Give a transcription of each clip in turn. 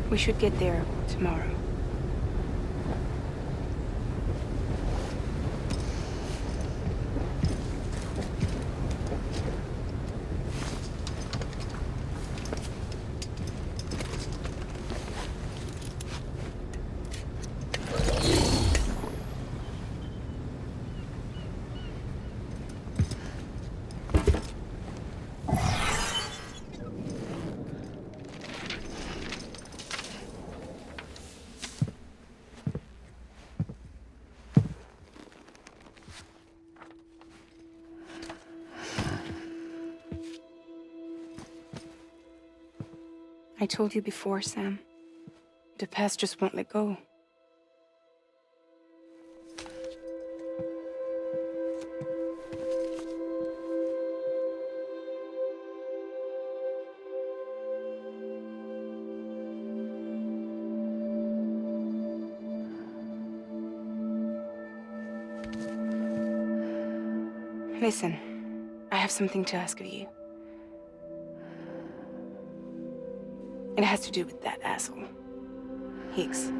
We should get there tomorrow. I told you before, Sam. The past just won't let go. Listen, I have something to ask of you. It has to do with that asshole, Higgs.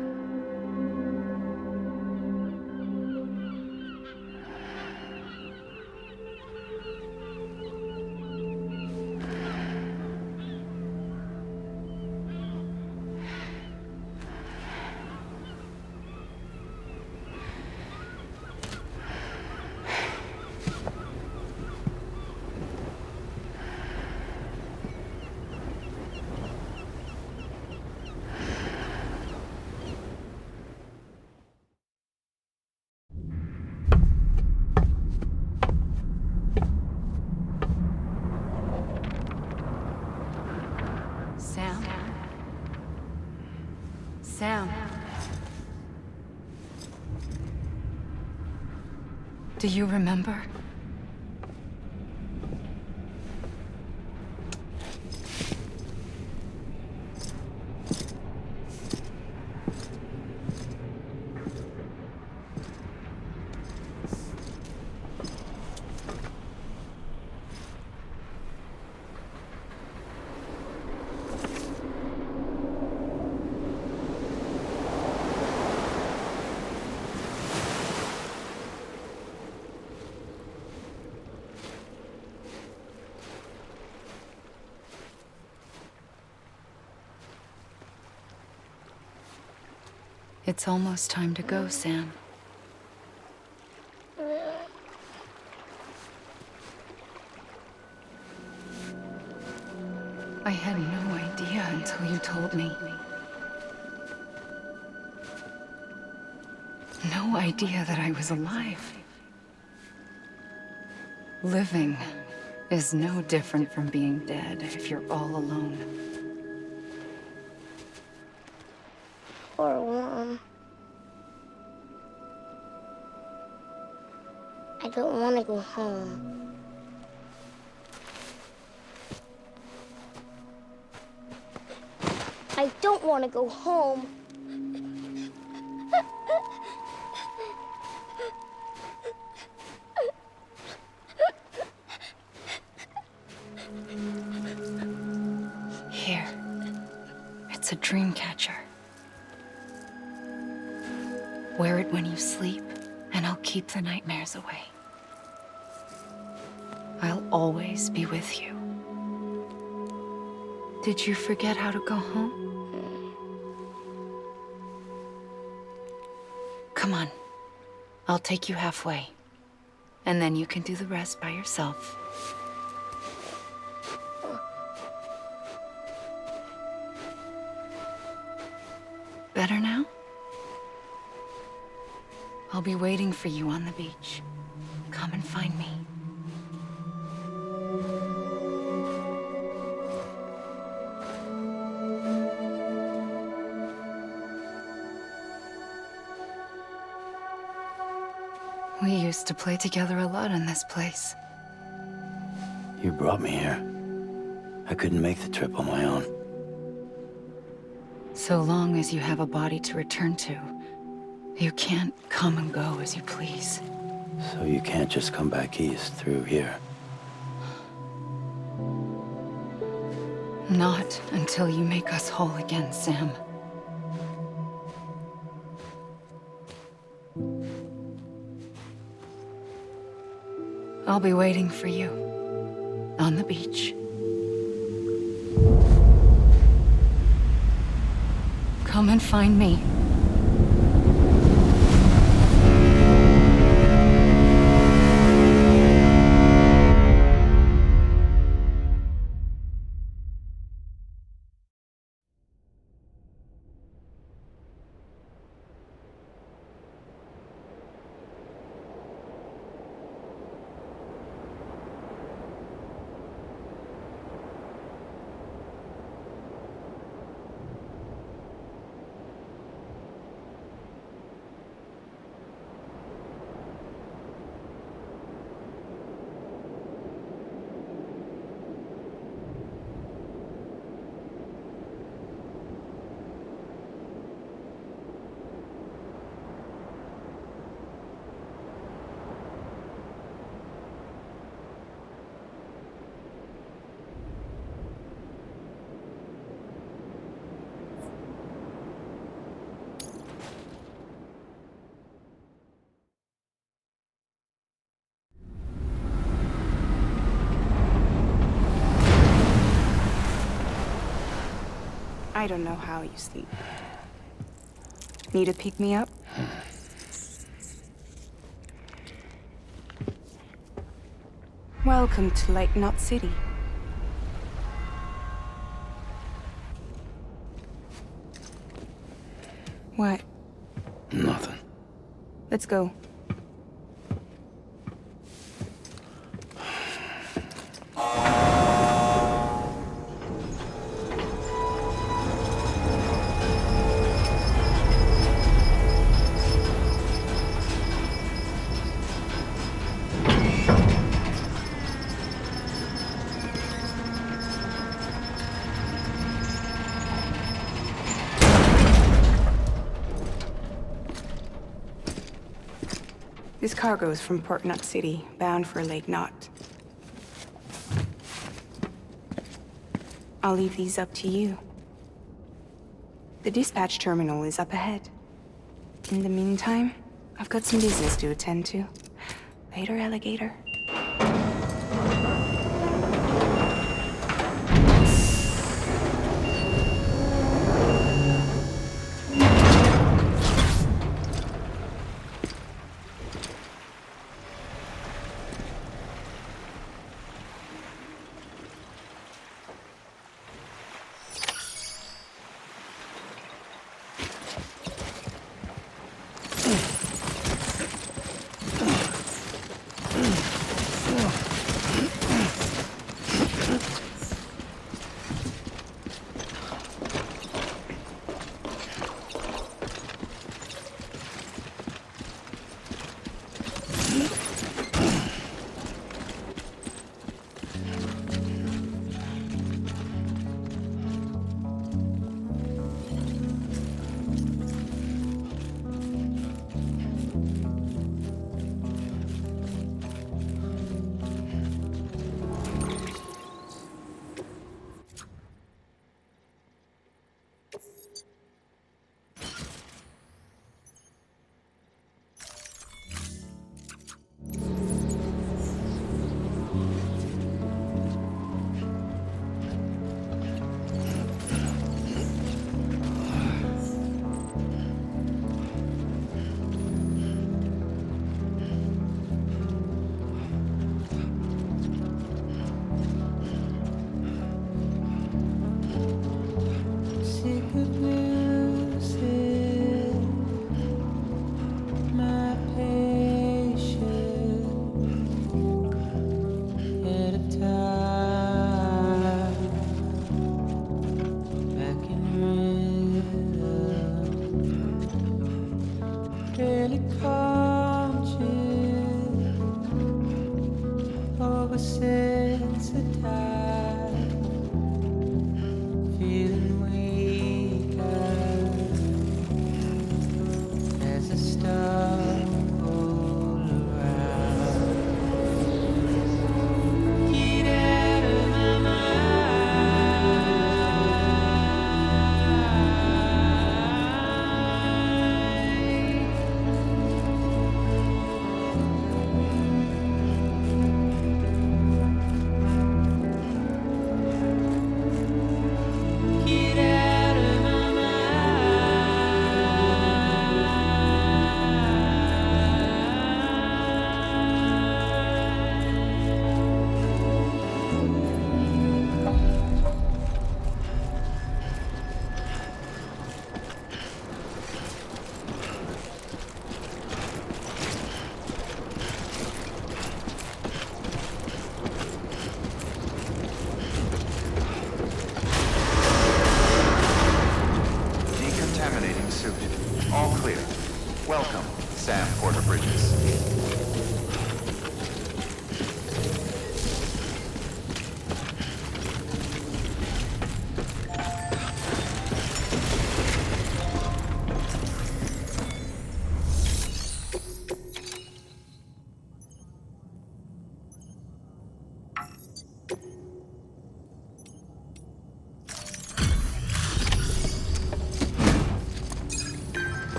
Sam. Do you remember? It's almost time to go, Sam. I had no idea until you told me. No idea that I was alive. Living is no different from being dead if you're all alone. Or warm. I don't want to go home. I don't want to go home. Here. It's a dream catcher. Wear it when you sleep, and I'll keep the nightmares away. I'll always be with you. Did you forget how to go home? Come on. I'll take you halfway. And then you can do the rest by yourself. Better now? I'll be waiting for you on the beach. Come and find me. We used to play together a lot in this place. You brought me here. I couldn't make the trip on my own. So long as you have a body to return to, you can't come and go as you please. So you can't just come back east through here? Not until you make us whole again, Sam. I'll be waiting for you on the beach. Come and find me. I don't know how you sleep. Need to pick me up? Welcome to Lake Knot City. What? Nothing. Let's go. This cargo is from Port Knot City, bound for Lake Knot. I'll leave these up to you. The dispatch terminal is up ahead. In the meantime, I've got some business to attend to. Later, alligator.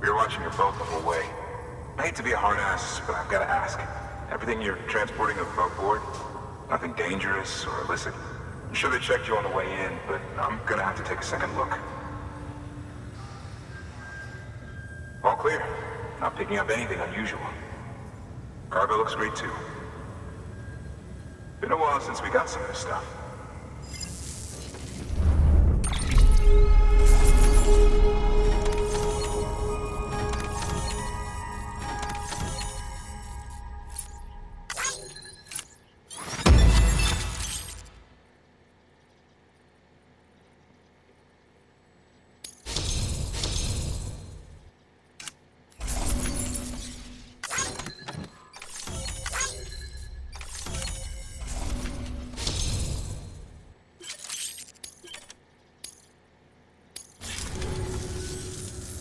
We were watching your boat the whole way. I hate to be a hard ass, but I've got to ask. Everything you're transporting above board? Nothing dangerous or illicit? I'm sure they checked you on the way in, but I'm gonna have to take a second look. All clear. Not picking up anything unusual. Cargo looks great too. Been a while since we got some of this stuff.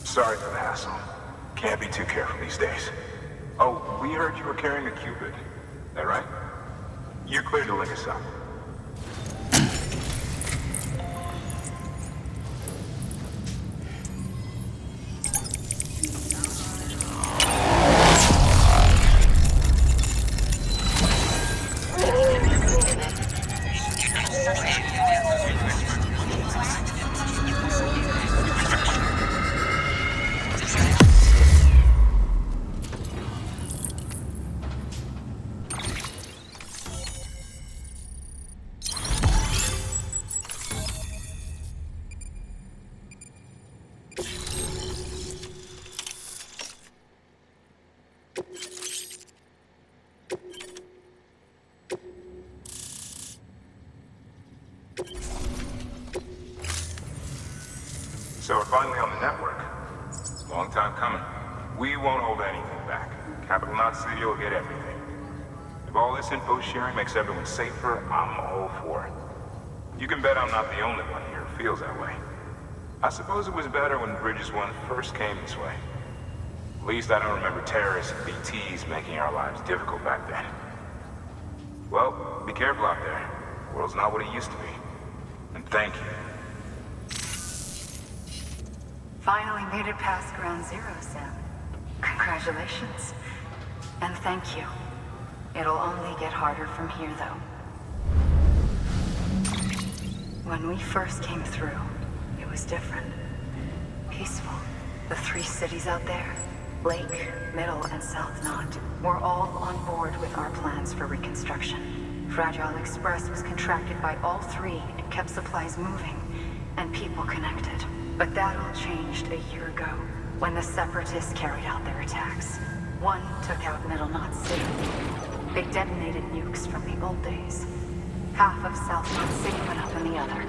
Sorry for the hassle. Can't be too careful these days. Oh, we heard you were carrying a Cupid. That right? You're clear to link us up. So we're finally on the network. Long time coming. We won't hold anything back. Capital Knot City will get everything. If all this info sharing makes everyone safer, I'm all for it. You can bet I'm not the only one here who feels that way. I suppose it was better when Bridges 1 first came this way. At least I don't remember terrorists and BTs making our lives difficult back then. Well, be careful out there. The world's not what it used to be. And thank you. Finally made it past Ground Zero, Sam. Congratulations. And thank you. It'll only get harder from here, though. When we first came through, it was different. Peaceful. The 3 cities out there, Lake, Middle, and South Knot, were all on board with our plans for reconstruction. Fragile Express was contracted by all 3 and kept supplies moving, and people connected. But that all changed a year ago, when the Separatists carried out their attacks. One took out Middle Knot City. They detonated nukes from the old days. Half of South Knot City went up in the other.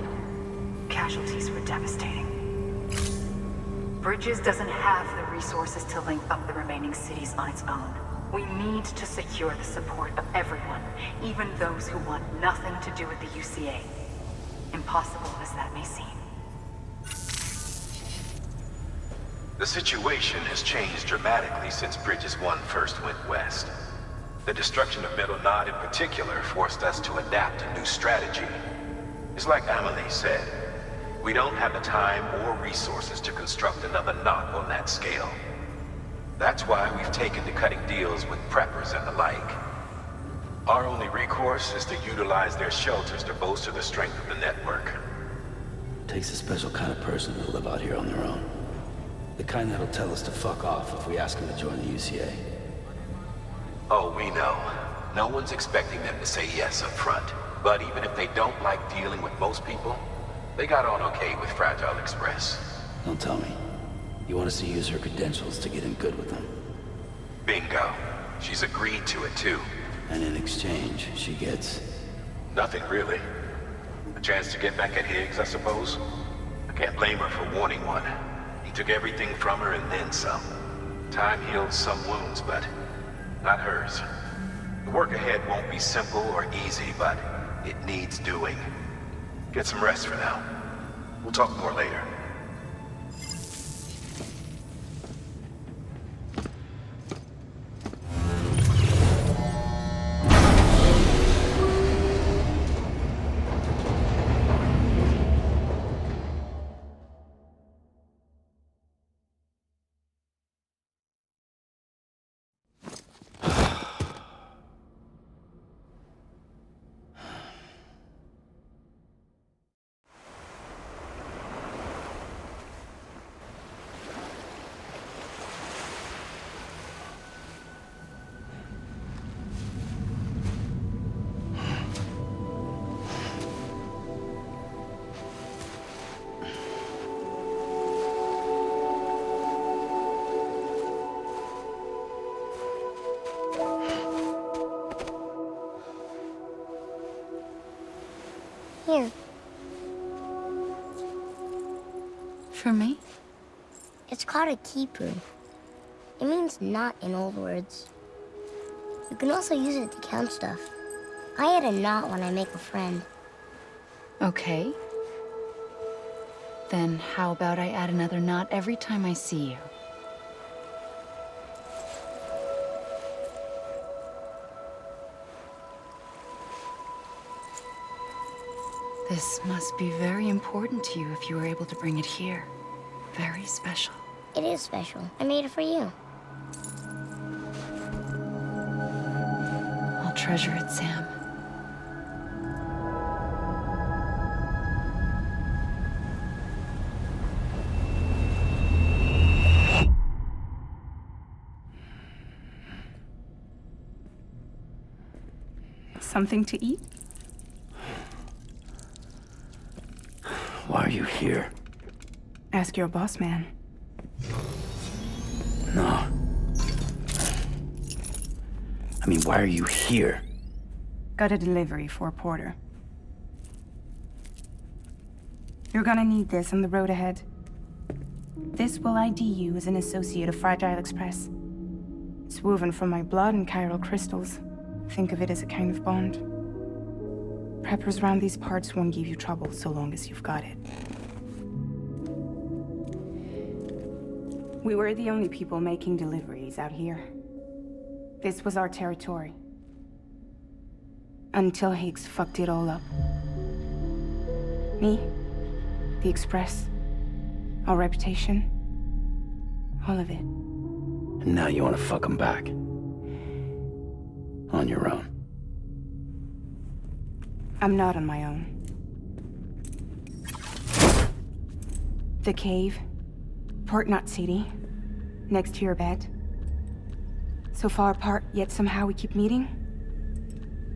Casualties were devastating. Bridges doesn't have the resources to link up the remaining cities on its own. We need to secure the support of everyone, even those who want nothing to do with the UCA. Impossible as that may seem. The situation has changed dramatically since Bridges 1 first went west. The destruction of Middle Knot in particular forced us to adapt a new strategy. It's like Amelie said, we don't have the time or resources to construct another knot on that scale. That's why we've taken to cutting deals with preppers and the like. Our only recourse is to utilize their shelters to bolster the strength of the network. Takes a special kind of person to live out here on their own. The kind that'll tell us to fuck off if we ask them to join the UCA. Oh, we know. No one's expecting them to say yes up front. But even if they don't like dealing with most people, they got on okay with Fragile Express. Don't tell me. You want us to use her credentials to get in good with them. Bingo. She's agreed to it too. And in exchange, she gets... Nothing really. A chance to get back at Higgs, I suppose. I can't blame her for wanting one. He took everything from her and then some. Time healed some wounds, but not hers. The work ahead won't be simple or easy, but it needs doing. Get some rest for now. We'll talk more later. For me? It's called a kipu. It means knot in old words. You can also use it to count stuff. I add a knot when I make a friend. Okay. Then how about I add another knot every time I see you? This must be very important to you if you were able to bring it here. Very special. It is special. I made it for you. I'll treasure it, Sam. Something to eat? Why are you here? Ask your boss man. No. I mean, why are you here? Got a delivery for Porter. You're gonna need this on the road ahead. This will ID you as an associate of Fragile Express. It's woven from my blood and chiral crystals. Think of it as a kind of bond. Preppers around these parts won't give you trouble so long as you've got it. We were the only people making deliveries out here. This was our territory. Until Higgs fucked it all up. Me, the Express, our reputation, all of it. And now you want to fuck them back. On your own. I'm not on my own. The cave, Port Knot City, next to your bed. So far apart, yet somehow we keep meeting.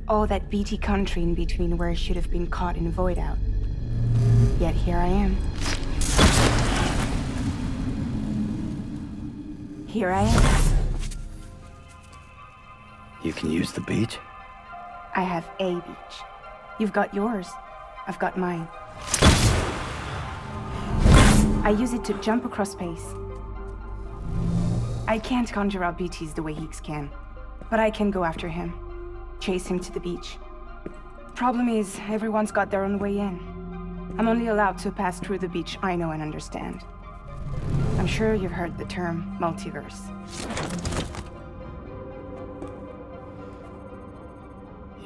All that BT country in between where I should have been caught in a void out. Yet here I am. Here I am. You can use the beach? I have a beach. You've got yours. I've got mine. I use it to jump across space. I can't conjure up BTs the way Higgs can, but I can go after him. Chase him to the beach. Problem is, everyone's got their own way in. I'm only allowed to pass through the beach I know and understand. I'm sure you've heard the term multiverse.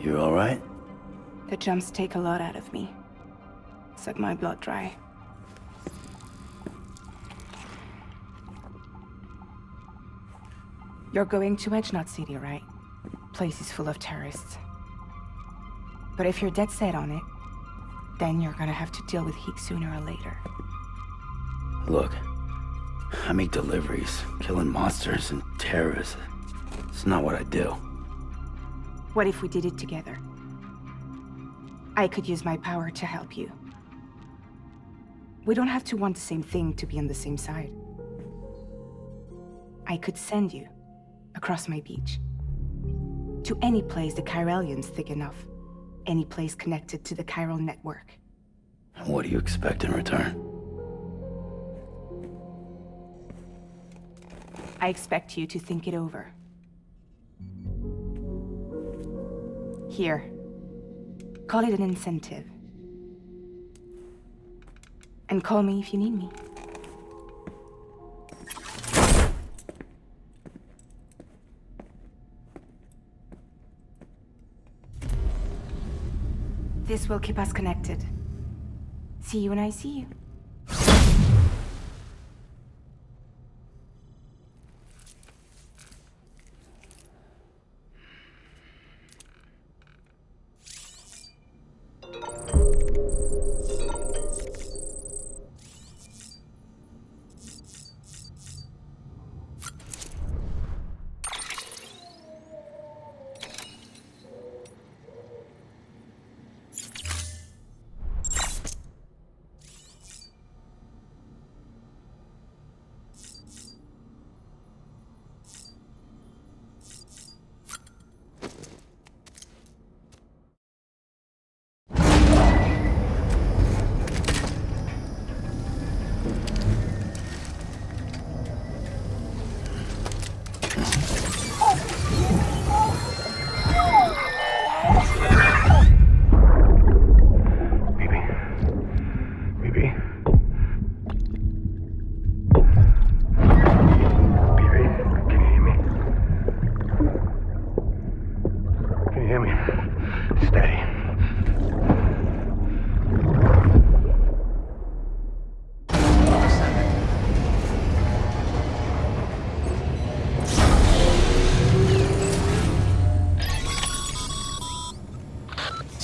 You all right? The jumps take a lot out of me. Suck my blood dry. You're going to Edge Knot City, right? Place is full of terrorists. But if you're dead set on it, then you're gonna have to deal with Higgs sooner or later. Look, I make deliveries, killing monsters and terrorists. It's not what I do. What if we did it together? I could use my power to help you. We don't have to want the same thing to be on the same side. I could send you across my beach. To any place the Chiralian's thick enough. Any place connected to the chiral network. What do you expect in return? I expect you to think it over. Here. Call it an incentive. And call me if you need me. This will keep us connected. See you when I see you.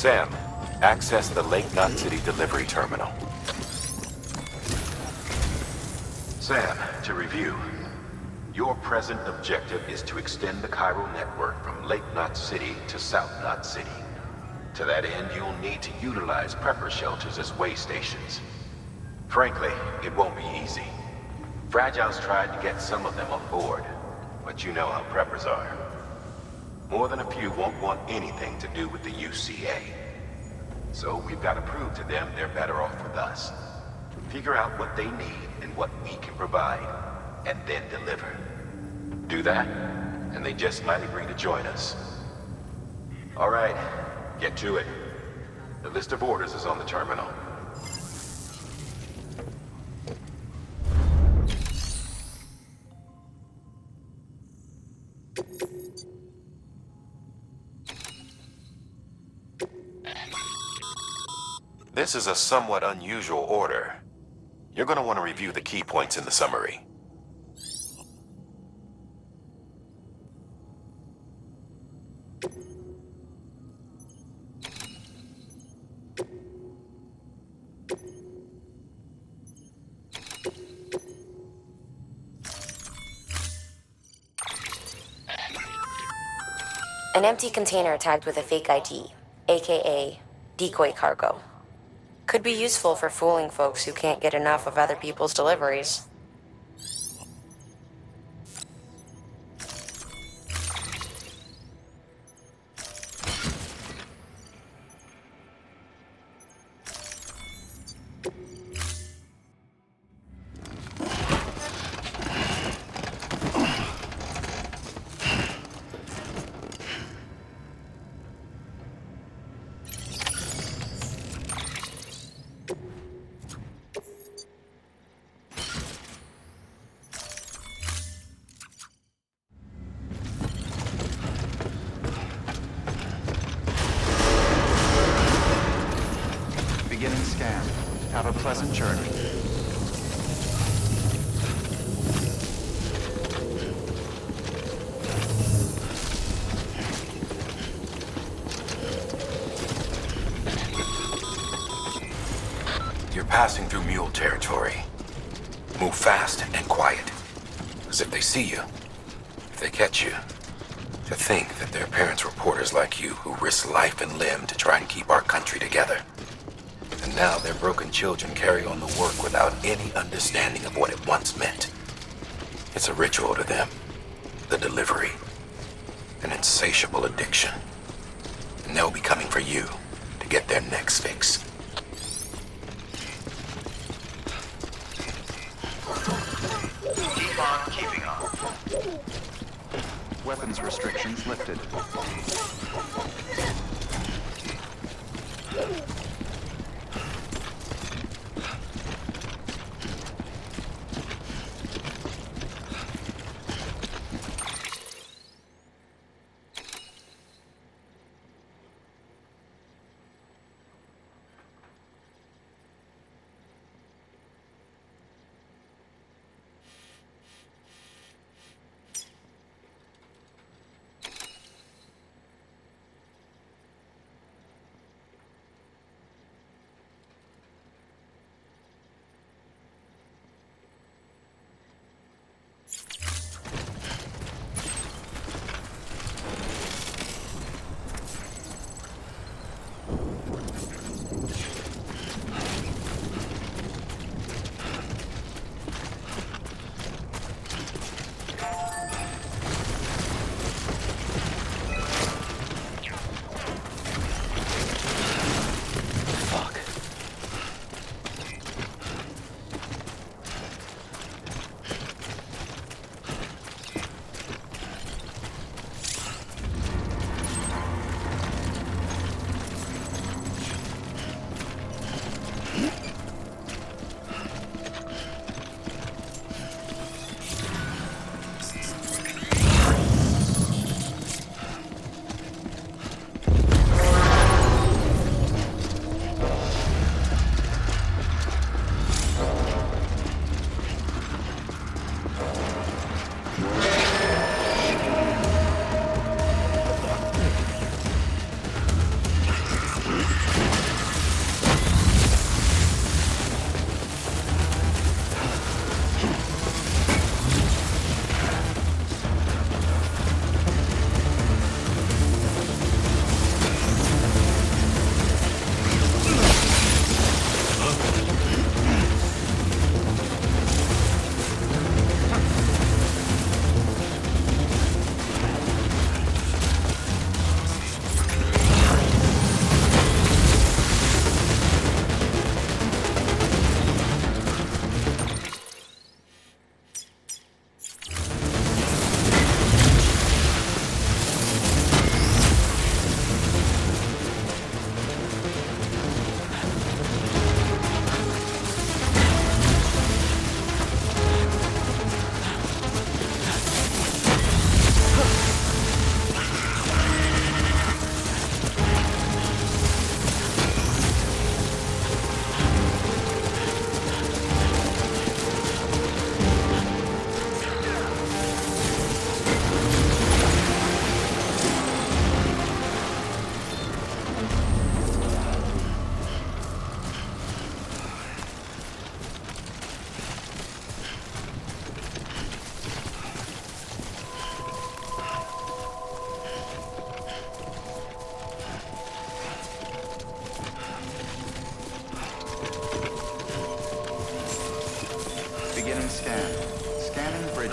Sam, access the Lake Knot City delivery terminal. Sam, to review. Your present objective is to extend the chiral network from Lake Knot City to South Knot City. To that end, you'll need to utilize prepper shelters as way stations. Frankly, it won't be easy. Fragile's tried to get some of them on board, but you know how preppers are. More than a few won't want anything to do with the UCA. So we've got to prove to them they're better off with us. Figure out what they need and what we can provide, and then deliver. Do that, and they just might agree to join us. All right, get to it. The list of orders is on the terminal. This is a somewhat unusual order. You're going to want to review the key points in the summary. An empty container tagged with a fake ID, aka decoy cargo. Could be useful for fooling folks who can't get enough of other people's deliveries. Beginning scan. Have a pleasant journey. You're passing through mule territory. Move fast and quiet. Because if they see you, if they catch you, to think that their parents reporters like you who risk life and limb to try and keep our country together. And now their broken children carry on the work without any understanding of what it once meant. It's a ritual to them. The delivery. An insatiable addiction. And they'll be coming for you to get their next fix. Keep on keeping on. Weapons restrictions lifted.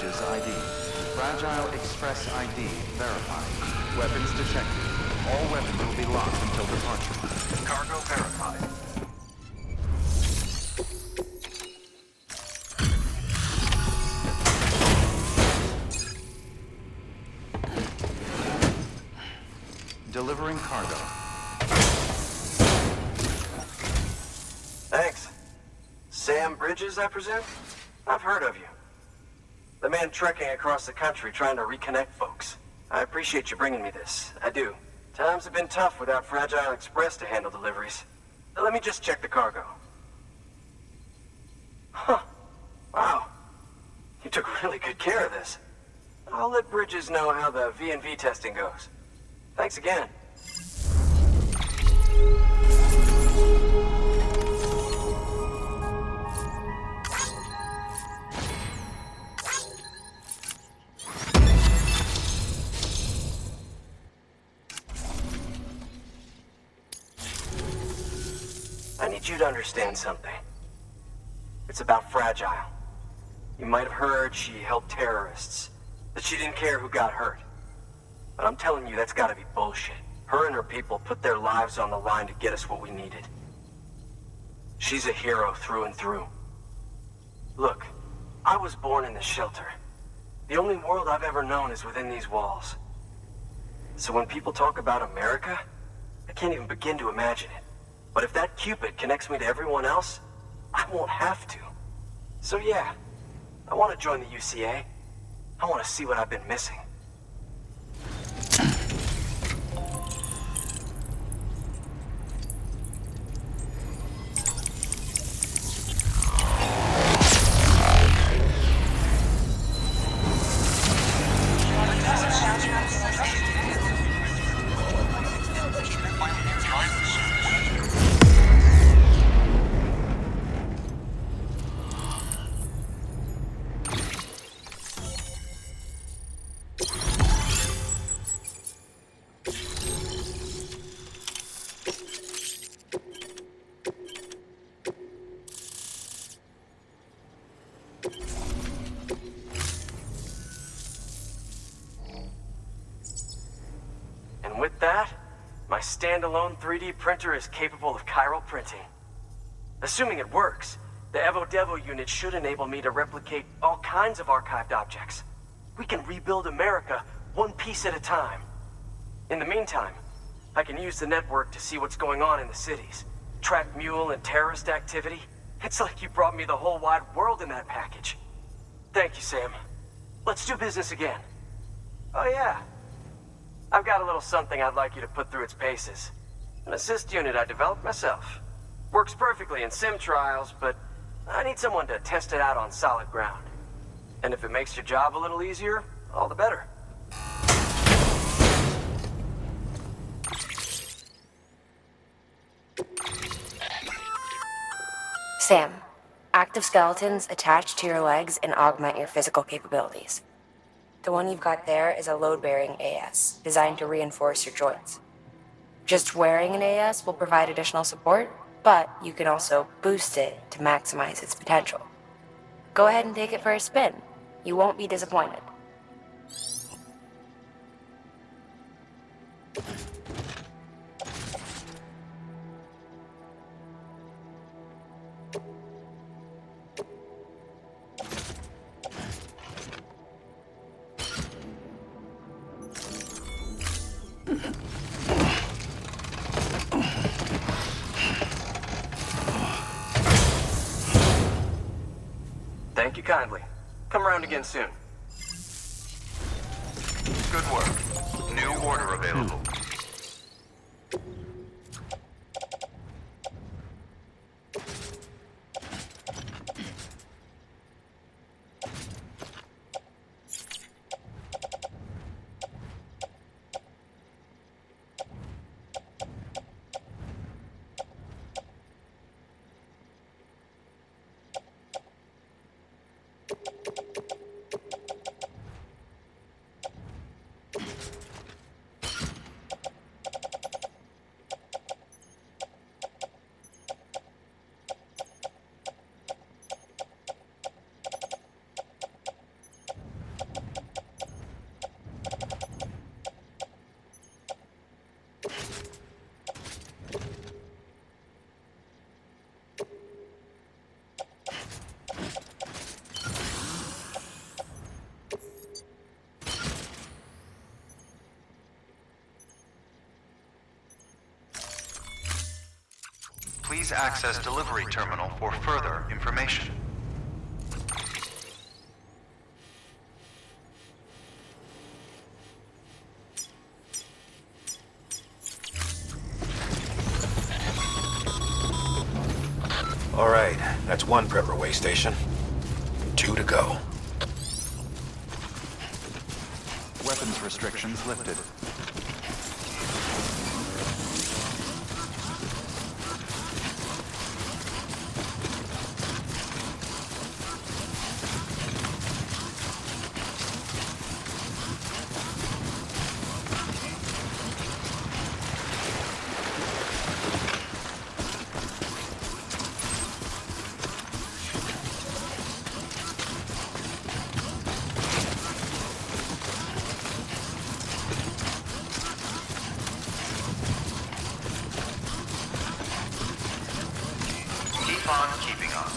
Bridges ID. Fragile Express ID verified. Weapons detected. All weapons will be locked until departure. Cargo verified. Delivering cargo. Thanks. Sam Bridges, I presume? I've heard of you. The man trekking across the country trying to reconnect folks. I appreciate you bringing me this. I do. Times have been tough without Fragile Express to handle deliveries. Let me just check the cargo. Huh. Wow. You took really good care of this. I'll let Bridges know how the V&V testing goes. Thanks again. I need you to understand something. It's about Fragile. You might have heard she helped terrorists, that she didn't care who got hurt. But I'm telling you, that's gotta be bullshit. Her and her people put their lives on the line to get us what we needed. She's a hero through and through. Look, I was born in this shelter. The only world I've ever known is within these walls. So when people talk about America, I can't even begin to imagine it. But if that Cupid connects me to everyone else, I won't have to. So yeah, I want to join the UCA. I want to see what I've been missing. And with that, my standalone 3D printer is capable of chiral printing. Assuming it works, the Evo Devo unit should enable me to replicate all kinds of archived objects. We can rebuild America one piece at a time. In the meantime, I can use the network to see what's going on in the cities, track mule and terrorist activity. It's like you brought me the whole wide world in that package. Thank you, Sam. Let's do business again. Oh yeah. I've got a little something I'd like you to put through its paces. An assist unit I developed myself. Works perfectly in sim trials, but I need someone to test it out on solid ground. And if it makes your job a little easier, all the better. Sam, active skeletons attach to your legs and augment your physical capabilities. The one you've got there is a load-bearing AS, designed to reinforce your joints. Just wearing an AS will provide additional support, but you can also boost it to maximize its potential. Go ahead and take it for a spin. You won't be disappointed. Thank you kindly. Come around again soon. Good work. New order available. Please access delivery terminal for further information. All right, that's one prepper way station. 2 to go. Weapons restrictions lifted. Keep on keeping on.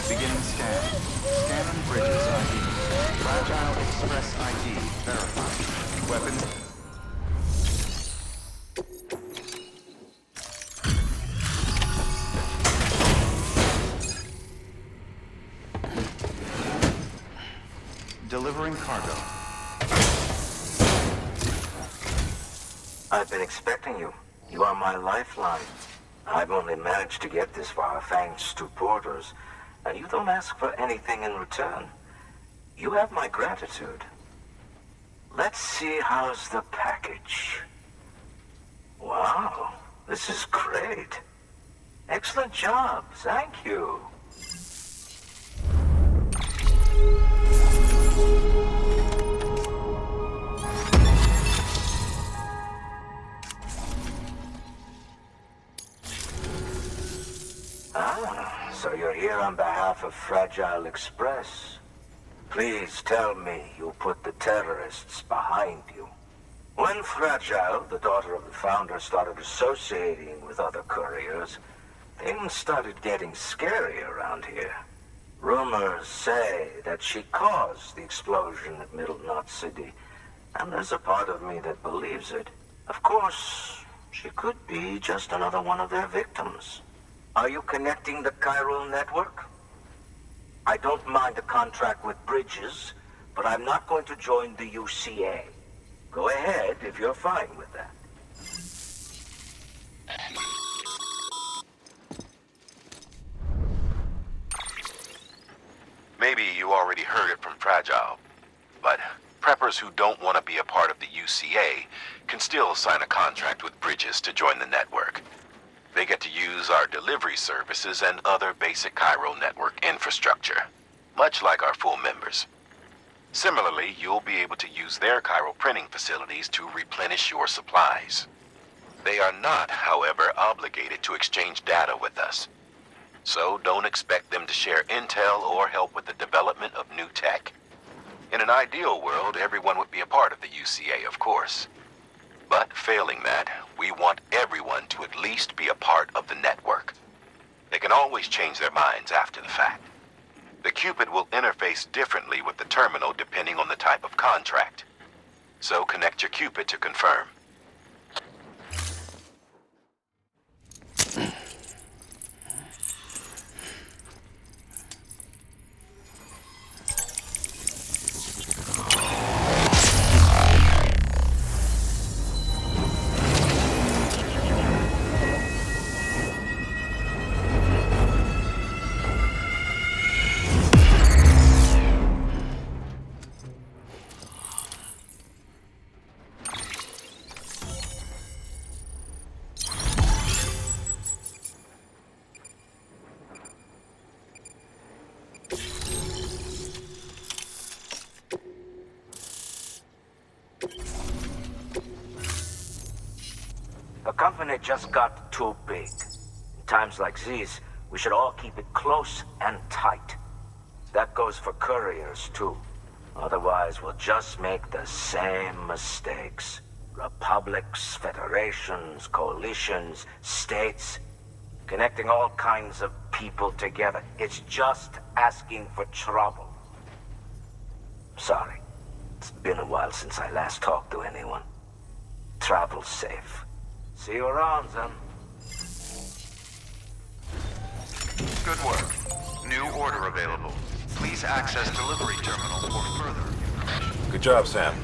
Beginning scan. Scanning Bridges ID. Fragile Express ID verified. Weapons. Delivering cargo. I've been expecting you. You are my lifeline. I've only managed to get this far thanks to porters, and you don't ask for anything in return. You have my gratitude. Let's see how's the package. Wow, this is great. Excellent job, thank you. So you're here on behalf of Fragile Express. Please tell me you put the terrorists behind you. When Fragile, the daughter of the founder, started associating with other couriers, things started getting scary around here. Rumors say that she caused the explosion at Middle Knot City, and there's a part of me that believes it. Of course, she could be just another one of their victims. Are you connecting the chiral network? I don't mind a contract with Bridges, but I'm not going to join the UCA. Go ahead if you're fine with that. Maybe you already heard it from Fragile, but preppers who don't want to be a part of the UCA can still sign a contract with Bridges to join the network. They get to use our delivery services and other basic chiral network infrastructure, much like our full members. Similarly, you'll be able to use their chiral printing facilities to replenish your supplies. They are not, however, obligated to exchange data with us. So don't expect them to share intel or help with the development of new tech. In an ideal world, everyone would be a part of the UCA, of course. But failing that, we want everyone to at least be a part of the network. They can always change their minds after the fact. The Cupid will interface differently with the terminal depending on the type of contract. So connect your Cupid to confirm. The company just got too big. In times like these, we should all keep it close and tight. That goes for couriers, too. Otherwise, we'll just make the same mistakes. Republics, federations, coalitions, states, connecting all kinds of people together. It's just asking for trouble. Sorry. It's been a while since I last talked to anyone. Travel safe. See you around, then. Good work. New order available. Please access delivery terminal for further information. Good job, Sam.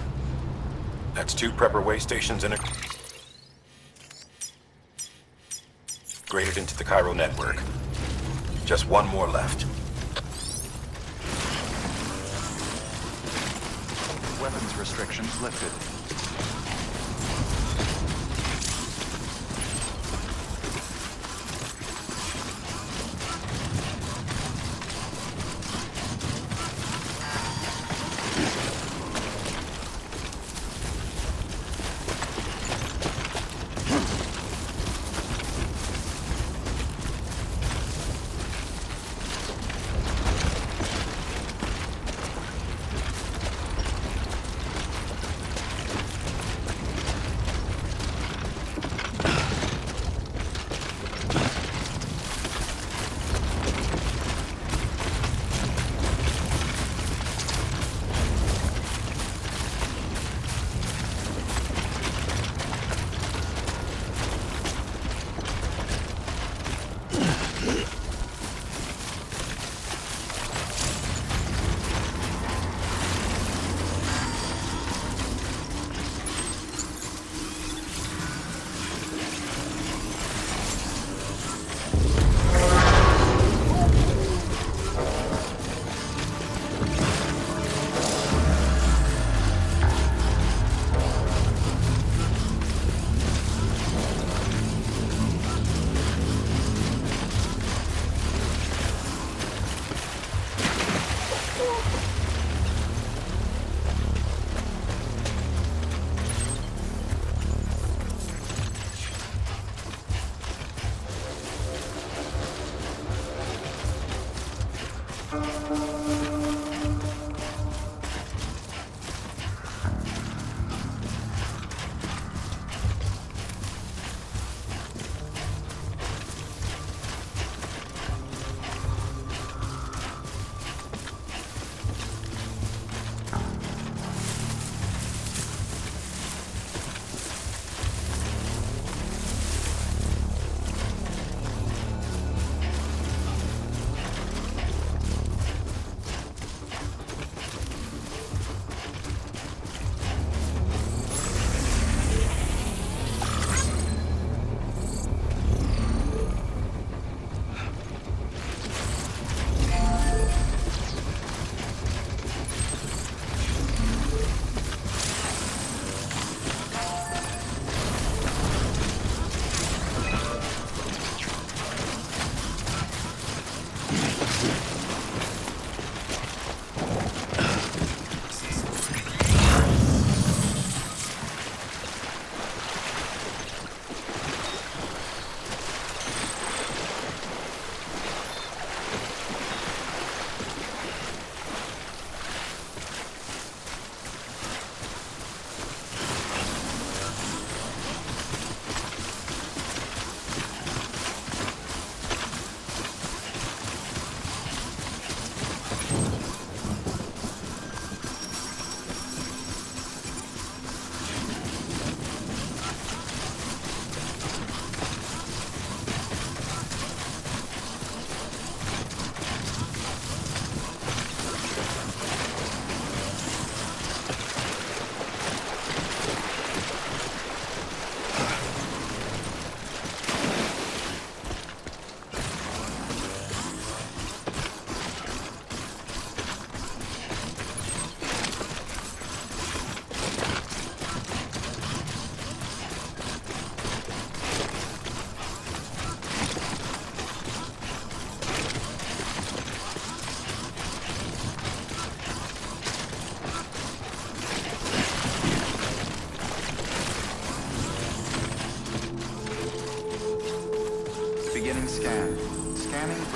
That's 2 prepper way stations integrated into the chiral network. Just 1 more left. Weapons restrictions lifted.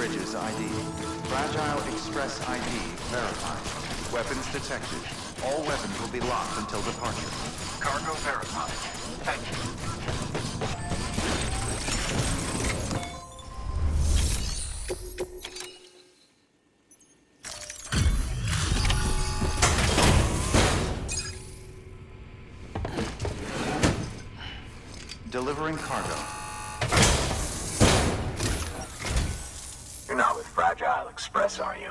Bridges ID. Fragile Express ID verified. Weapons detected. All weapons will be locked until departure. Cargo verified. Thank you. Delivering cargo. You're not with Fragile Express, are you?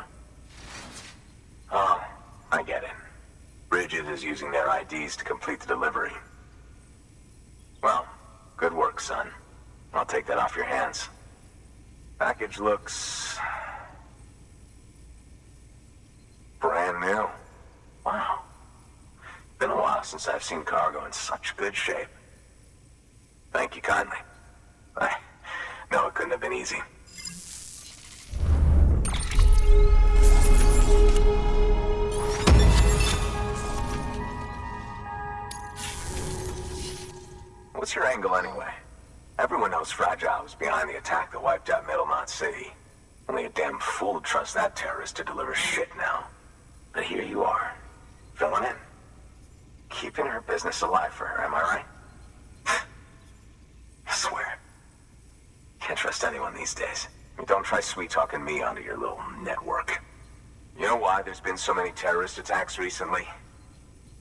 Oh, I get it. Bridget is using their IDs to complete the delivery. Well, good work, son. I'll take that off your hands. Package looks... brand new. Wow. Been a while since I've seen cargo in such good shape. Thank you kindly. I know it couldn't have been easy. What's your angle anyway? Everyone knows Fragile was behind the attack that wiped out Middle Knot City. Only a damn fool would trust that terrorist to deliver shit now. But here you are, filling in. Keeping her business alive for her, am I right? I swear. Can't trust anyone these days. Don't try sweet-talking me onto your little network. You know why there's been so many terrorist attacks recently?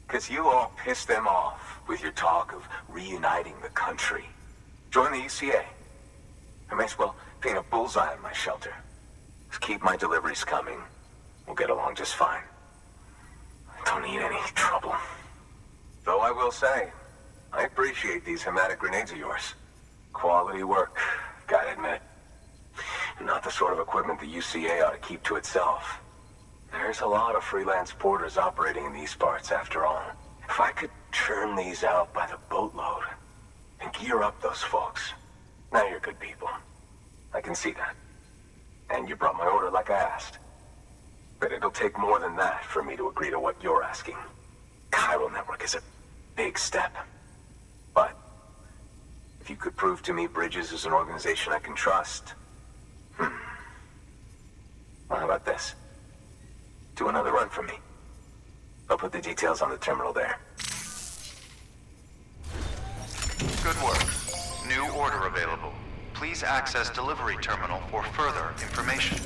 Because you all pissed them off with your talk of reuniting the country. Join the UCA. I may as well paint a bullseye on my shelter. Just keep my deliveries coming. We'll get along just fine. I don't need any trouble. Though I will say, I appreciate these hematic grenades of yours. Quality work, gotta admit. Not the sort of equipment the UCA ought to keep to itself. There's a lot of freelance porters operating in these parts, after all. If I could churn these out by the boatload and gear up those folks. Now you're good people. I can see that. And you brought my order like I asked. But it'll take more than that for me to agree to what you're asking. Chiral Network is a big step. But if you could prove to me Bridges is an organization I can trust... Well, how about this? Do another run for me. I'll put the details on the terminal there. Good work. New order available. Please access delivery terminal for further information.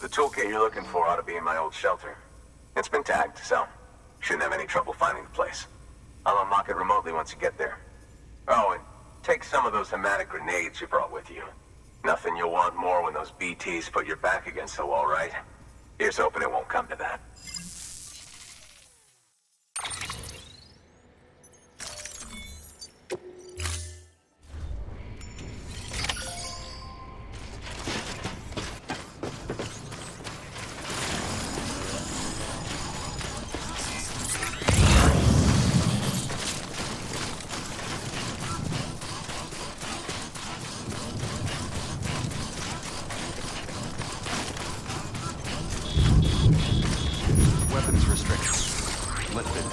The toolkit you're looking for ought to be in my old shelter. It's been tagged, so shouldn't have any trouble finding the place. I'll unlock it remotely once you get there. Oh, and take some of those hematic grenades you brought with you. Nothing you'll want more when those BTs put your back against the wall, right? Here's hoping it won't come to that. Weapons restrictions lifted.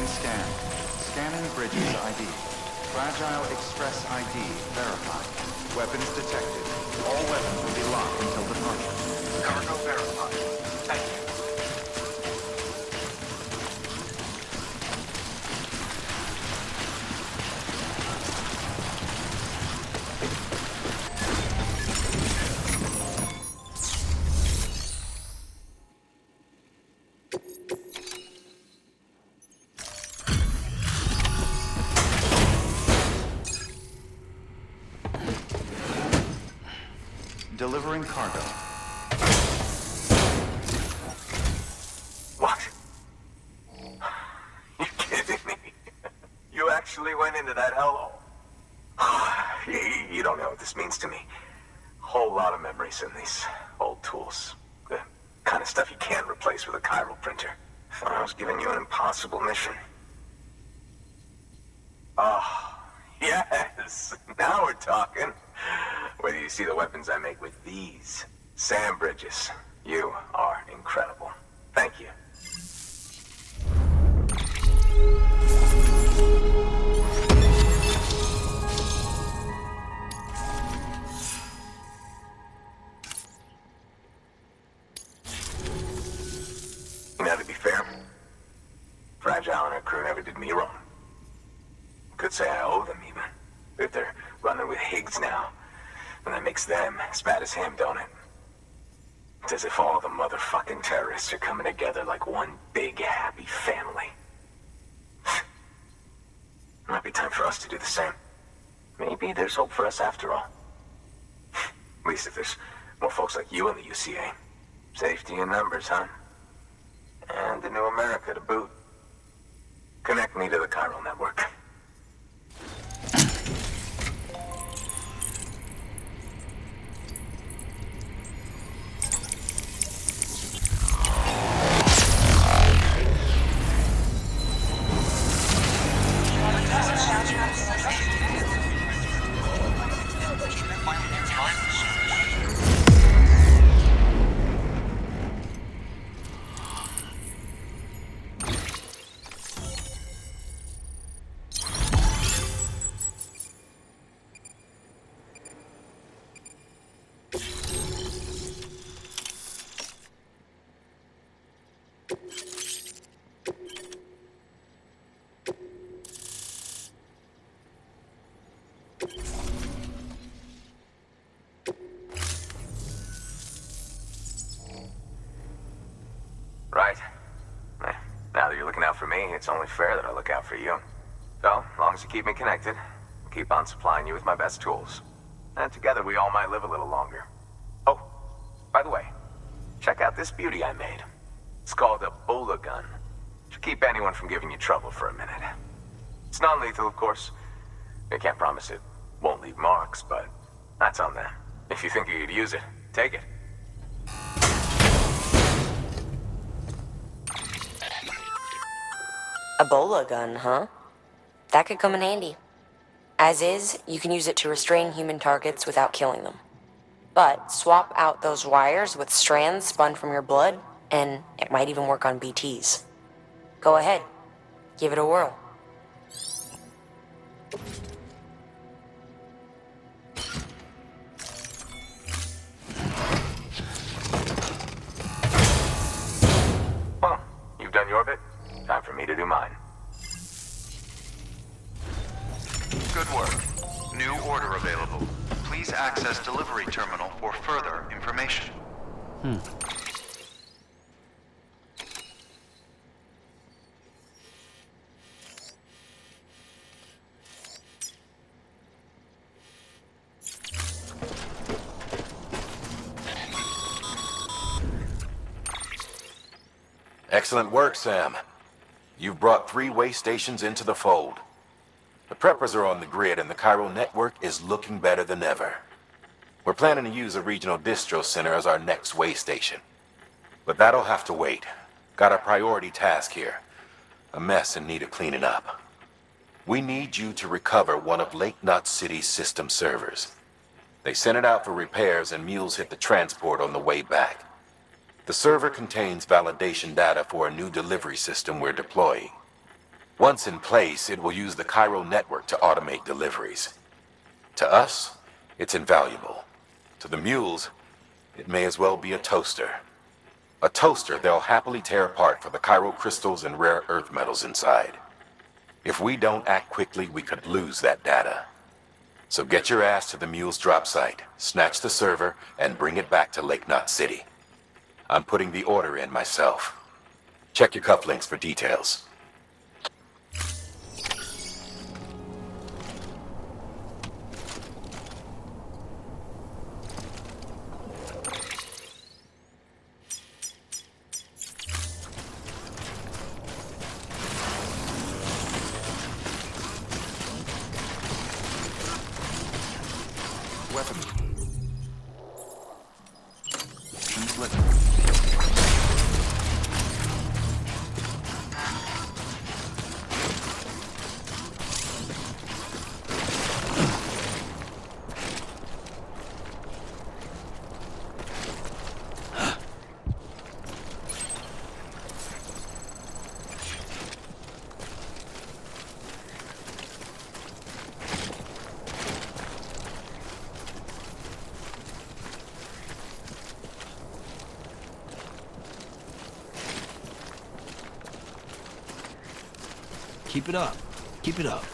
Beginning scan. Scanning Bridges ID. Fragile Express ID verified. Weapons detected. All weapons will be locked until departure. Cargo verified. Thank you. Delivering cargo. What? You kidding me? You actually went into that hellhole? You don't know what this means to me. Whole lot of memories in these old tools. The kind of stuff you can't replace with a chiral printer. Thought I was giving you an impossible mission. Oh, yes. Now we're talking. Wait till you see the weapons I make with these. Sam Bridges, you are incredible. Thank you. Now, to be fair, Fragile and her crew never did me wrong. Could say I owe them, even. If they're running with Higgs now, and that makes them as bad as him, don't it? It's as if all the motherfucking terrorists are coming together like one big, happy family. Might be time for us to do the same. Maybe there's hope for us after all. At least if there's more folks like you in the UCA. Safety in numbers, huh? And a new America to boot. Connect me to the chiral network. Right. Now that you're looking out for me, it's only fair that I look out for you. So, as long as you keep me connected, I'll keep on supplying you with my best tools. And together we all might live a little longer. Oh, by the way, check out this beauty I made. It's called a Bola gun. Should keep anyone from giving you trouble for a minute. It's non-lethal, of course. I can't promise it won't leave marks, but that's on them. If you think you could use it, take it. A Bola gun, huh? That could come in handy. As is, you can use it to restrain human targets without killing them. But swap out those wires with strands spun from your blood, and it might even work on BTs. Go ahead. Give it a whirl. Well, you've done your bit. Time for me to do mine. Good work. New order available. Please access delivery terminal for further information. Excellent work, Sam. You've brought 3 way stations into the fold. The preppers are on the grid and the chiral network is looking better than ever. We're planning to use a regional distro center as our next way station. But that'll have to wait. Got a priority task here. A mess in need of cleaning up. We need you to recover one of Lake Knot City's system servers. They sent it out for repairs and mules hit the transport on the way back. The server contains validation data for a new delivery system we're deploying. Once in place, it will use the Cairo network to automate deliveries. To us, it's invaluable. To the mules, it may as well be a toaster. A toaster they'll happily tear apart for the Cairo crystals and rare earth metals inside. If we don't act quickly, we could lose that data. So get your ass to the mule's drop site, snatch the server, and bring it back to Lake Knot City. I'm putting the order in myself. Check your cufflinks for details. Weapon. Translit. Keep it up. Keep it up.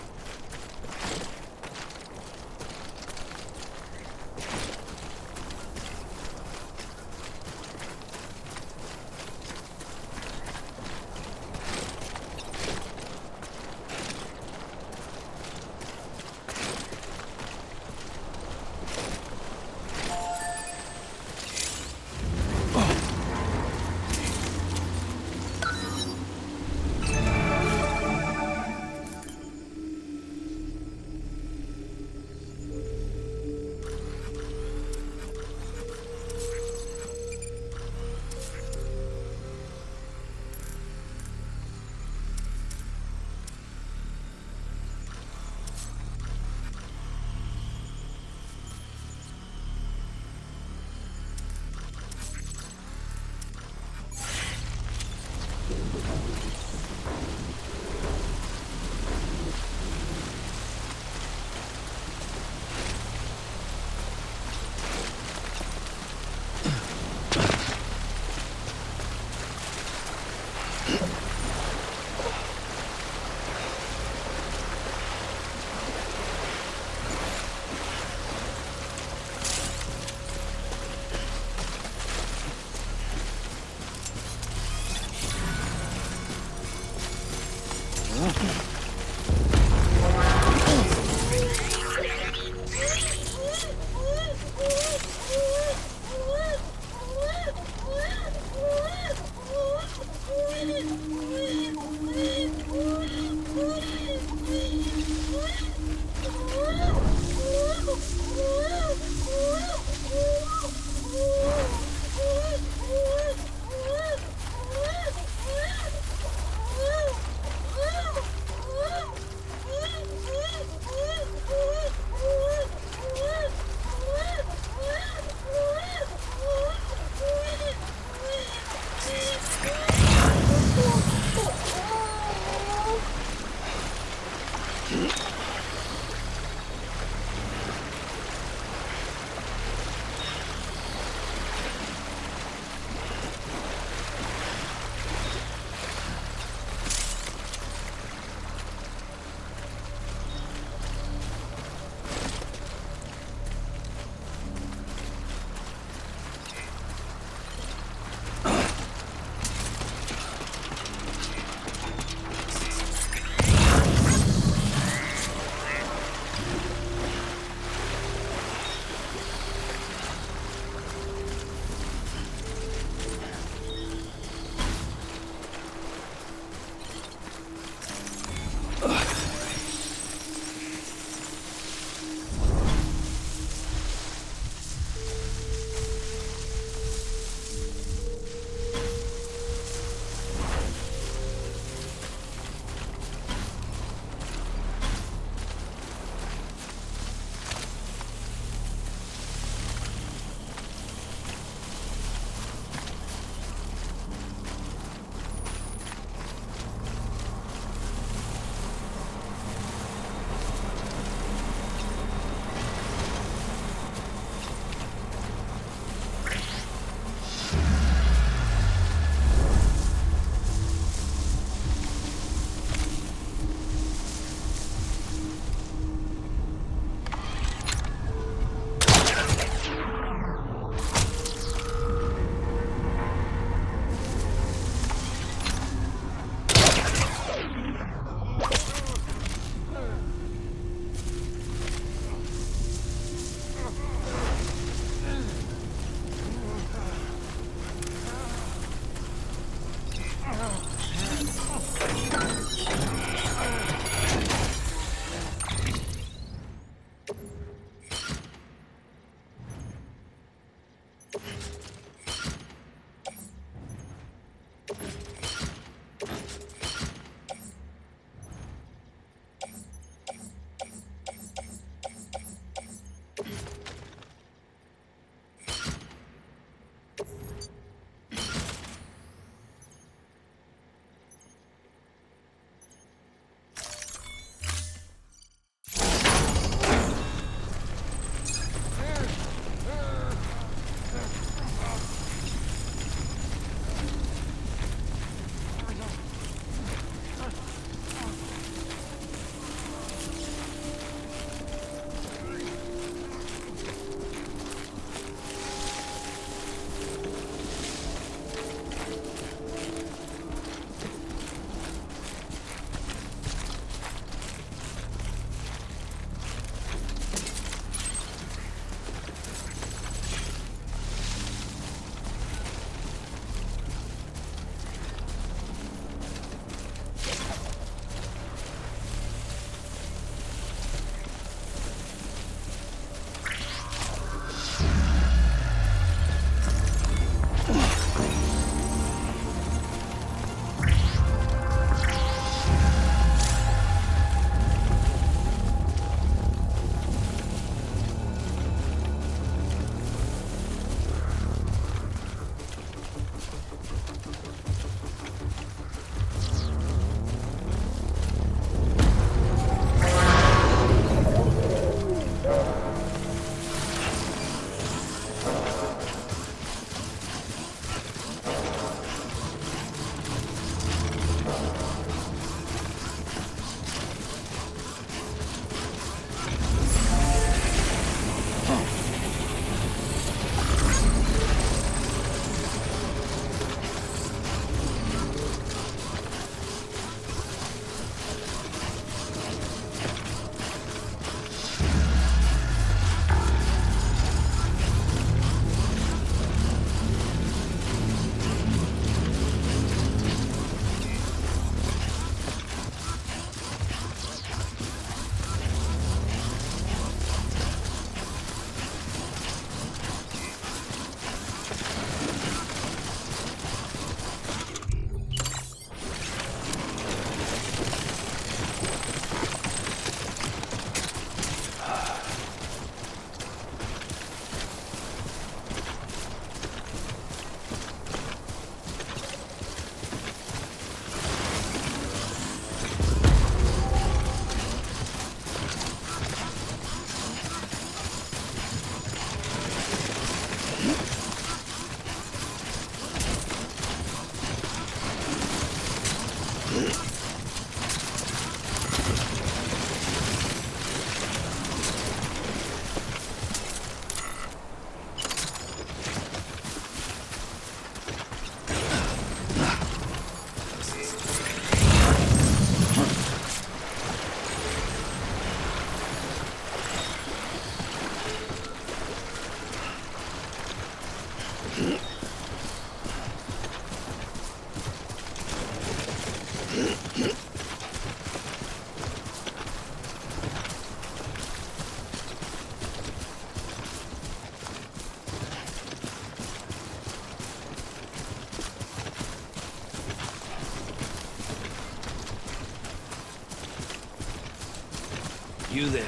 You there.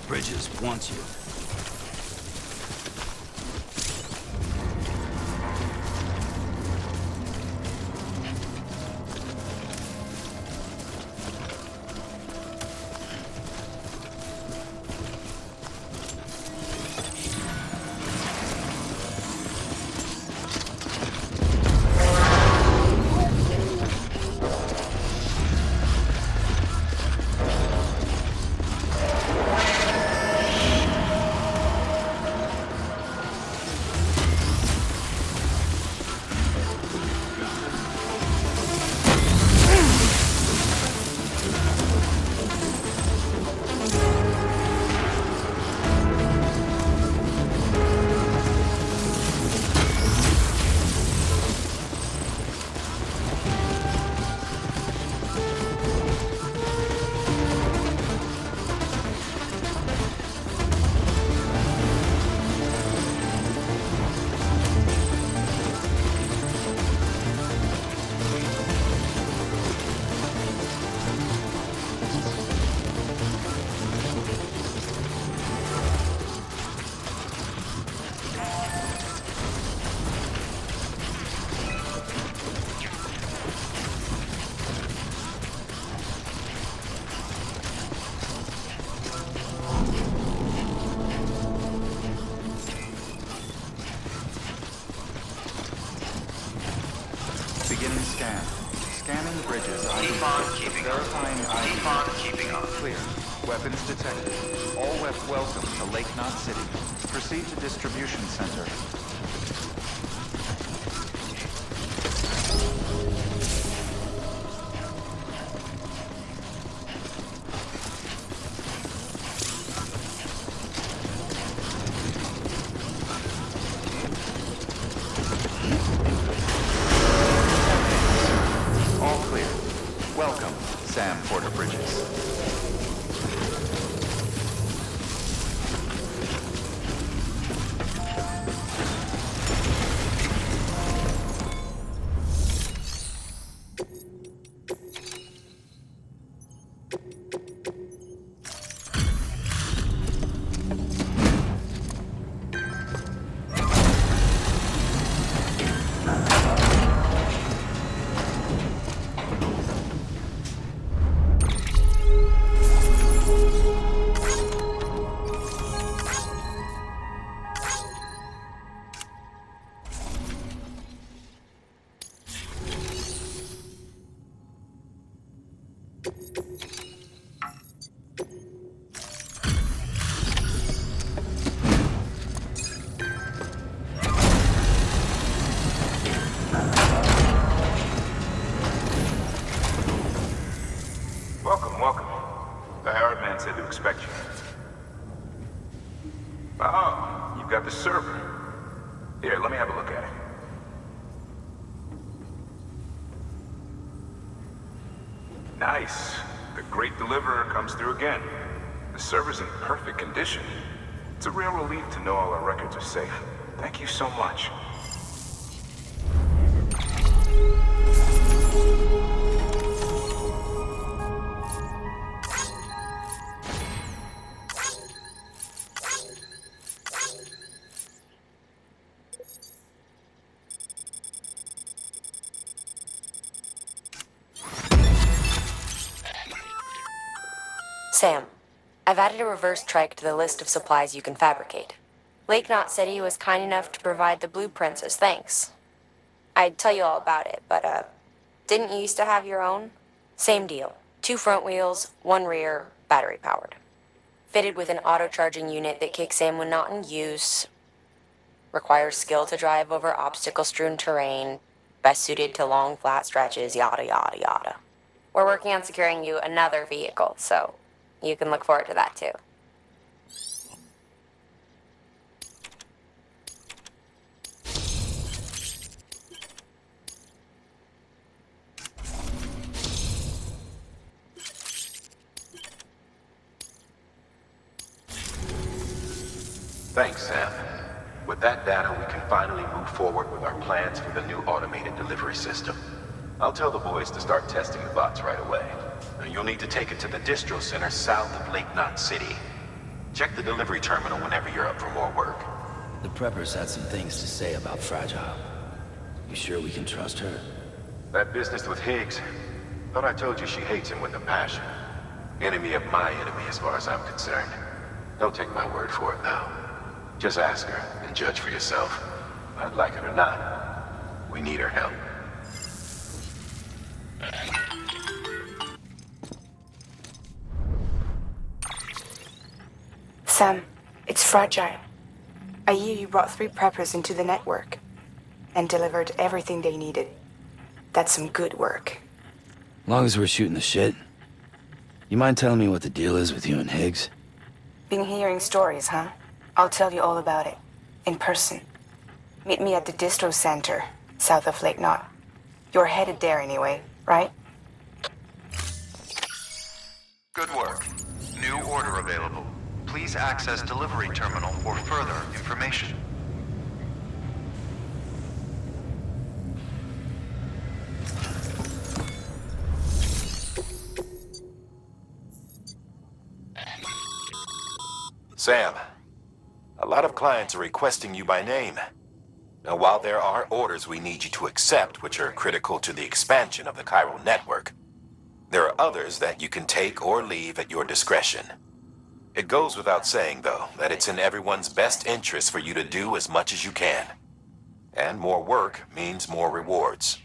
Bridges wants you. scanned. Scanning bridges ID. Keep on keeping up. Verifying ID. Keep on keeping up. Clear. Weapons detected. All welcome to Lake Knot City. Proceed to distribution center. All clear. Welcome, Sam Porter Bridges. Welcome. The Herald man said to expect you. Oh, you've got the server. Here, let me have a look at it. Nice. The Great Deliverer comes through again. The server's in perfect condition. It's a real relief to know all our records are safe. Thank you so much. Sam, I've added a reverse trike to the list of supplies you can fabricate. Lake Knot City was kind enough to provide the blueprints as thanks. I'd tell you all about it, but, didn't you used to have your own? Same deal. 2 front wheels, 1 rear, battery powered. Fitted with an auto-charging unit that kicks in when not in use. Requires skill to drive over obstacle-strewn terrain. Best suited to long, flat stretches, yada yada yada. We're working on securing you another vehicle, so you can look forward to that too. Thanks, Sam. With that data, we can finally move forward with our plans for the new automated delivery system. I'll tell the boys to start testing the bots right away. You'll need to take it to the distro center south of Lake Knot City. Check the delivery terminal whenever you're up for more work. The preppers had some things to say about Fragile. You sure we can trust her? That business with Higgs, thought I told you she hates him with a passion. Enemy of my enemy as far as I'm concerned. Don't take my word for it, though. Just ask her and judge for yourself. I'd like it or not. We need her help. Sam, it's Fragile. I hear you brought 3 preppers into the network and delivered everything they needed. That's some good work. Long as we're shooting the shit. You mind telling me what the deal is with you and Higgs? Been hearing stories, huh? I'll tell you all about it. In person. Meet me at the distro center, south of Lake Knot. You're headed there anyway, right? Good work. New order available. Please access delivery terminal for further information. Sam, a lot of clients are requesting you by name. Now, while there are orders we need you to accept, which are critical to the expansion of the chiral network, there are others that you can take or leave at your discretion. It goes without saying, though, that it's in everyone's best interest for you to do as much as you can. And more work means more rewards.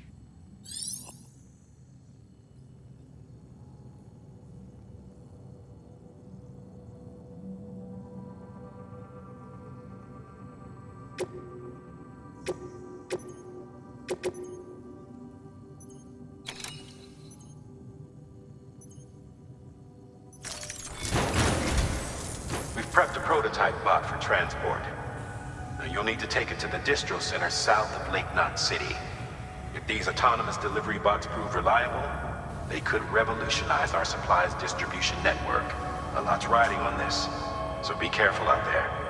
prototype bot for transport. Now, you'll need to take it to the distro center south of Lake Knot City. If these autonomous delivery bots prove reliable, they could revolutionize our supplies distribution network. A lot's riding on this, so be careful out there.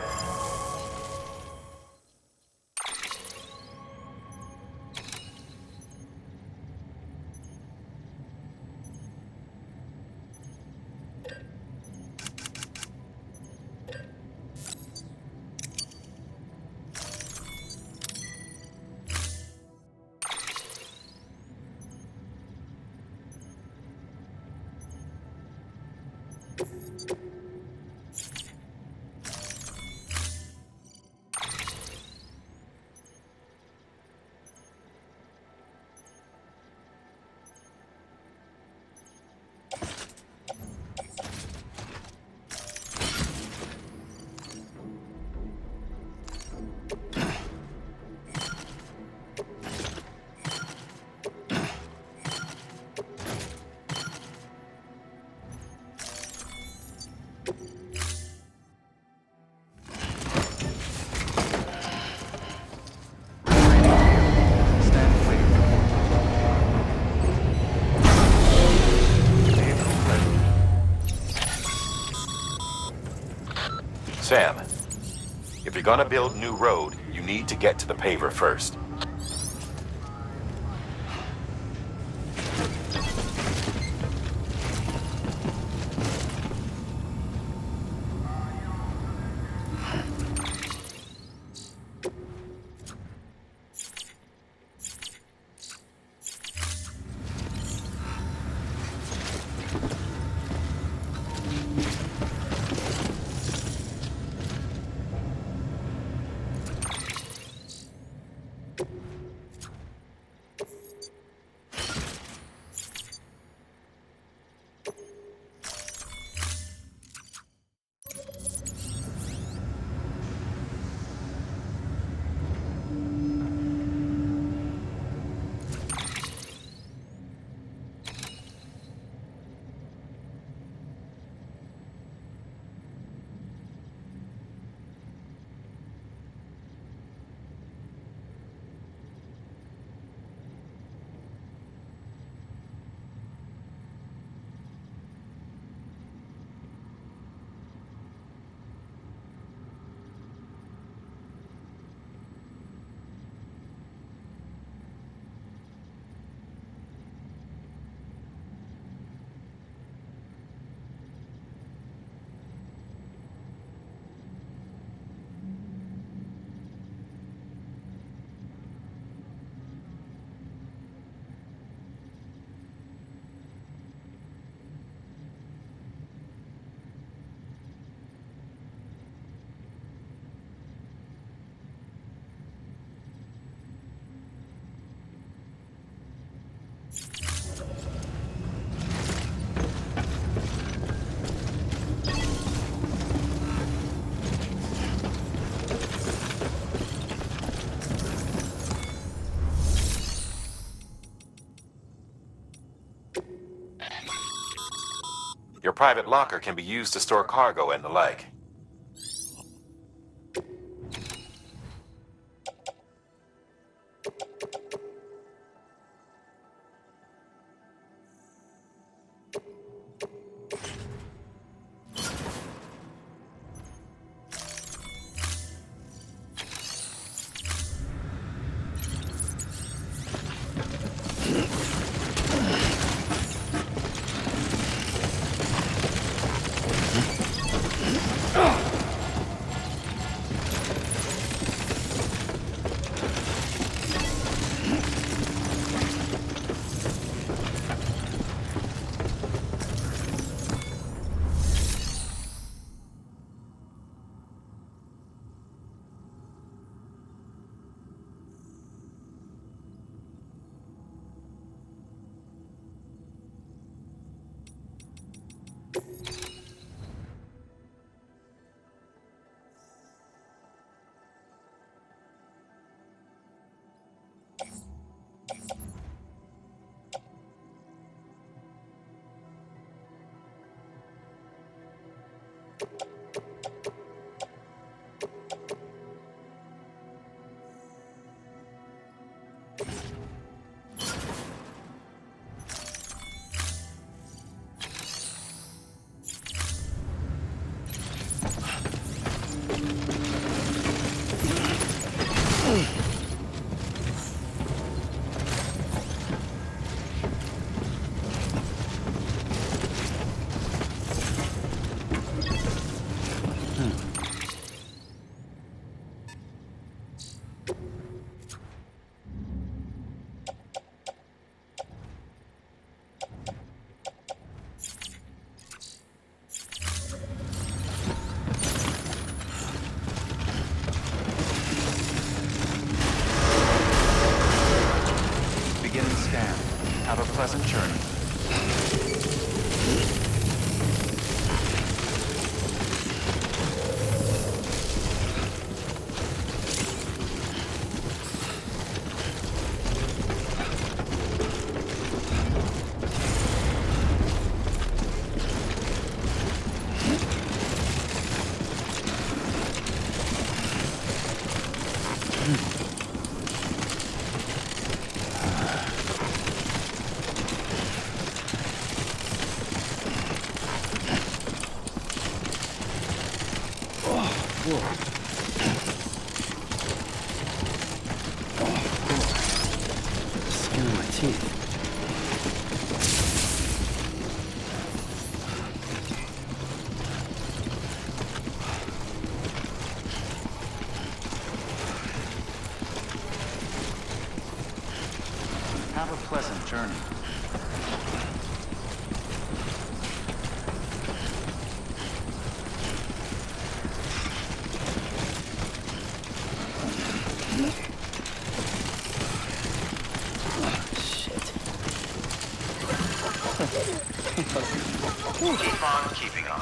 Sam, if you're gonna build new road, you need to get to the paver first. Your private locker can be used to store cargo and the like. teeth. Have a pleasant journey. Keep on keeping on.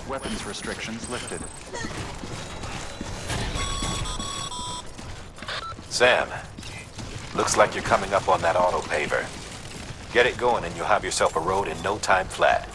Weapons restrictions lifted. Sam, looks like you're coming up on that auto paver. Get it going and you'll have yourself a road in no time flat.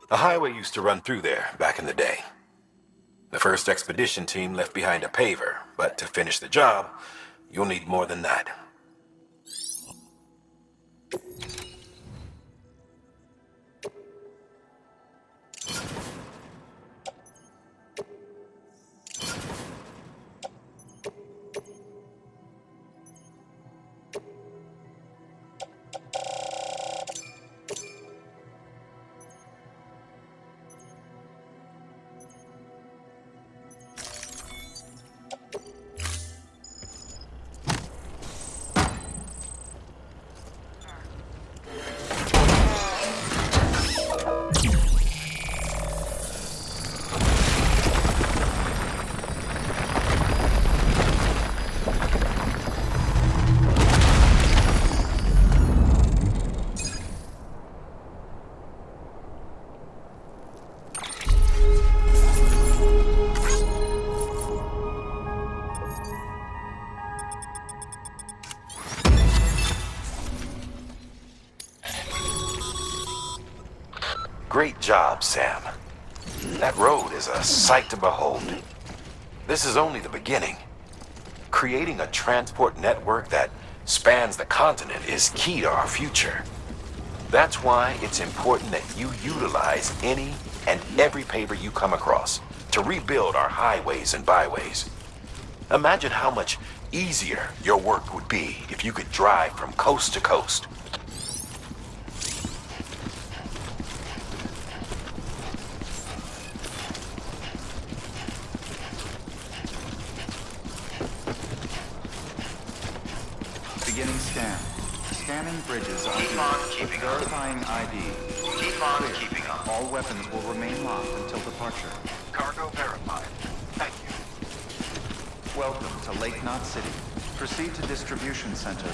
A highway used to run through there back in the day. The first expedition team left behind a paver, but to finish the job, you'll need more than that. Great job, Sam. That road is a sight to behold. This is only the beginning. Creating a transport network that spans the continent is key to our future. That's why it's important that you utilize any and every paver you come across to rebuild our highways and byways. Imagine how much easier your work would be if you could drive from coast to coast. Beginning scan. Scanning bridges ID. Keep on keeping on. Verifying ID. Keep on Clear. keeping on. All weapons will remain locked until departure. Cargo verified. Thank you. Welcome to Lake Knot City. Proceed to distribution center.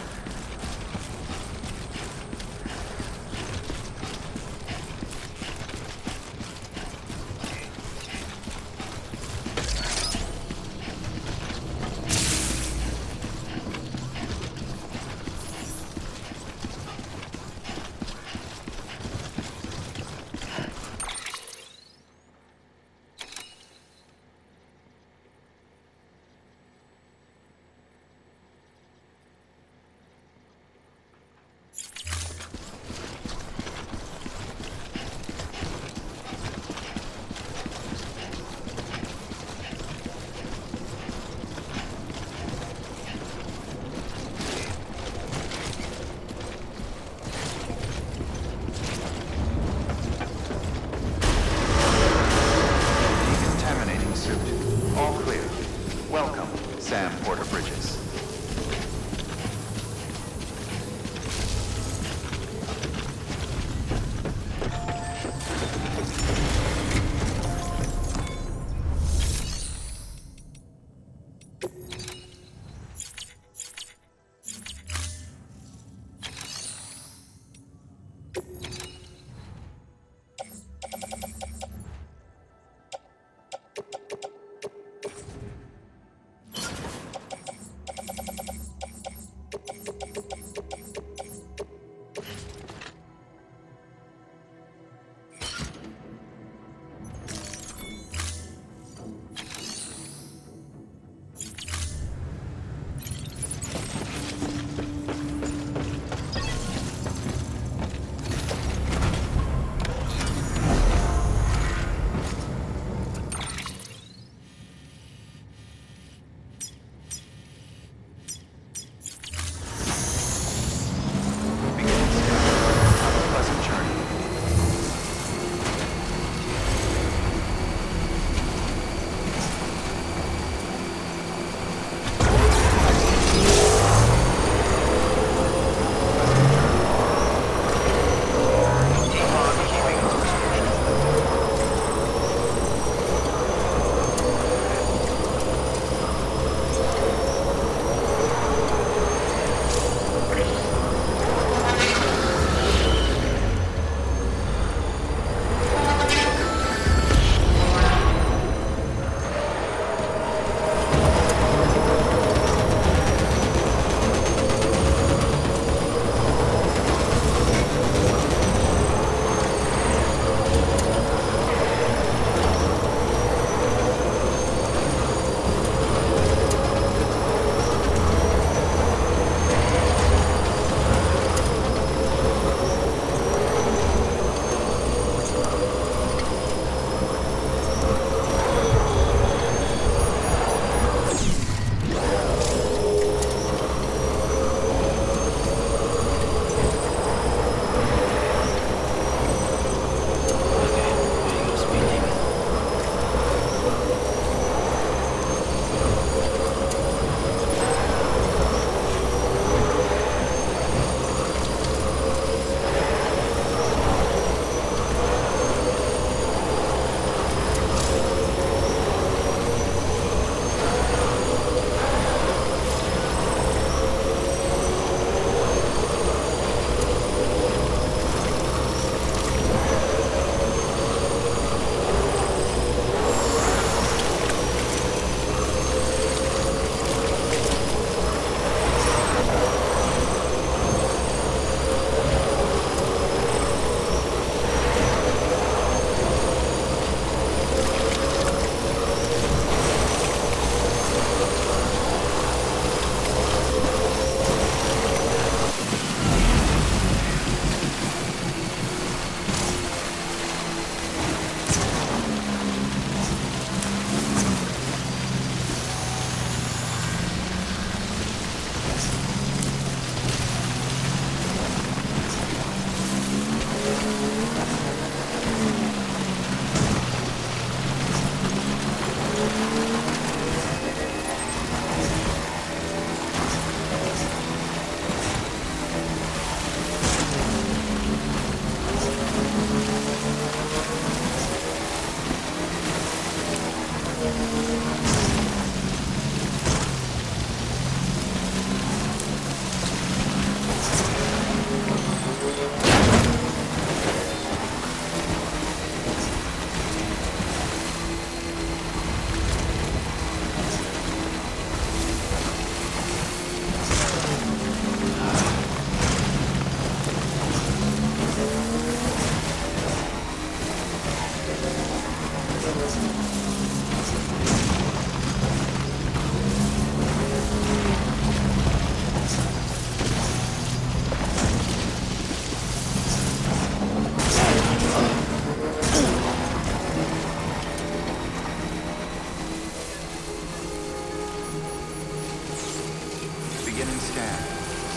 Beginning scan.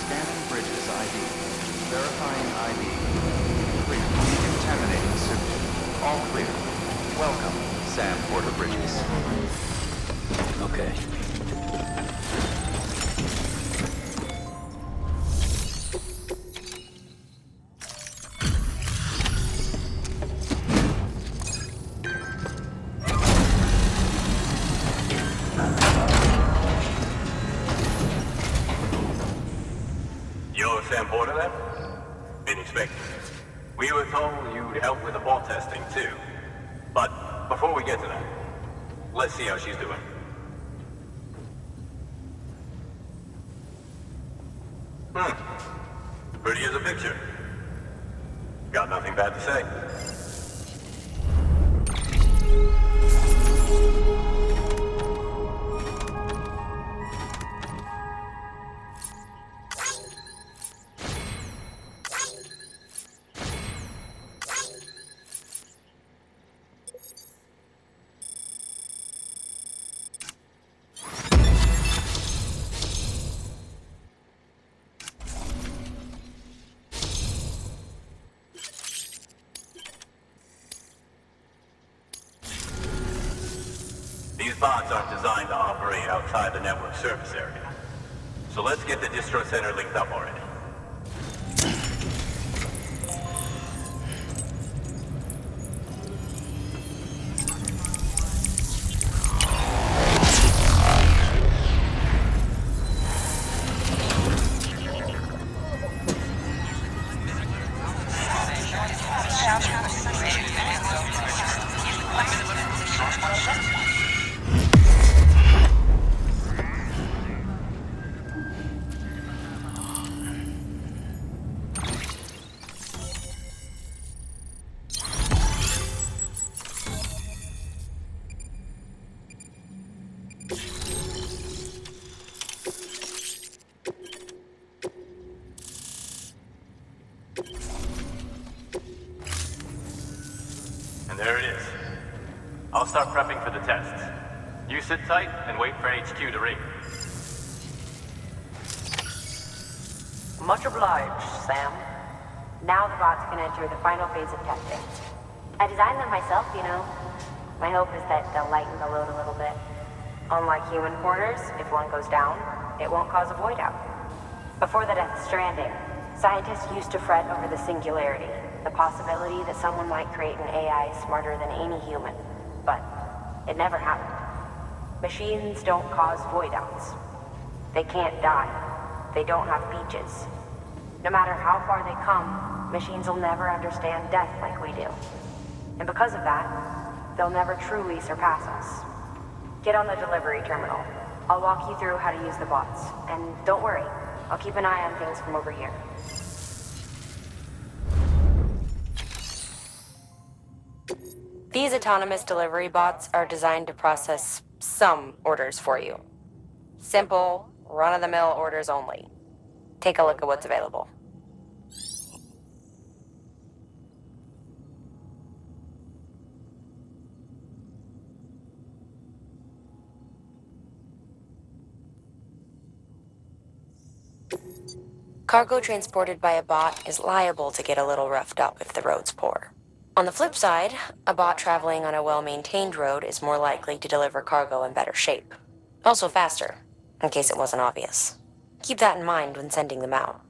Scanning Bridges ID. Verifying ID. Clear. Decontaminating suit. All clear. Welcome, Sam Porter Bridges. Okay. You're Sam Porter then? Been expecting it. We were told you'd help with the bot testing too. But before we get to that, let's see how she's doing. Pretty as a picture. Got nothing bad to say. These bots aren't designed to operate outside the network service area. So let's get the distro center linked up already. And there it is. I'll start prepping for the tests. You sit tight and wait for HQ to ring. Much obliged, Sam. Now the bots can enter the final phase of testing. I designed them myself, you know. My hope is that they'll lighten the load a little bit. Unlike human porters, if one goes down, it won't cause a void out. Before the death of Stranding, scientists used to fret over the singularity, the possibility that someone might create an AI smarter than any human. But it never happened. Machines don't cause void outs. They can't die. They don't have beaches. No matter how far they come, machines will never understand death like we do. And because of that, they'll never truly surpass us. Get on the delivery terminal. I'll walk you through how to use the bots. And don't worry, I'll keep an eye on things from over here. These autonomous delivery bots are designed to process some orders for you. Simple, run-of-the-mill orders only. Take a look at what's available. Cargo transported by a bot is liable to get a little roughed up if the road's poor. On the flip side, a bot traveling on a well-maintained road is more likely to deliver cargo in better shape. Also faster, in case it wasn't obvious. Keep that in mind when sending them out.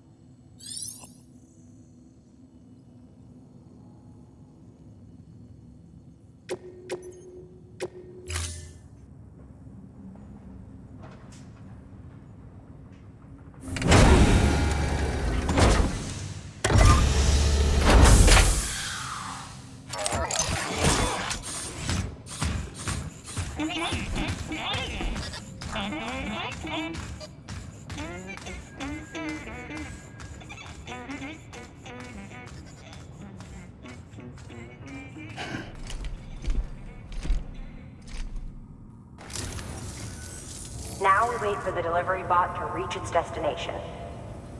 Now we wait for the delivery bot to reach its destination.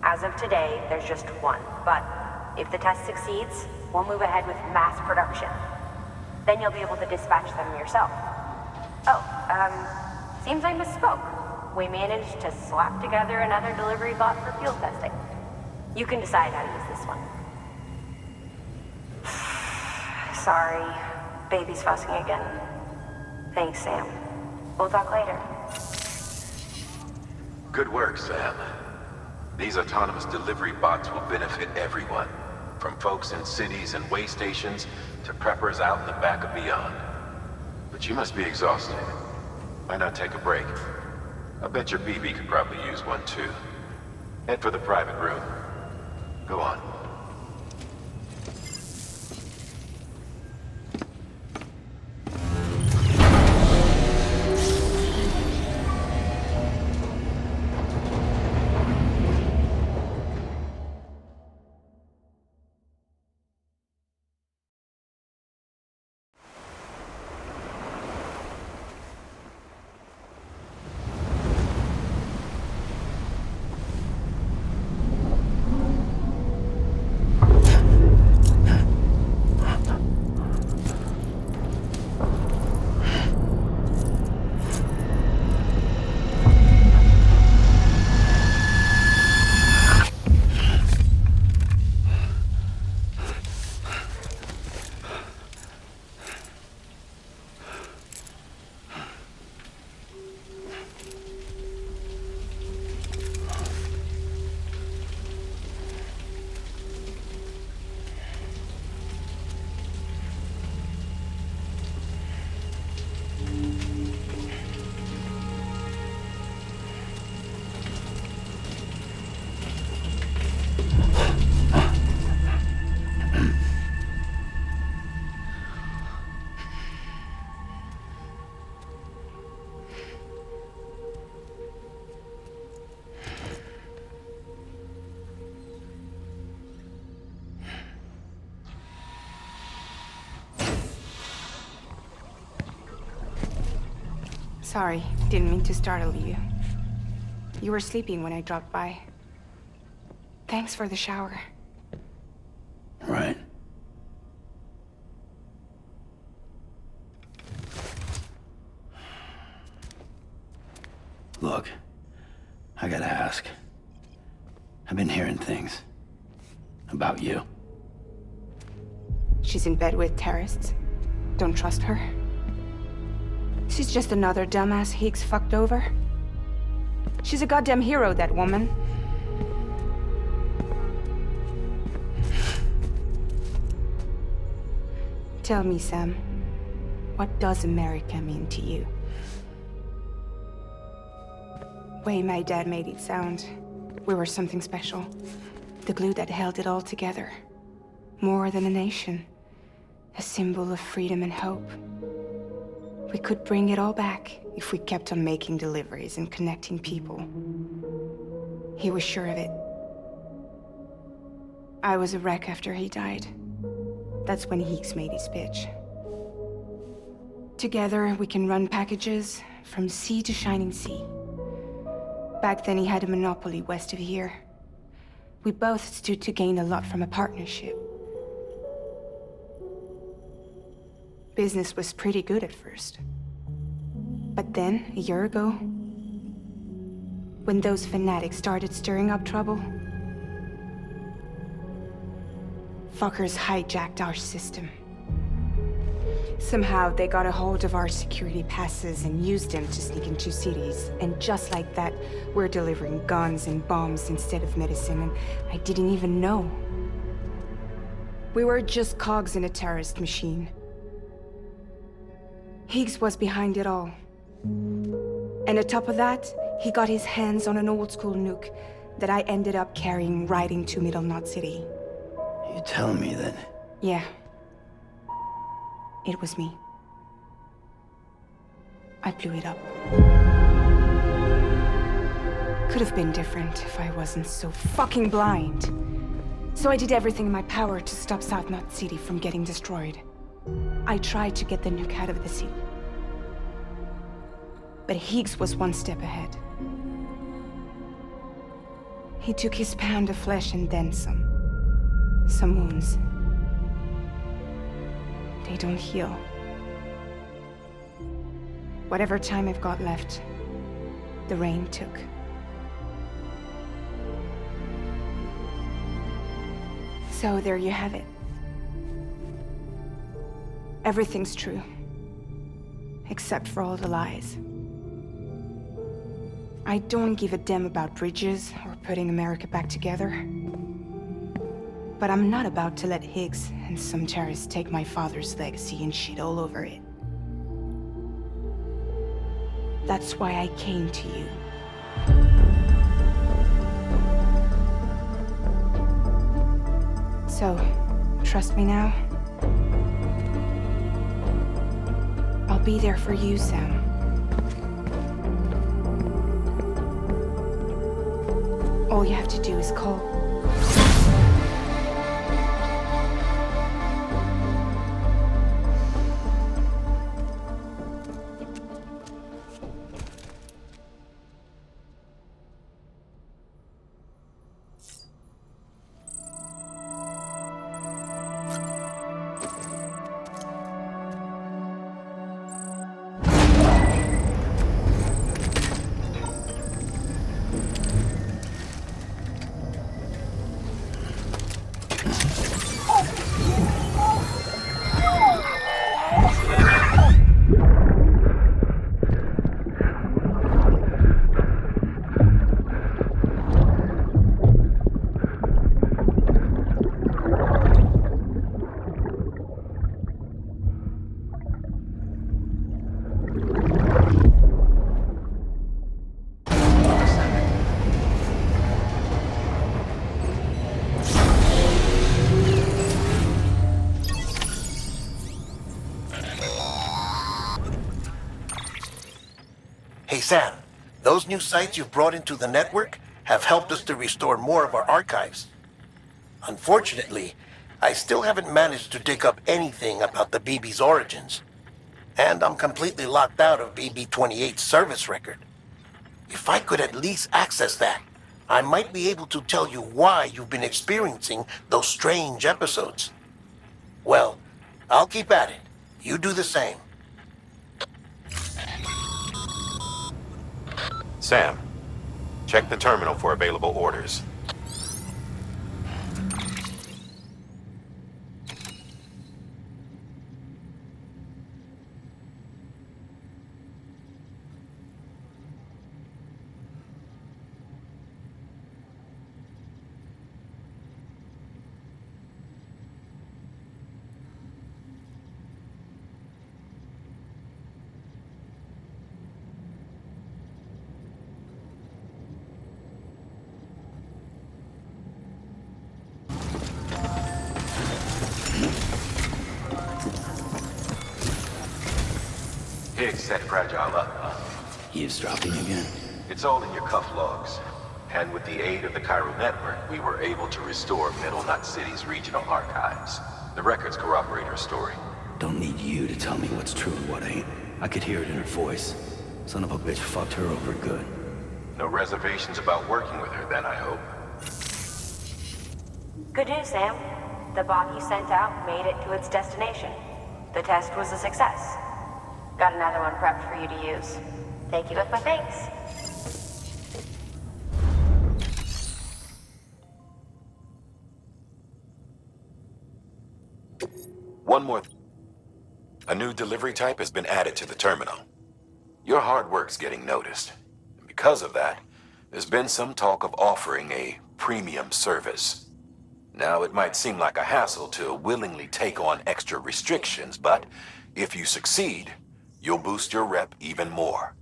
As of today, there's just one, but if the test succeeds, we'll move ahead with mass production. Then you'll be able to dispatch them yourself. Oh, seems I misspoke. we managed to slap together another delivery bot for field testing. You can decide how to use this one. Sorry, baby's fussing again. Thanks, Sam. We'll talk later. Good work, Sam. These autonomous delivery bots will benefit everyone, from folks in cities and way stations to preppers out in the back of beyond. But you must be exhausted. Why not take a break? I bet your BB could probably use one too. Head for the private room. Go on. Sorry, didn't mean to startle you. You were sleeping when I dropped by. Thanks for the shower. Right. Look, I gotta ask. I've been hearing things about you. She's in bed with terrorists. Don't trust her. She's just another dumbass Higgs fucked over. She's a goddamn hero, that woman. Tell me, Sam, what does America mean to you? Way my dad made it sound, we were something special. The glue that held it all together. More than a nation. A symbol of freedom and hope. We could bring it all back if we kept on making deliveries and connecting people. He was sure of it. I was a wreck after he died. That's when Higgs made his pitch. Together, we can run packages from sea to shining sea. Back then, he had a monopoly west of here. We both stood to gain a lot from a partnership. Business was pretty good at first. But then, a year ago, when those fanatics started stirring up trouble, fuckers hijacked our system. Somehow, they got a hold of our security passes and used them to sneak into cities. And just like that, we're delivering guns and bombs instead of medicine, and I didn't even know. We were just cogs in a terrorist machine. Higgs was behind it all. And on top of that, he got his hands on an old-school nuke that I ended up carrying right into Middle Knot City. You telling me that? Yeah. It was me. I blew it up. Could have been different if I wasn't so fucking blind. So I did everything in my power to stop South Knot City from getting destroyed. I tried to get the nuke out of the city. But Higgs was one step ahead. He took his pound of flesh and then some. Some wounds. They don't heal. Whatever time I've got left, the rain took. So there you have it. Everything's true. Except for all the lies. I don't give a damn about bridges or putting America back together. But I'm not about to let Higgs and some terrorists take my father's legacy and shit all over it. That's why I came to you. So, trust me now? I'll be there for you, Sam. All you have to do is call. Hey Sam, those new sites you've brought into the network have helped us to restore more of our archives. Unfortunately, I still haven't managed to dig up anything about the BB's origins. And I'm completely locked out of BB-28's service record. If I could at least access that, I might be able to tell you why you've been experiencing those strange episodes. Well, I'll keep at it. You do the same. Sam, check the terminal for available orders. Higgs set Fragile up, huh? Eavesdropping again. It's all in your cuff logs. And with the aid of the Chiral Network, we were able to restore Middle Knot City's regional archives. The records corroborate her story. Don't need you to tell me what's true and what ain't. I could hear it in her voice. Son of a bitch fucked her over good. No reservations about working with her then, I hope. Good news, Sam. The bot you sent out made it to its destination. The test was a success. Got another one prepped for you to use. Thank you with my thanks. One more A new delivery type has been added to the terminal. Your hard work's getting noticed. And because of that, there's been some talk of offering a premium service. Now, it might seem like a hassle to willingly take on extra restrictions, but if you succeed, you'll boost your rep even more.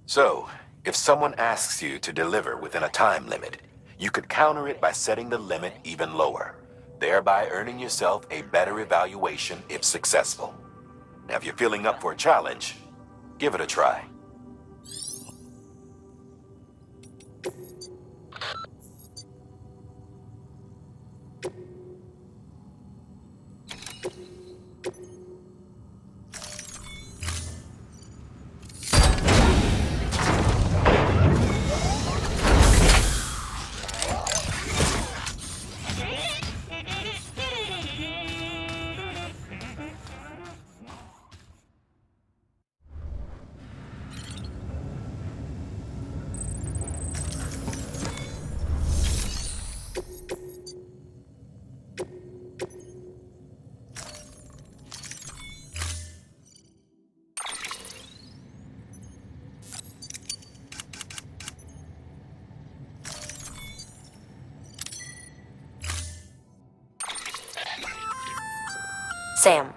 So, if someone asks you to deliver within a time limit, you could counter it by setting the limit even lower, thereby earning yourself a better evaluation if successful. Now, if you're feeling up for a challenge, give it a try. Sam,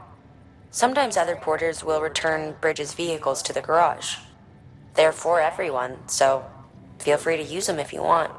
sometimes other porters will return Bridges' vehicles to the garage. They're for everyone, so feel free to use them if you want.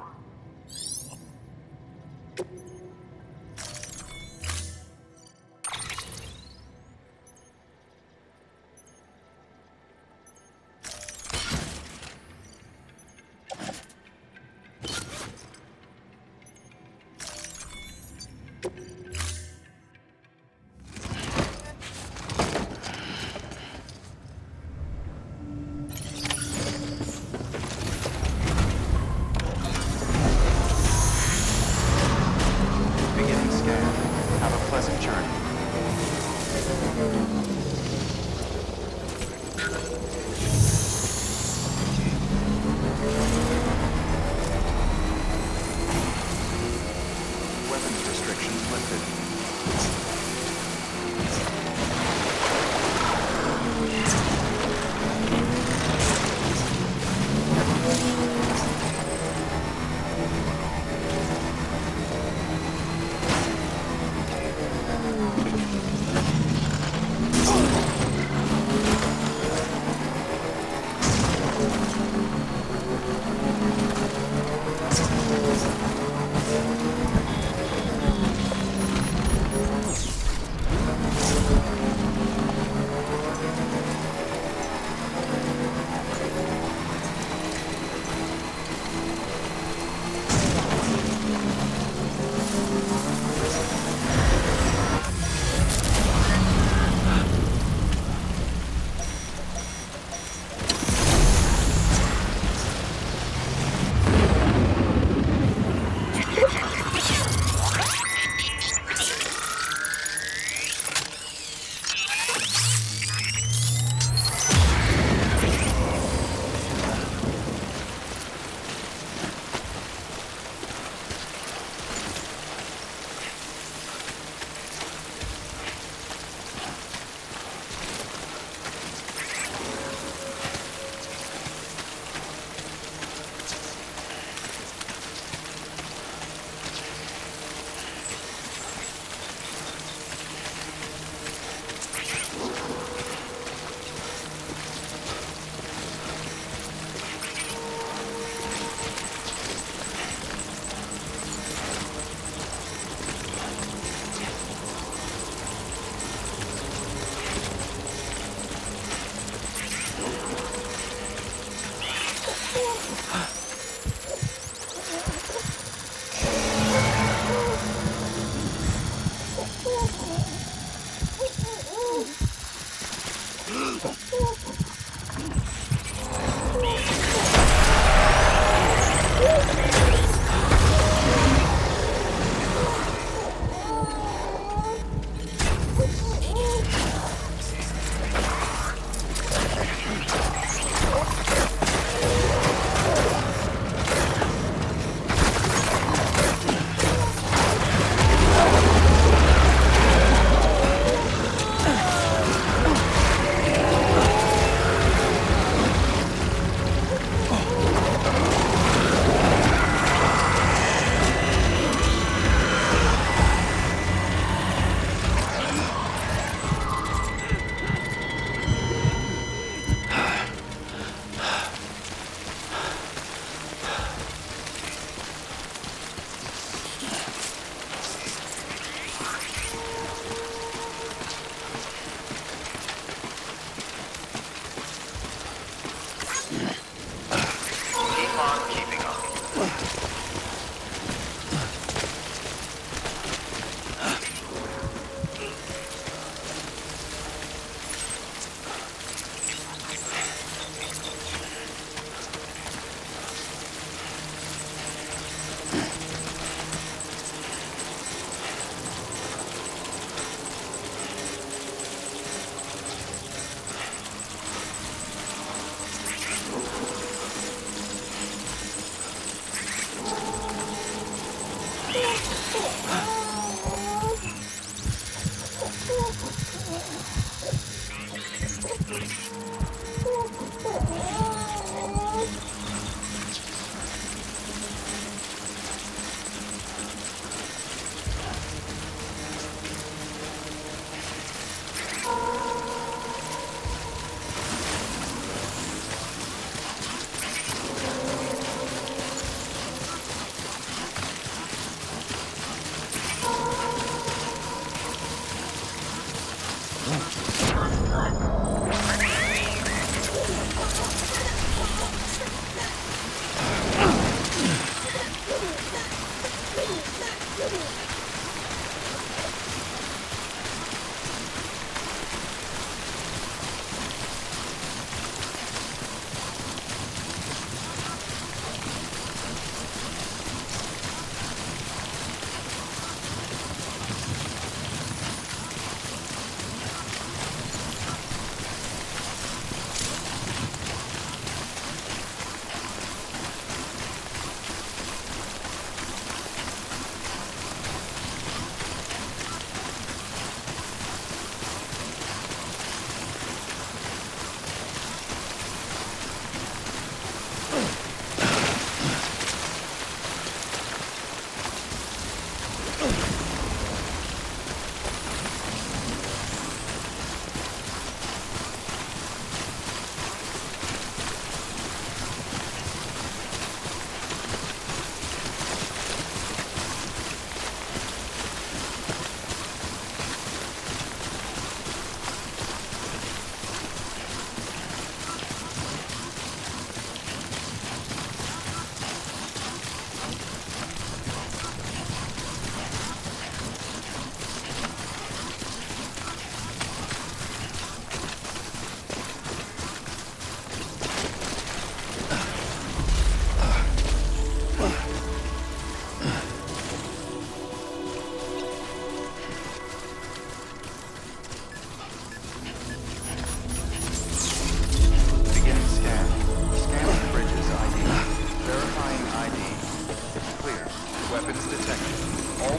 weapons detected. All...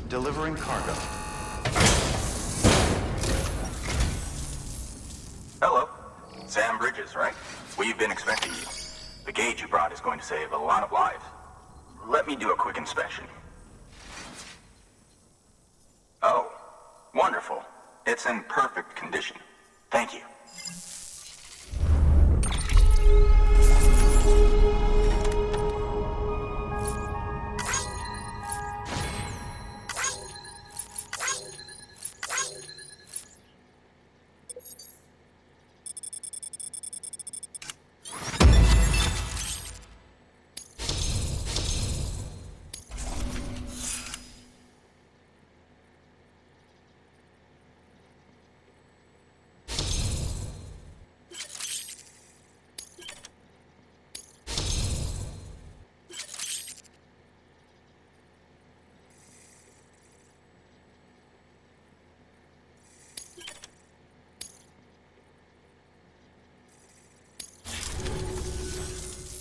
Delivering cargo. Hello. Sam Bridges, right? We've been expecting you. The gauge you brought is going to save a lot of lives. Let me do a quick inspection. Oh, wonderful. It's in perfect condition. Thank you.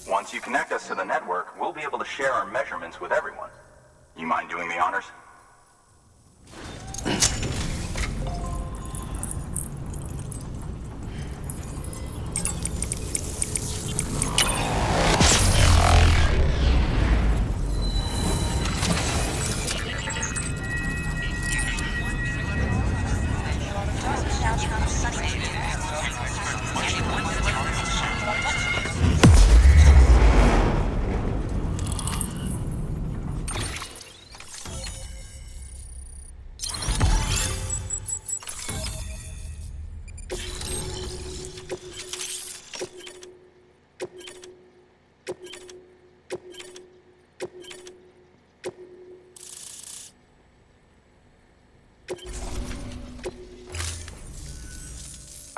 Once you connect us to the network, we'll be able to share our measurements with everyone. You mind doing the honors?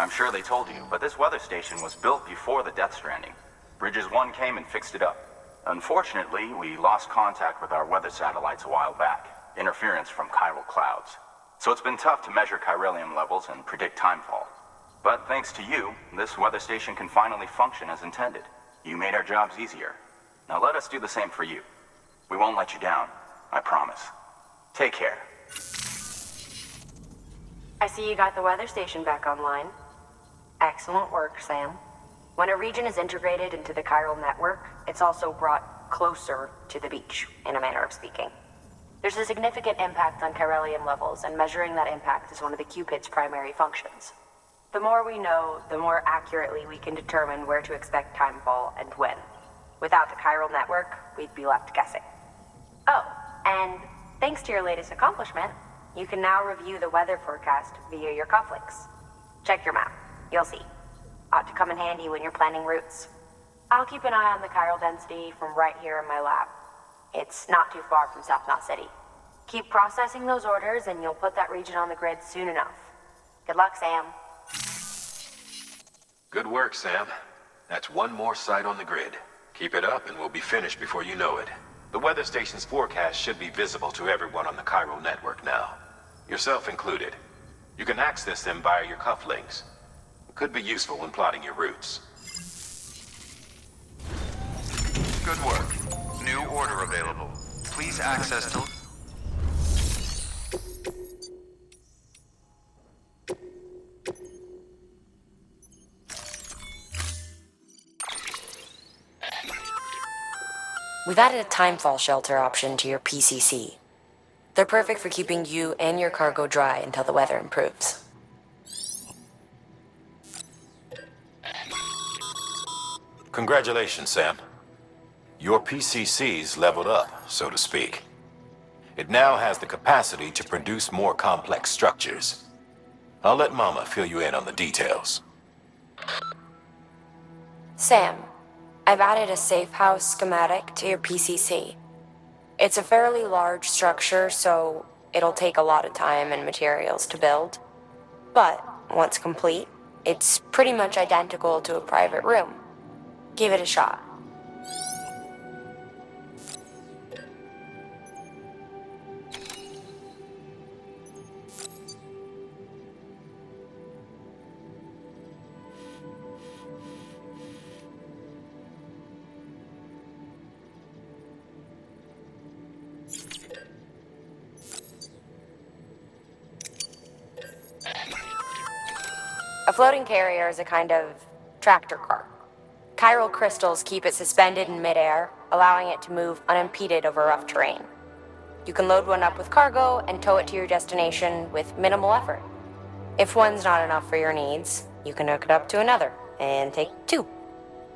I'm sure they told you, but this weather station was built before the Death Stranding. Bridges 1 came and fixed it up. Unfortunately, we lost contact with our weather satellites a while back. Interference from chiral clouds. So it's been tough to measure chiralium levels and predict timefall. But thanks to you, this weather station can finally function as intended. You made our jobs easier. Now let us do the same for you. We won't let you down, I promise. Take care. I see you got the weather station back online. Excellent work, Sam. When a region is integrated into the chiral network, it's also brought closer to the beach, in a manner of speaking. There's a significant impact on chiralium levels, and measuring that impact is one of the Cupid's primary functions. The more we know, the more accurately we can determine where to expect timefall and when. Without the chiral network, we'd be left guessing. Oh, and thanks to your latest accomplishment, you can now review the weather forecast via your cufflinks. Check your map. You'll see. Ought to come in handy when you're planning routes. I'll keep an eye on the chiral density from right here in my lab. It's not too far from South Knot City. Keep processing those orders and you'll put that region on the grid soon enough. Good luck, Sam. Good work, Sam. That's one more site on the grid. Keep it up and we'll be finished before you know it. The weather station's forecast should be visible to everyone on the chiral network now. Yourself included. You can access them via your cufflinks. Could be useful when plotting your routes. Good work. New order available. Please access to... We've added a timefall shelter option to your PCC. They're perfect for keeping you and your cargo dry until the weather improves. Congratulations, Sam. Your PCC's leveled up, so to speak. It now has the capacity to produce more complex structures. I'll let Mama fill you in on the details. Sam, I've added a safe house schematic to your PCC. It's a fairly large structure, so it'll take a lot of time and materials to build. But once complete, it's pretty much identical to a private room. Give it a shot. floating carrier is a kind of tractor car. Chiral crystals keep it suspended in midair, allowing it to move unimpeded over rough terrain. You can load one up with cargo and tow it to your destination with minimal effort. If one's not enough for your needs, you can hook it up to another and take two.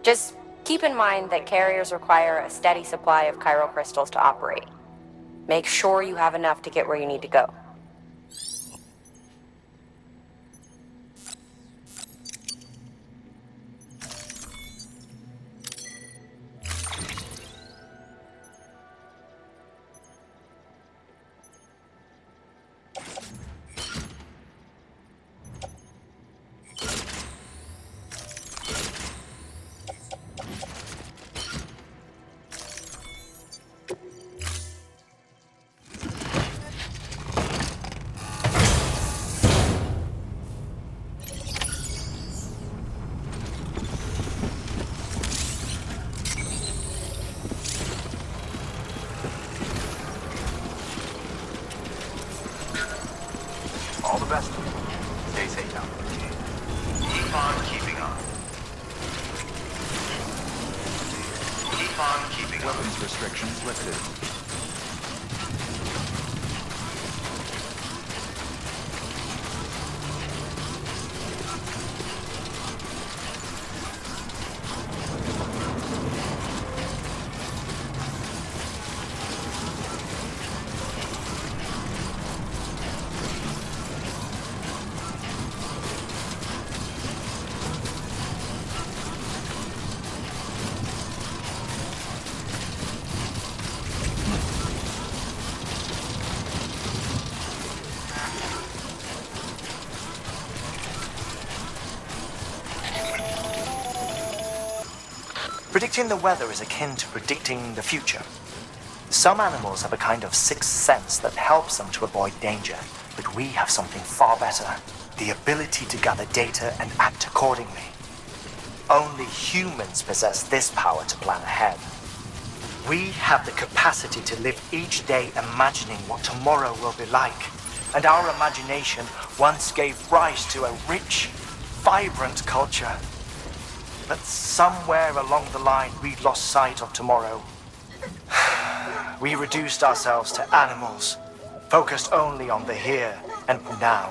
Just keep in mind that carriers require a steady supply of chiral crystals to operate. Make sure you have enough to get where you need to go. All the best. Stay safe now. Keep on keeping on. Keep on keeping on. Weapons restrictions lifted. Predicting the weather is akin to predicting the future. Some animals have a kind of sixth sense that helps them to avoid danger, but we have something far better: the ability to gather data and act accordingly. Only humans possess this power to plan ahead. We have the capacity to live each day imagining what tomorrow will be like, and our imagination once gave rise to a rich, vibrant culture. But somewhere along the line, we lost sight of tomorrow. We reduced ourselves to animals, focused only on the here and now.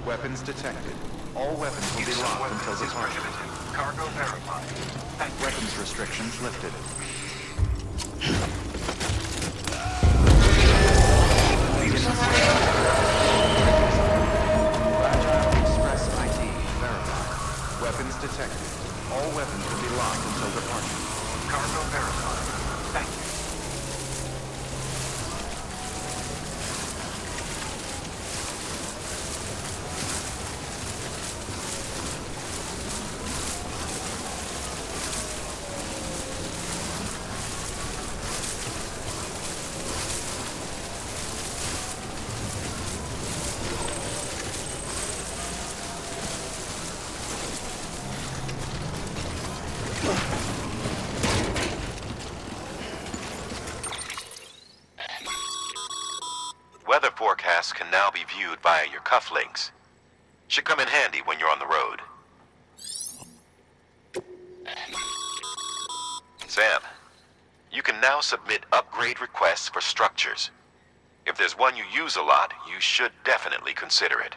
Weapons detected. All weapons will be locked until departure. Cargo verified. Weapons restrictions lifted. Fragile Express ID verified. Weapons detected. All weapons will be locked until departure. Cargo verified. Thank you. Weather forecasts can now be viewed via your cufflinks. Should come in handy when you're on the road. Sam, you can now submit upgrade requests for structures. If there's one you use a lot, you should definitely consider it.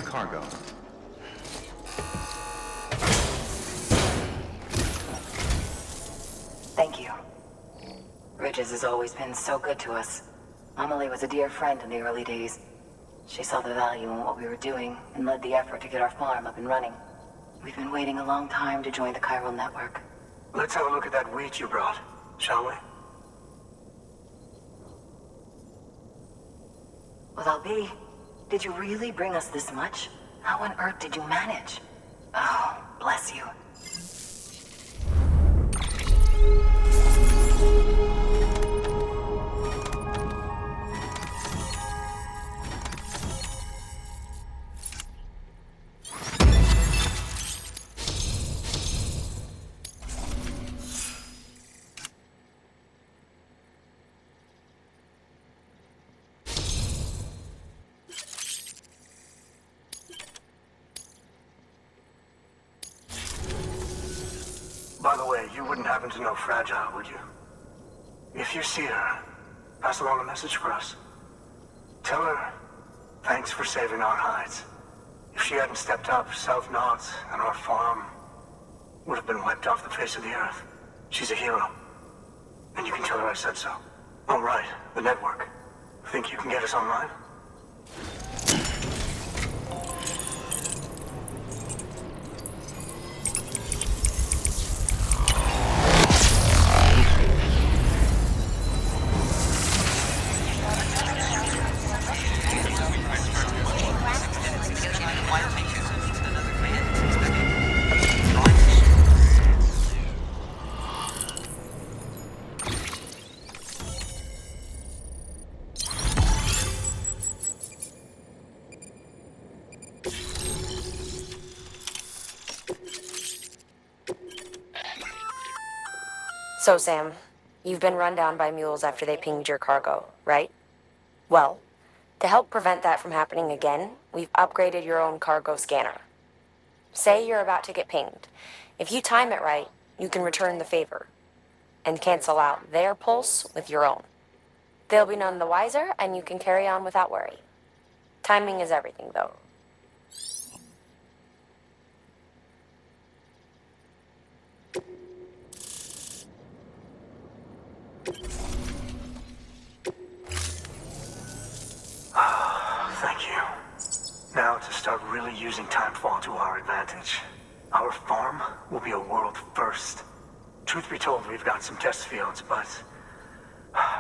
Cargo. Thank you. Bridges has always been so good to us. Amelie was a dear friend in the early days. She saw the value in what we were doing and led the effort to get our farm up and running. We've been waiting a long time to join the chiral network. Let's have a look at that wheat you brought, shall we? Well, Albi, did you really bring us this much? How on earth did you manage? Oh, bless you. By the way, you wouldn't happen to know Fragile, would you? If you see her, pass along a message for us. Tell her, thanks for saving our hides. If she hadn't stepped up, South Knot and our farm would have been wiped off the face of the earth. She's a hero. And you can tell her I said so. All right, the network. Think you can get us online? So, Sam, you've been run down by mules after they pinged your cargo, right? Well, to help prevent that from happening again, we've upgraded your own cargo scanner. Say you're about to get pinged. If you time it right, you can return the favor and cancel out their pulse with your own. They'll be none the wiser, and you can carry on without worry. Timing is everything, though. Thank you. Now to start really using timefall to our advantage. Our farm will be a world first. Truth be told, we've got some test fields, but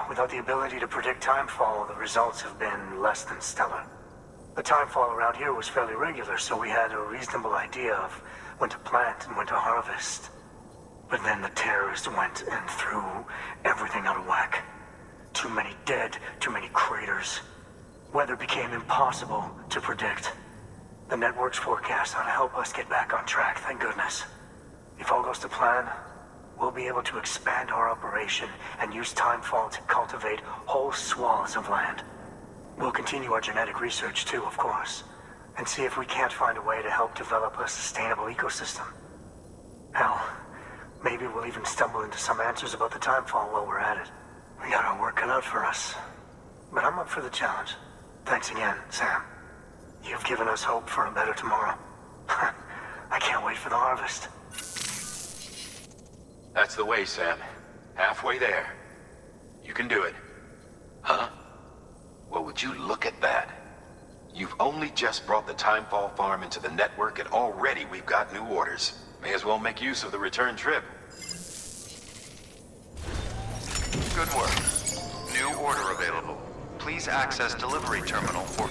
without the ability to predict timefall, the results have been less than stellar. The timefall around here was fairly regular, so we had a reasonable idea of when to plant and when to harvest. But then the terrorists went and threw everything out of whack. Too many dead, too many craters. Weather became impossible to predict. The network's forecast ought to help us get back on track, thank goodness. If all goes to plan, we'll be able to expand our operation and use timefall to cultivate whole swaths of land. We'll continue our genetic research too, of course, and see if we can't find a way to help develop a sustainable ecosystem. Hell, maybe we'll even stumble into some answers about the timefall while we're at it. We got our work cut out for us, but I'm up for the challenge. Thanks again, Sam. You've given us hope for a better tomorrow. I can't wait for the harvest. That's the way, Sam. Halfway there. You can do it. Huh? Well, would you look at that? You've only just brought the Timefall farm into the network, and already we've got new orders. May as well make use of the return trip. Good work. New order available. Please access delivery terminal for...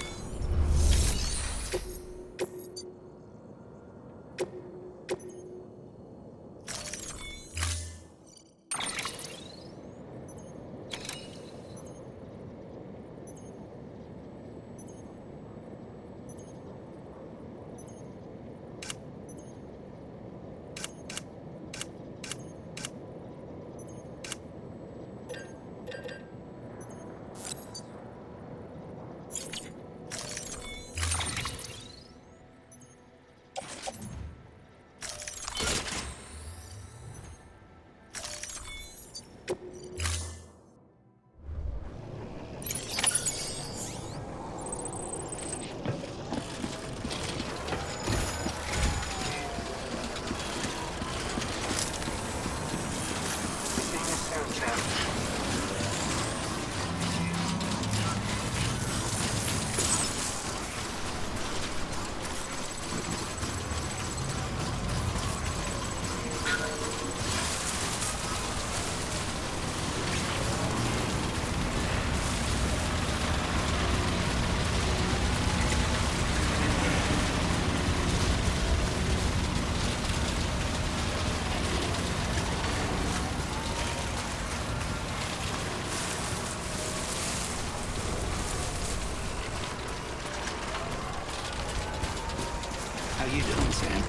How you doing, Sam?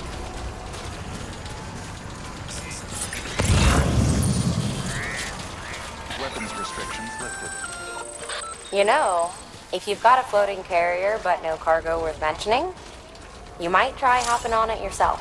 Weapons restrictions lifted. You know, if you've got a floating carrier but no cargo worth mentioning, you might try hopping on it yourself.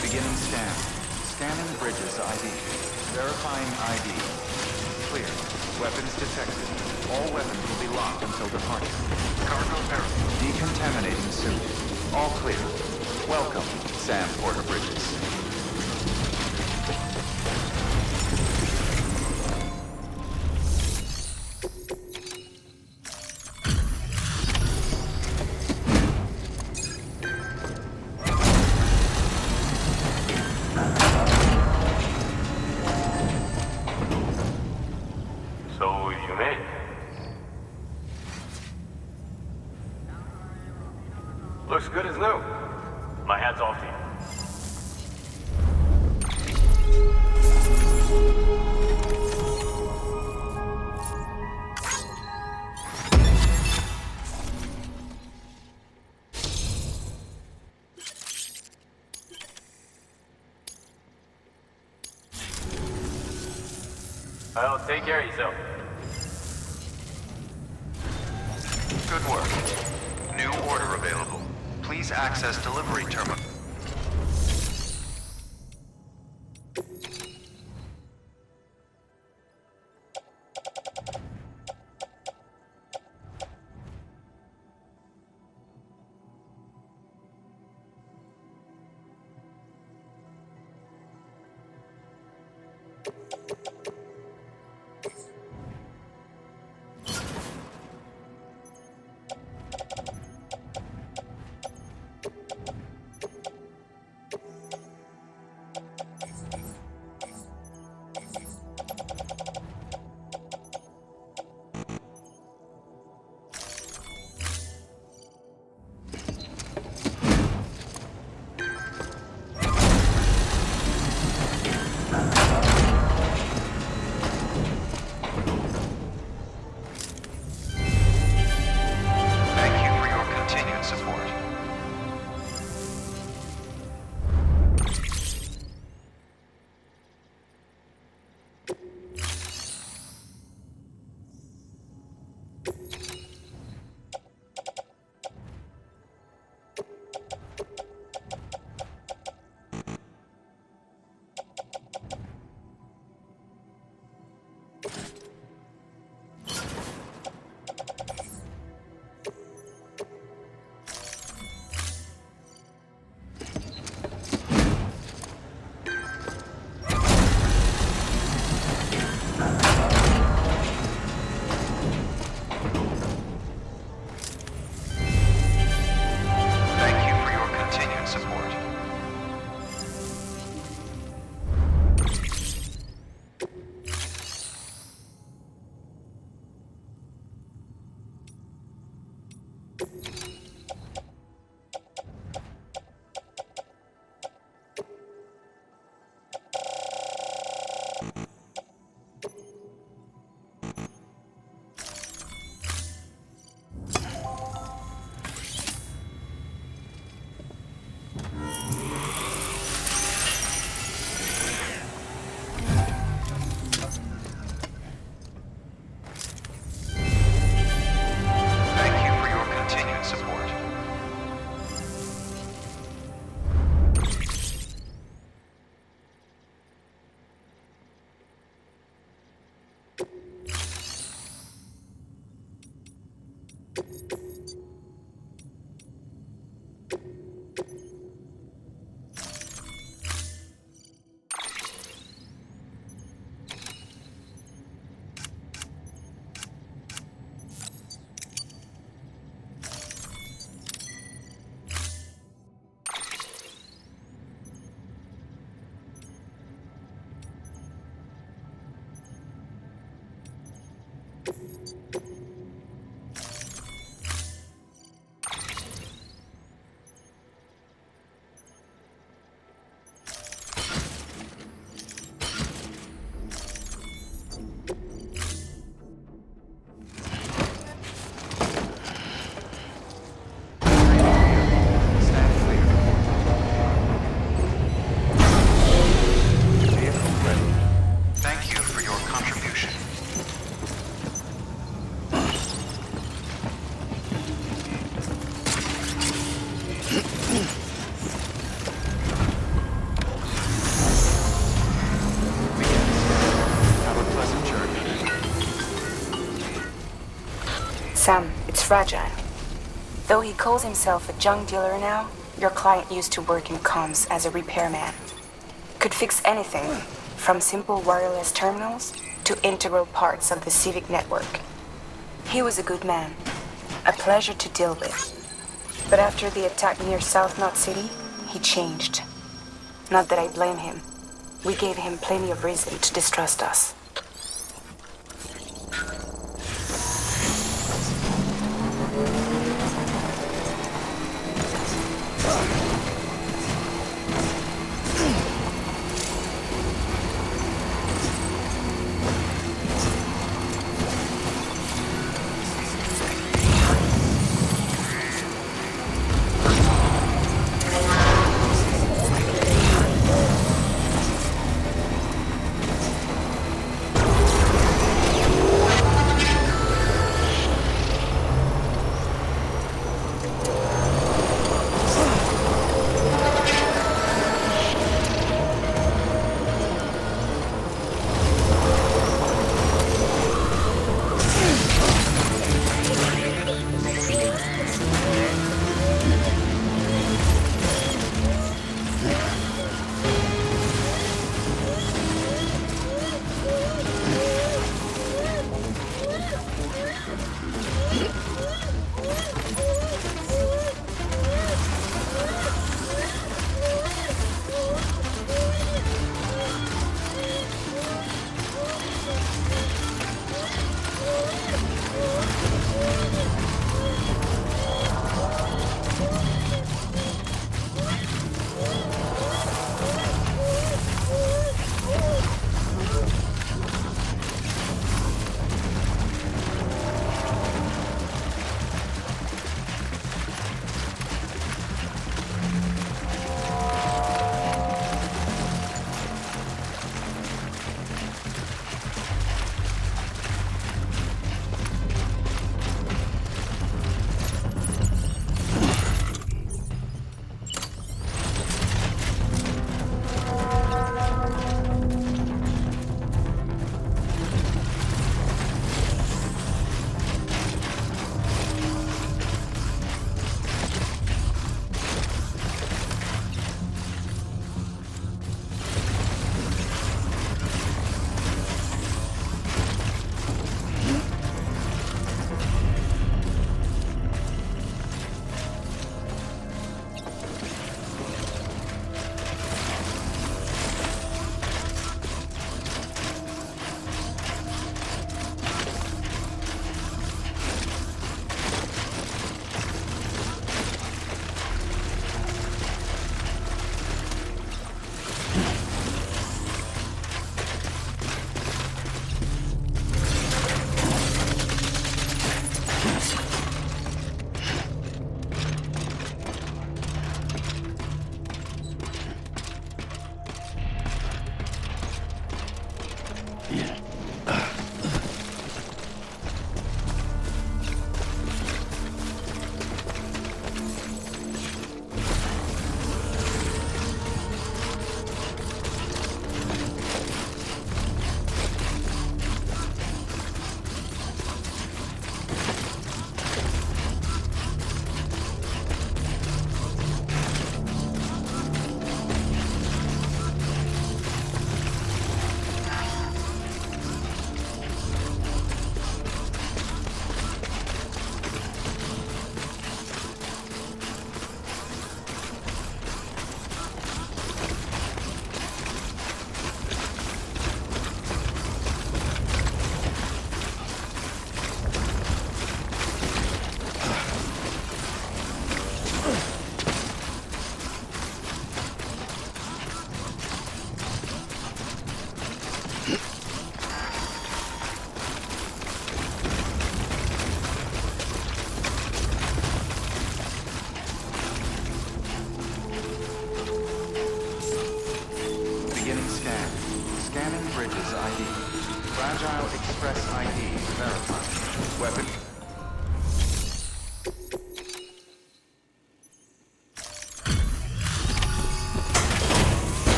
Beginning scan. Scanning bridges ID. Verifying ID. Clear. Weapons detected. All weapons will be locked until departure. Cargo error. Decontaminating suit. All clear. Welcome, Sam Porter Bridges. So you made it. Looks good as new. My hat's off to you. Well, take care of yourself. Good work. New order available. Please access delivery terminal. Sam, it's fragile. Though he calls himself a junk dealer now, your client used to work in comms as a repairman. Could fix anything, from simple wireless terminals to integral parts of the civic network. He was a good man, a pleasure to deal with. But after the attack near South Knot City, he changed. Not that I blame him. We gave him plenty of reason to distrust us.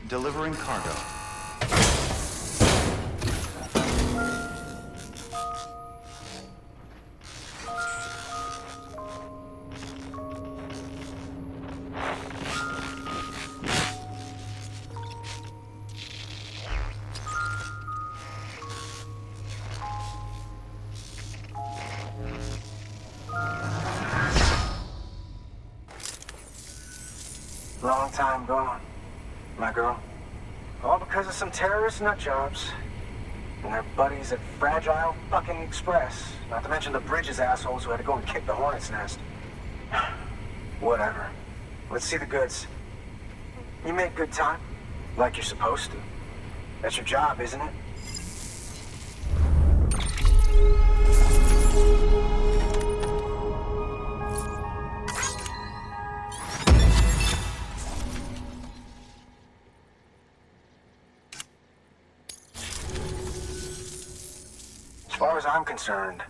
Delivering cargo. Long time gone, my girl. All because of some terrorist nutjobs. And their buddies at Fragile fucking Express. Not to mention the Bridges assholes who had to go and kick the hornet's nest. Whatever. Let's see the goods. You make good time, like you're supposed to. That's your job, isn't it? As far as I'm concerned,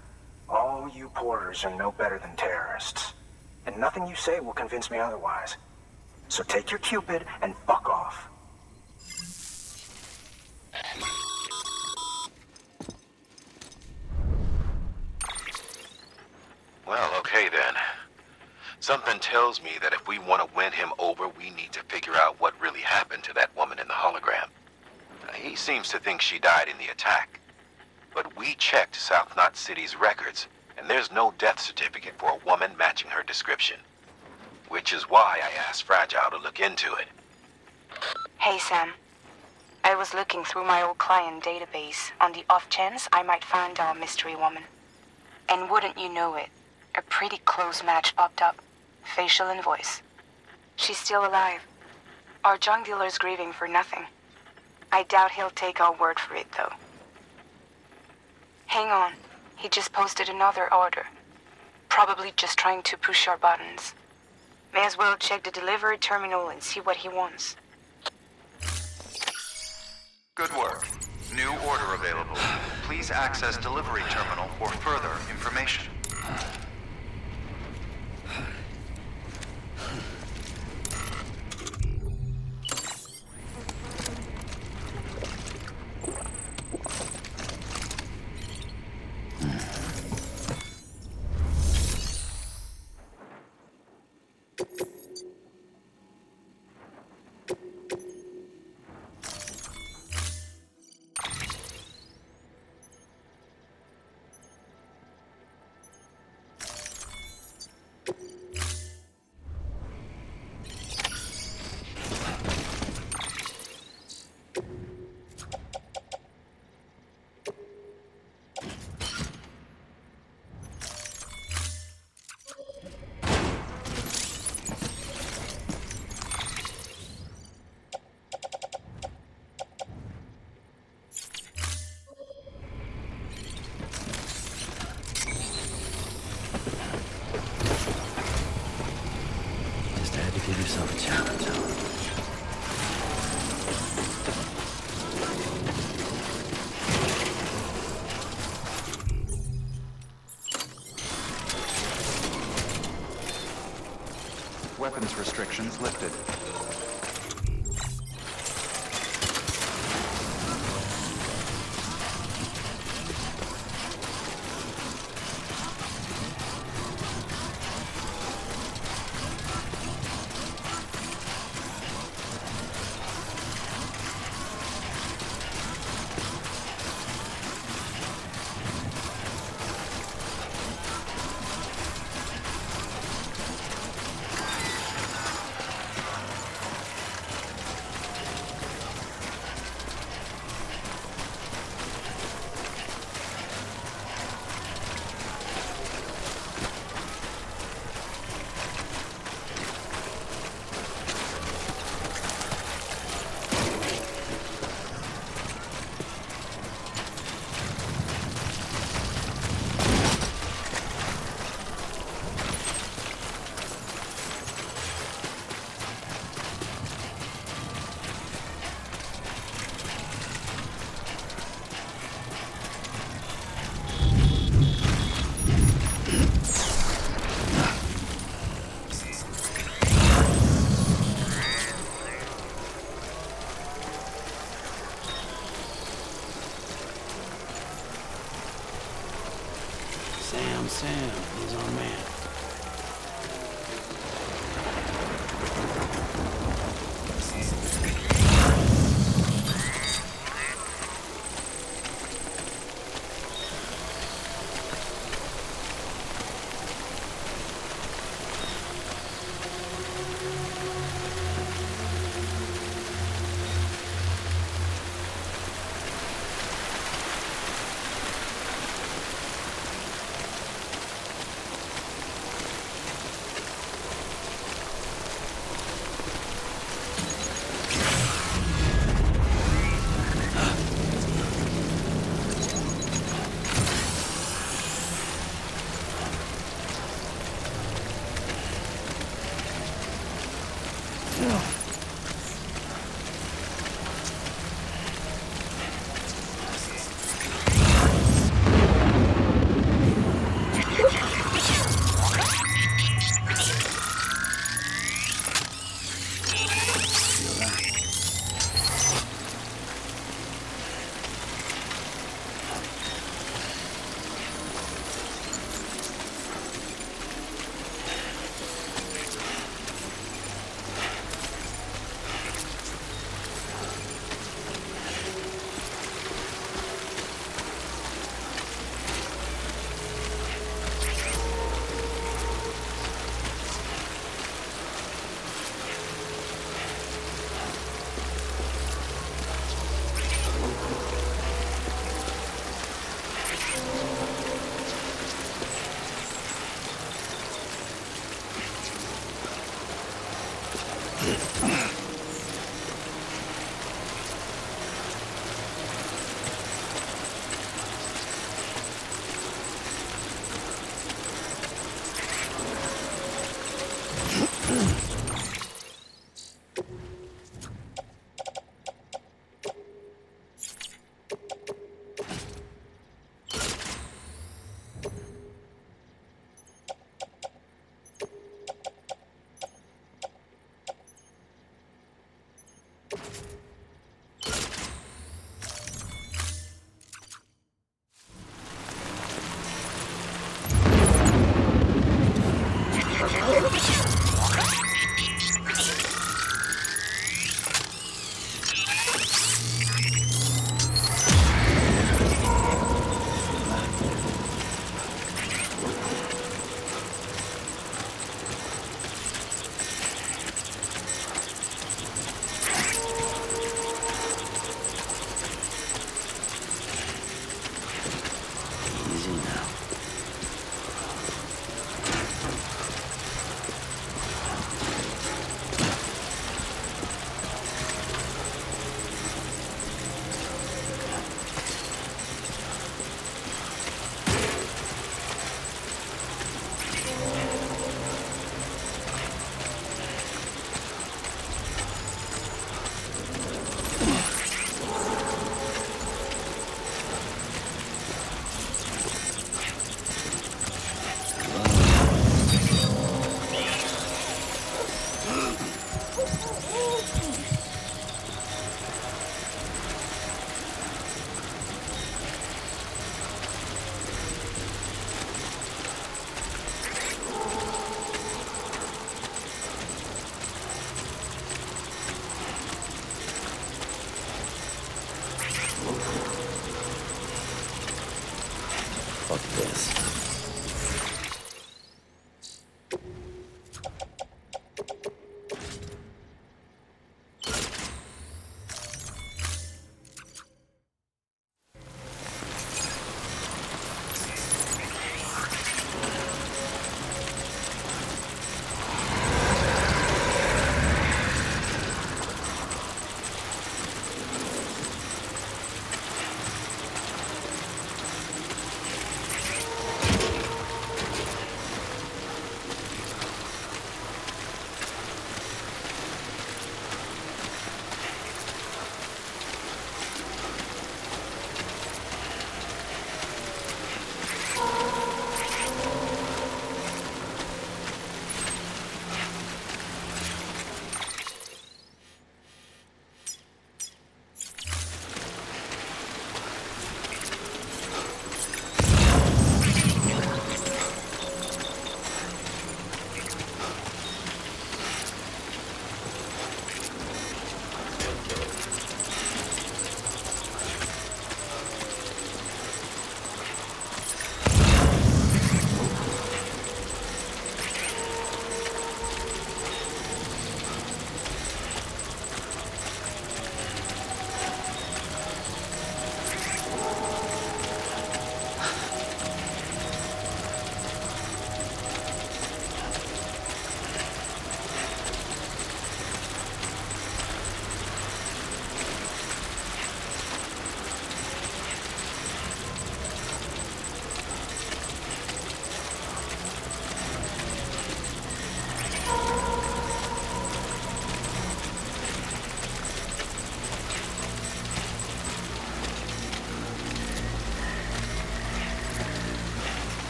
all you porters are no better than terrorists. And nothing you say will convince me otherwise. So take your Cupid and fuck off. Well, okay then. Something tells me that if we want to win him over, we need to figure out what really happened to that woman in the hologram. He seems to think she died in the attack. But we checked South Knot City's records, and there's no death certificate for a woman matching her description. Which is why I asked Fragile to look into it. Hey, Sam. I was looking through my old client database on the off chance I might find our mystery woman. And wouldn't you know it, a pretty close match popped up. Facial and voice. She's still alive. Our junk dealer's grieving for nothing. I doubt he'll take our word for it, though. Hang on. He just posted another order. Probably just trying to push our buttons. May as well check the delivery terminal and see what he wants. Good work. New order available. Please access delivery terminal for further information. Give yourself a challenge, Alan. Weapons restrictions lifted. Sam, he's our man. Fuck this.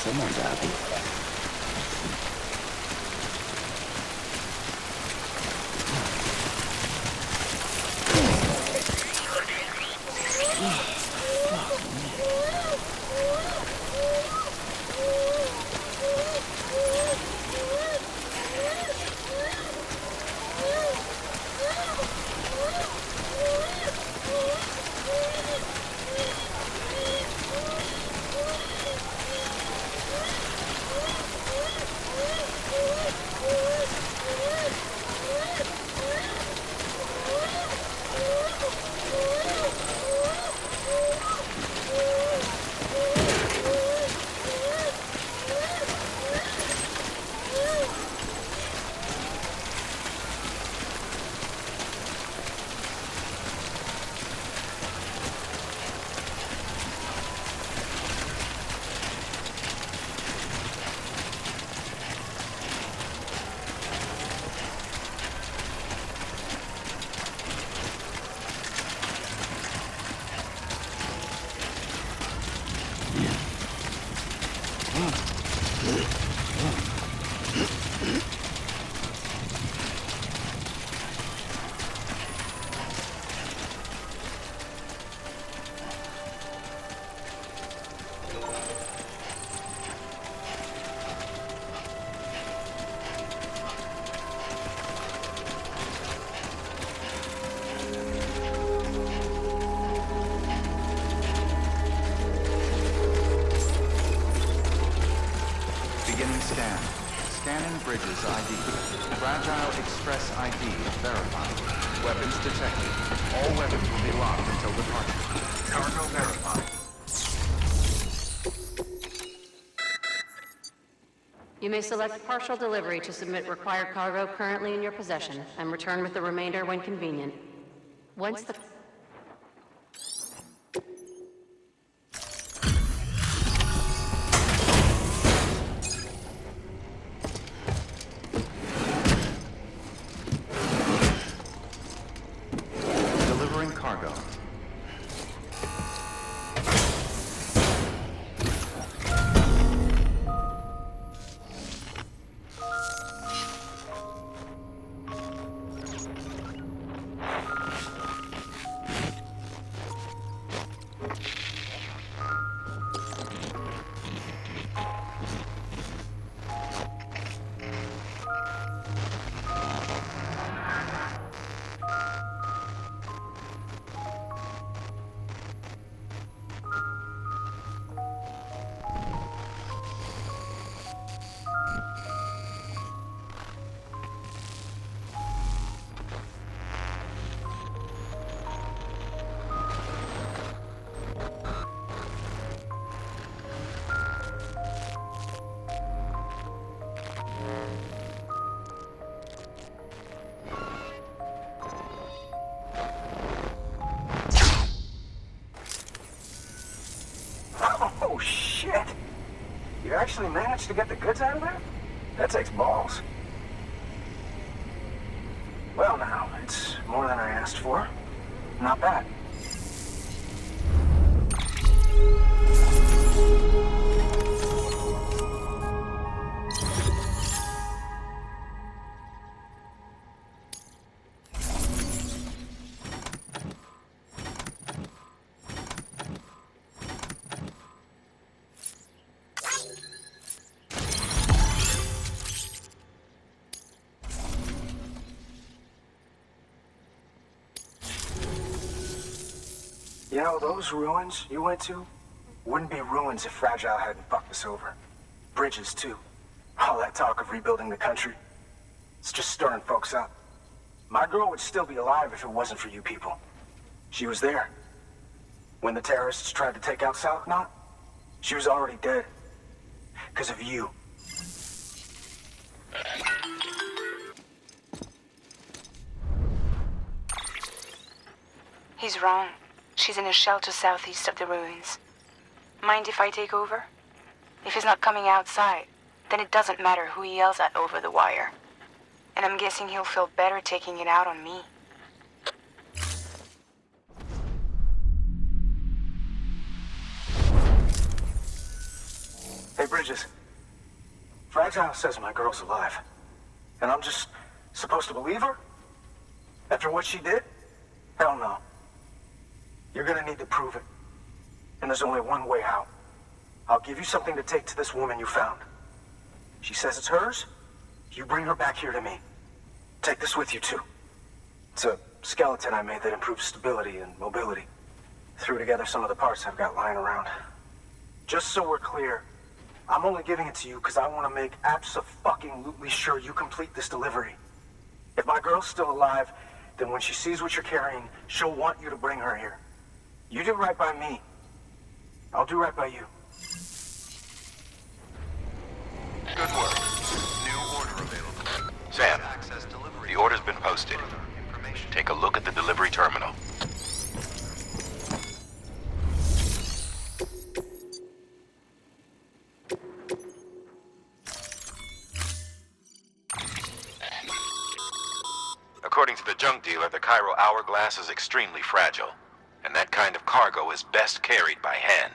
Someone's happy. Scan. Scanning Bridges ID. Fragile Express ID verified. Weapons detected. All weapons will be locked until departure. Cargo verified. You may select partial delivery to submit required cargo currently in your possession and return with the remainder when convenient. Once the... Oh, shit! You actually managed to get the goods out of there? That takes balls. Well, now, it's more than I asked for. Not bad. You know, those ruins you went to wouldn't be ruins if Fragile hadn't fucked us over. Bridges, too. All that talk of rebuilding the country. It's just stirring folks up. My girl would still be alive if it wasn't for you people. She was there. When the terrorists tried to take out South Knot, she was already dead. Because of you. He's wrong. She's in a shelter southeast of the ruins. Mind if I take over? If he's not coming outside, then it doesn't matter who he yells at over the wire. And I'm guessing he'll feel better taking it out on me. Hey, Bridges. Fragile says my girl's alive. And I'm just supposed to believe her? After what she did? Hell no. You're gonna need to prove it. And there's only one way out. I'll give you something to take to this woman you found. She says it's hers. You bring her back here to me. Take this with you, too. It's a skeleton I made that improves stability and mobility. Threw together some of the parts I've got lying around. Just so we're clear, I'm only giving it to you because I want to make abso-fucking-lutely sure you complete this delivery. If my girl's still alive, then when she sees what you're carrying, she'll want you to bring her here. You do right by me. I'll do right by you. Good work. New order available. Sam, the order's been posted. Take a look at the delivery terminal. According to the junk dealer, the Cairo hourglass is extremely fragile, and that kind of cargo is best carried by hand.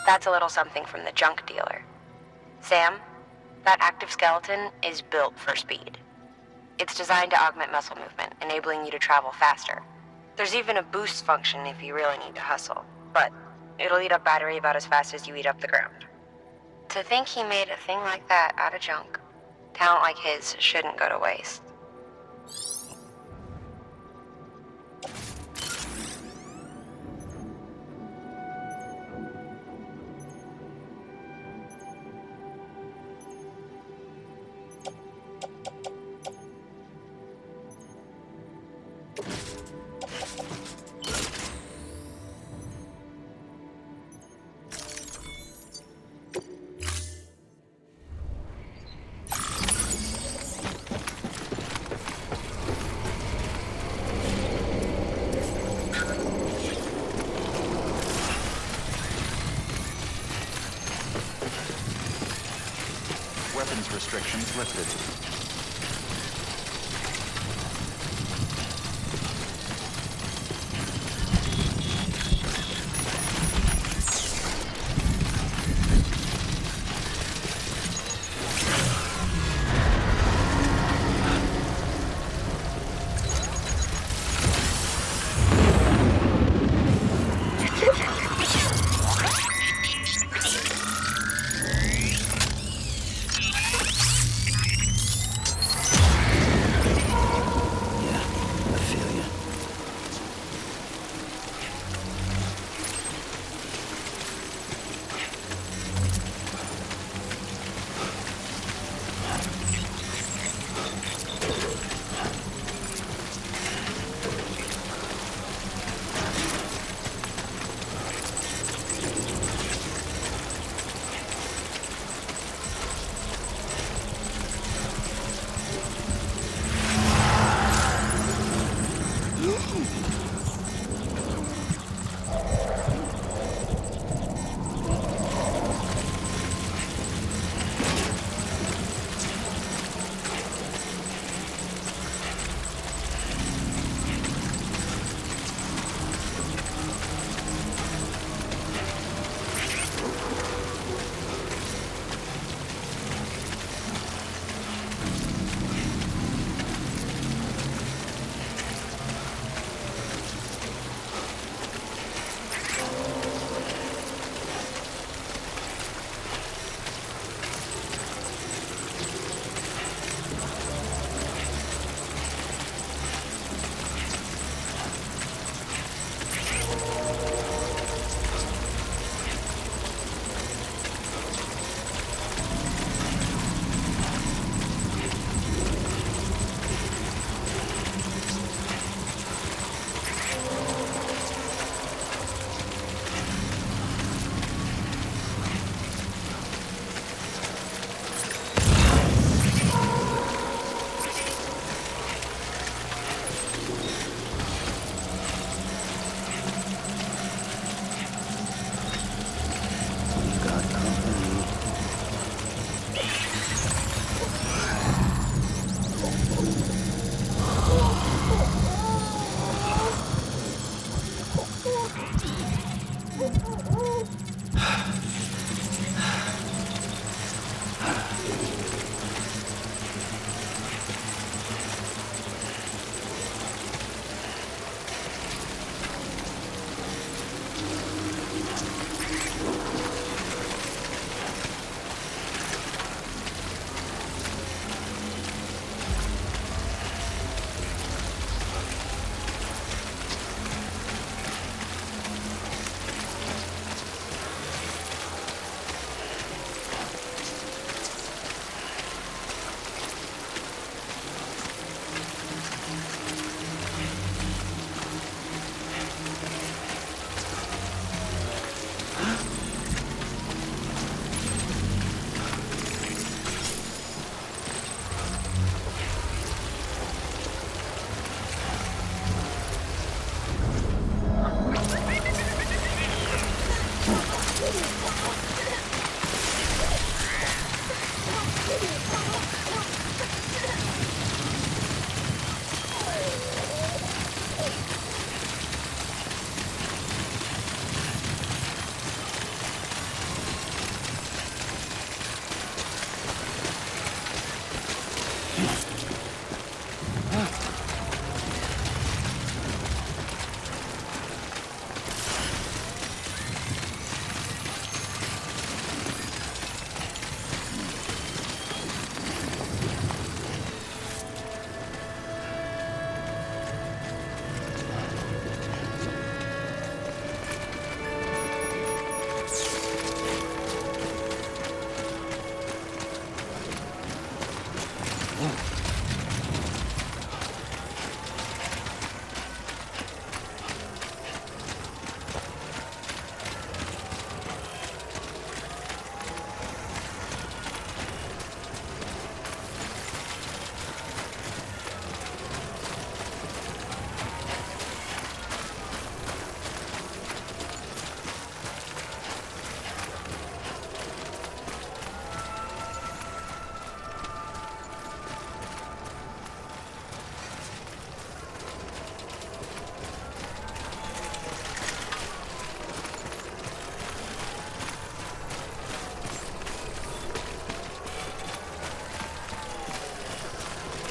That's a little something from the junk dealer. Sam, that active skeleton is built for speed. It's designed to augment muscle movement, enabling you to travel faster. There's even a boost function if you really need to hustle, but it'll eat up battery about as fast as you eat up the ground. To think he made a thing like that out of junk, talent like his shouldn't go to waste. Weapons restrictions lifted.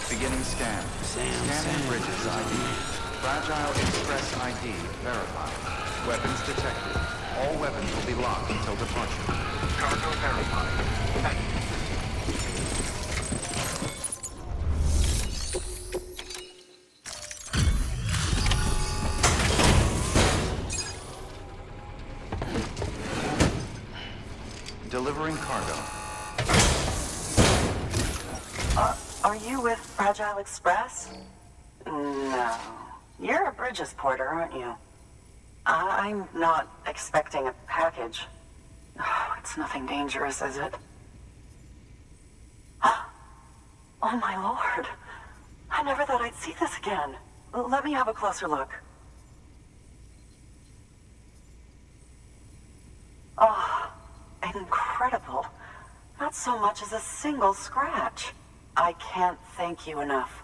Beginning scan. Scanning bridges ID. Fragile Express ID verified. Weapons detected. All weapons will be locked until departure. Cargo verified. Thank you. Delivering cargo. Are you with Fragile Express? No. You're a Bridges porter, aren't you? I'm not expecting a package. Oh, it's nothing dangerous, is it? Oh my lord. I never thought I'd see this again. Let me have a closer look. Oh, incredible. Not so much as a single scratch. I can't thank you enough.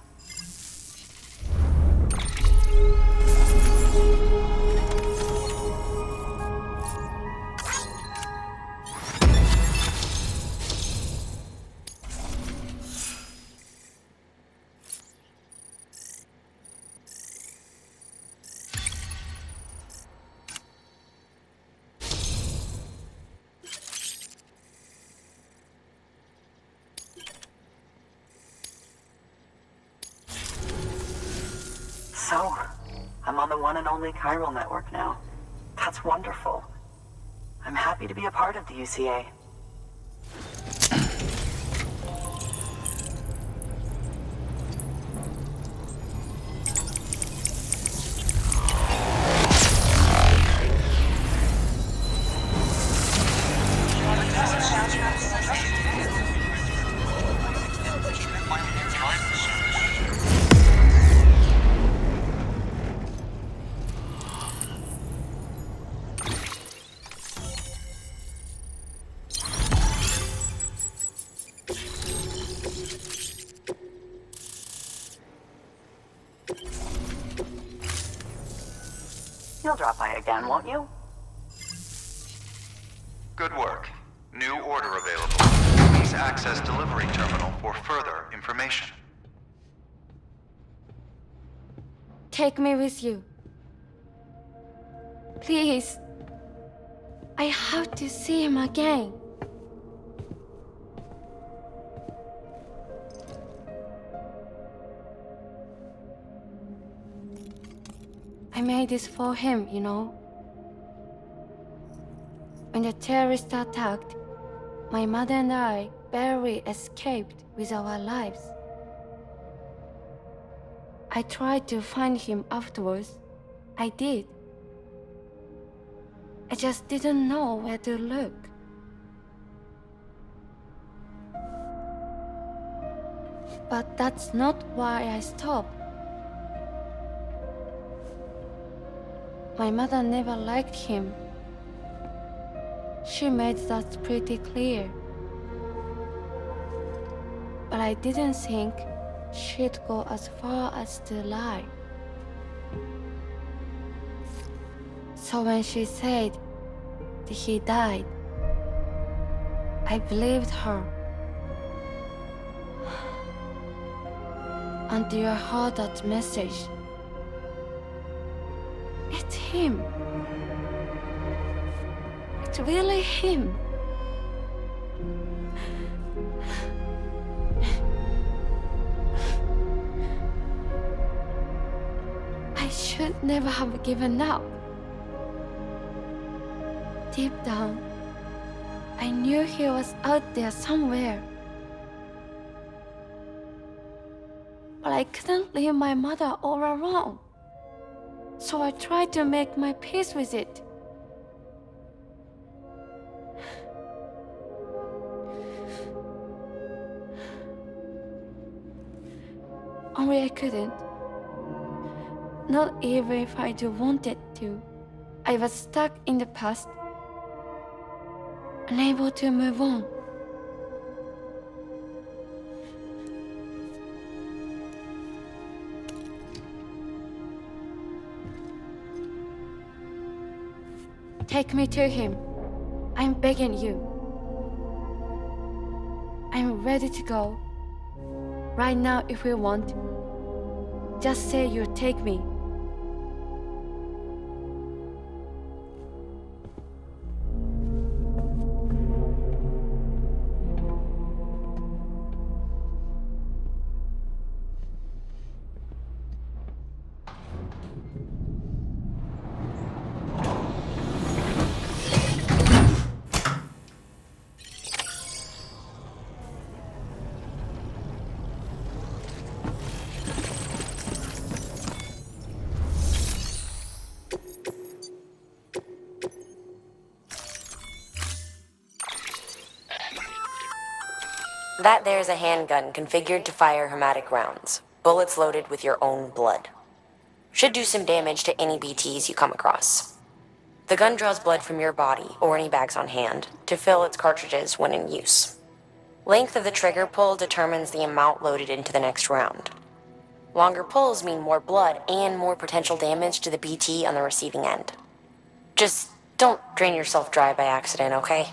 So, I'm on the one and only chiral network now. That's wonderful. I'm happy to be a part of the UCA. You'll drop by again, won't you? Good work. New order available. Please access delivery terminal for further information. Take me with you. Please. I have to see him again. I made this for him, you know. When the terrorists attacked, my mother and I barely escaped with our lives. I tried to find him afterwards. I did. I just didn't know where to look. But that's not why I stopped. My mother never liked him. She made that pretty clear. But I didn't think she'd go as far as to lie. So when she said that he died, I believed her. Until I heard that message. It's him. It's really him. I should never have given up. Deep down, I knew he was out there somewhere. But I couldn't leave my mother all alone. So I tried to make my peace with it. Only I couldn't. Not even if I do wanted to. I was stuck in the past, unable to move on. Take me to him. I'm begging you. I'm ready to go. Right now if you want. Just say you'll take me. That there's a handgun configured to fire hermetic rounds, bullets loaded with your own blood. Should do some damage to any BTs you come across. The gun draws blood from your body, or any bags on hand, to fill its cartridges when in use. Length of the trigger pull determines the amount loaded into the next round. Longer pulls mean more blood and more potential damage to the BT on the receiving end. Just don't drain yourself dry by accident, okay?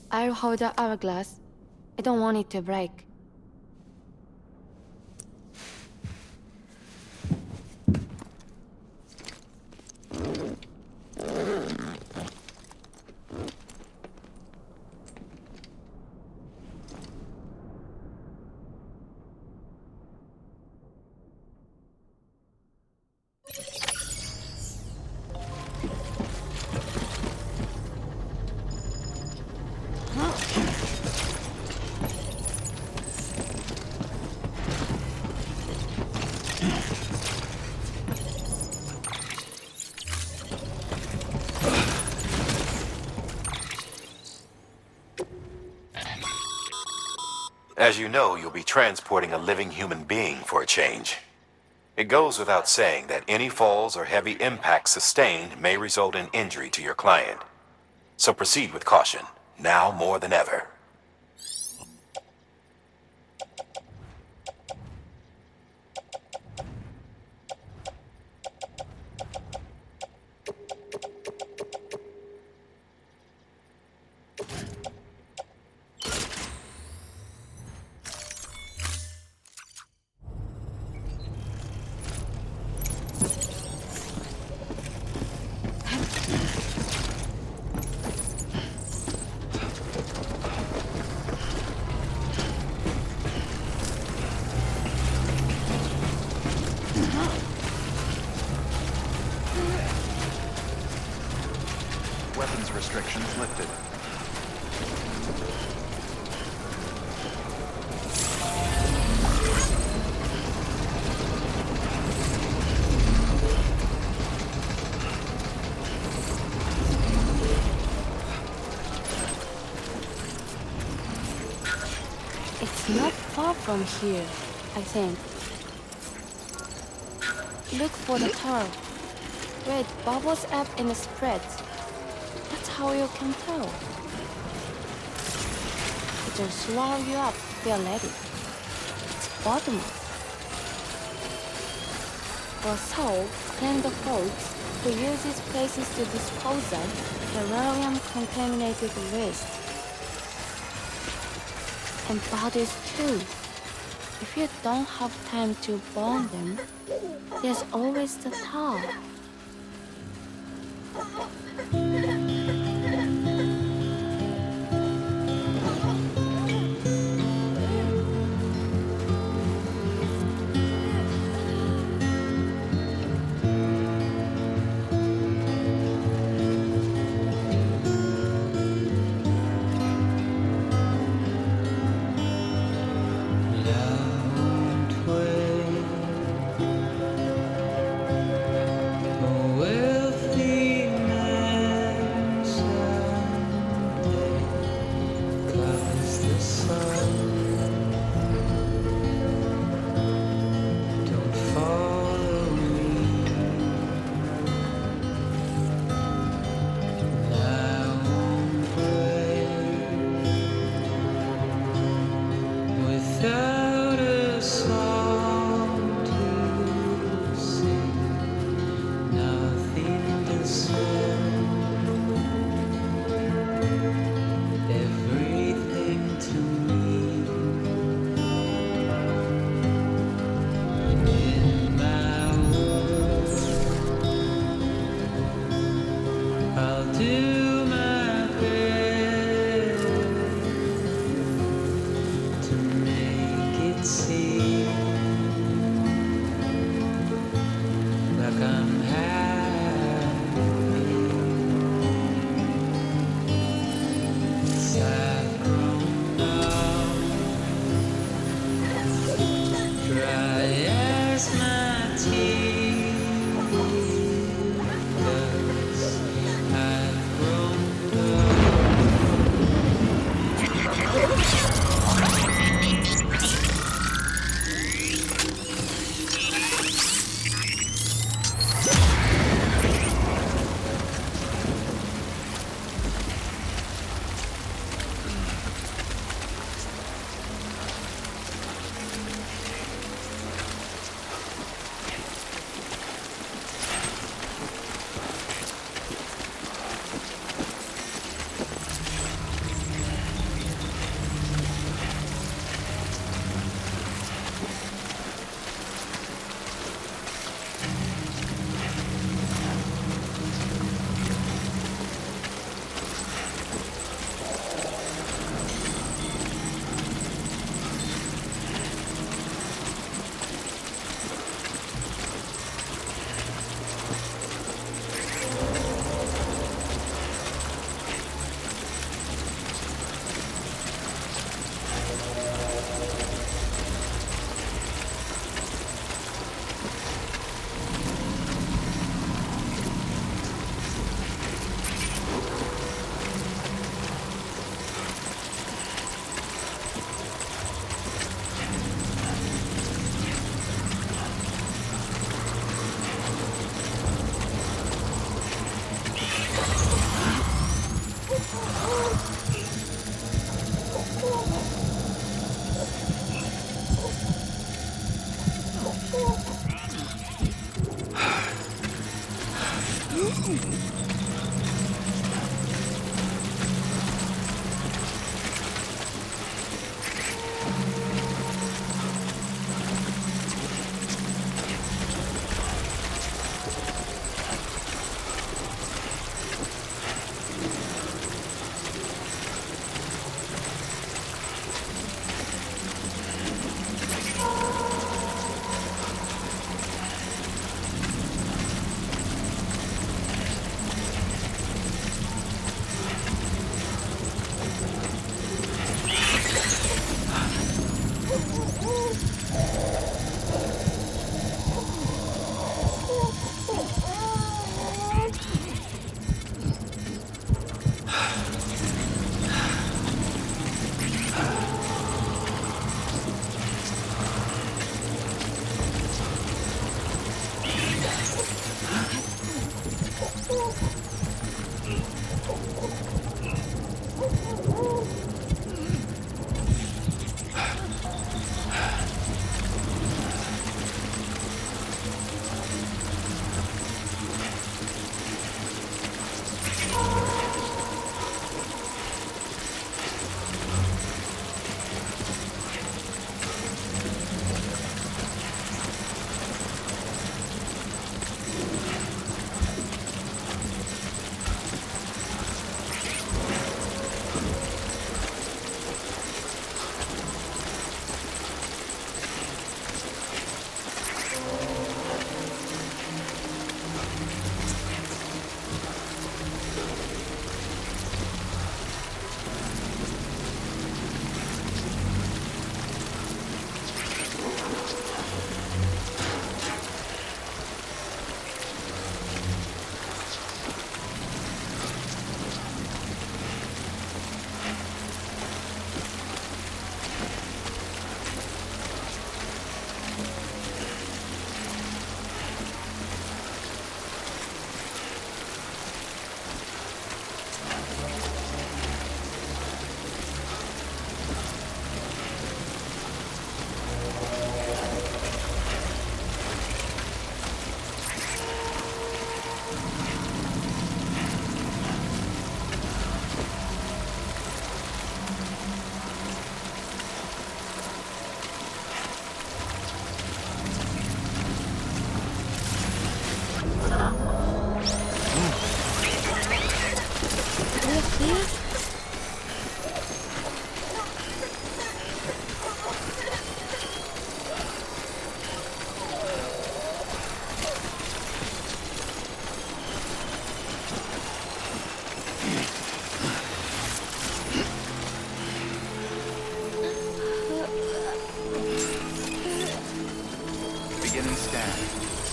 I'll hold the hourglass. I don't want it to break. As you know, you'll be transporting a living human being for a change. It goes without saying that any falls or heavy impacts sustained may result in injury to your client. So proceed with caution, now more than ever. Weapons restrictions lifted. It's not far from here, I think. Look for the tower. Where it bubbles up and spreads. That's how you can tell. It'll swallow you up if you're ready. It's bottomless. Or so claim the folks who use these places to dispose of beryllium-contaminated waste. And bodies too. If you don't have time to burn them, there's always the tar. A wealthy man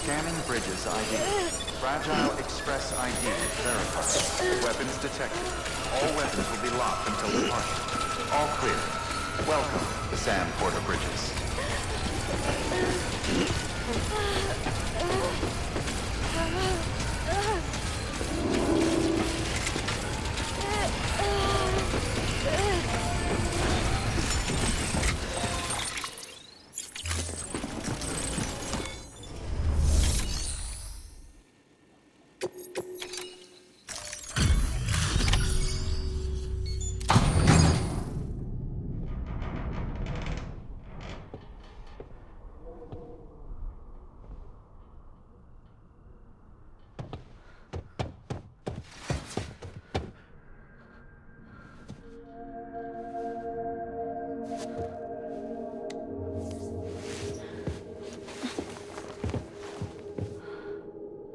Scanning Bridges ID. Fragile Express ID verified. Weapons detected. All weapons will be locked until departure. All clear. Welcome to Sam Porter Bridges.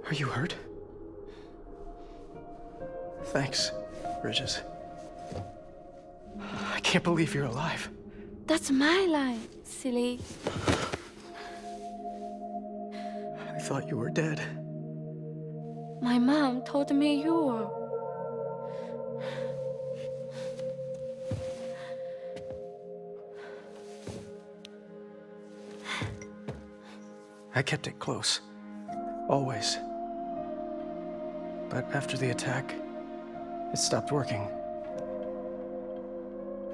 Are you hurt? Thanks, Bridges. I can't believe you're alive. That's my line, silly. I thought you were dead. My mom told me you were. I kept it close. Always. But after the attack, it stopped working.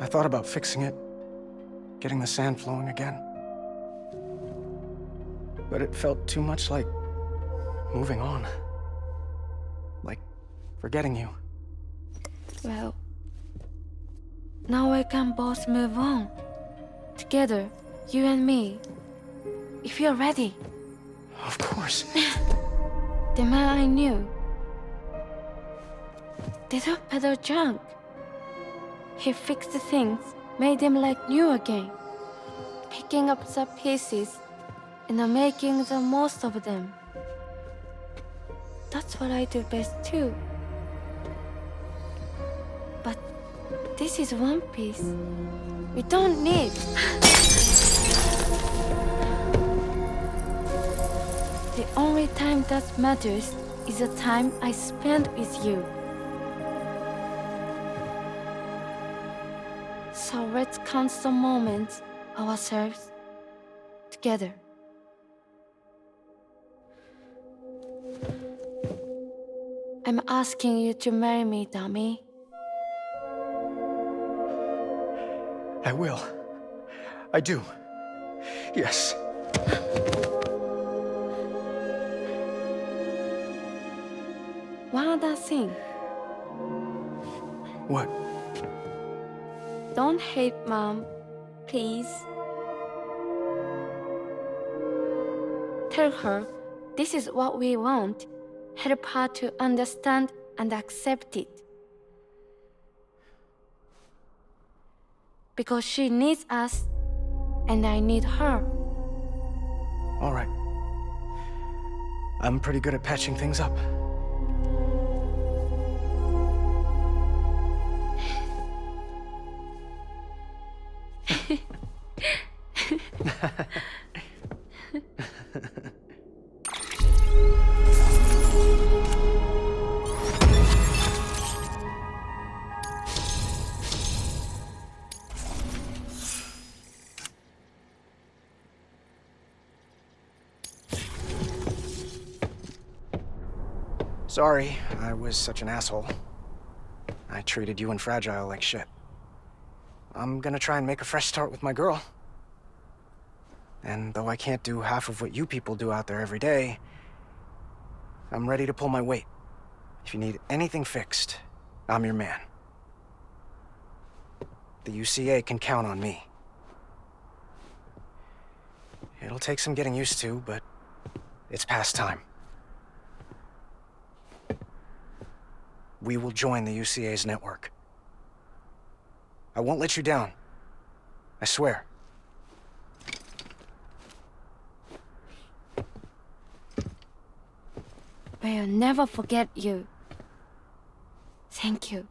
I thought about fixing it, getting the sand flowing again. But it felt too much like moving on. for getting you. Well, now we can both move on. Together, you and me. If you're ready. Of course. The man I knew. They don't peddle junk. He fixed the things, made them like new again. Picking up the pieces and making the most of them. That's what I do best too. But this is one piece we don't need. The only time that matters is the time I spend with you. So let's count the moments ourselves together. I'm asking you to marry me, dummy. I will. I do. Yes. One other thing. What? Don't hate Mom, please. Tell her this is what we want. Help her to understand and accept it. Because she needs us, and I need her. All right. I'm pretty good at patching things up. Sorry, I was such an asshole. I treated you and Fragile like shit. I'm gonna try and make a fresh start with my girl. And though I can't do half of what you people do out there every day, I'm ready to pull my weight. If you need anything fixed, I'm your man. The UCA can count on me. It'll take some getting used to, but it's past time. We will join the UCA's network. I won't let you down. I swear. We'll never forget you. Thank you.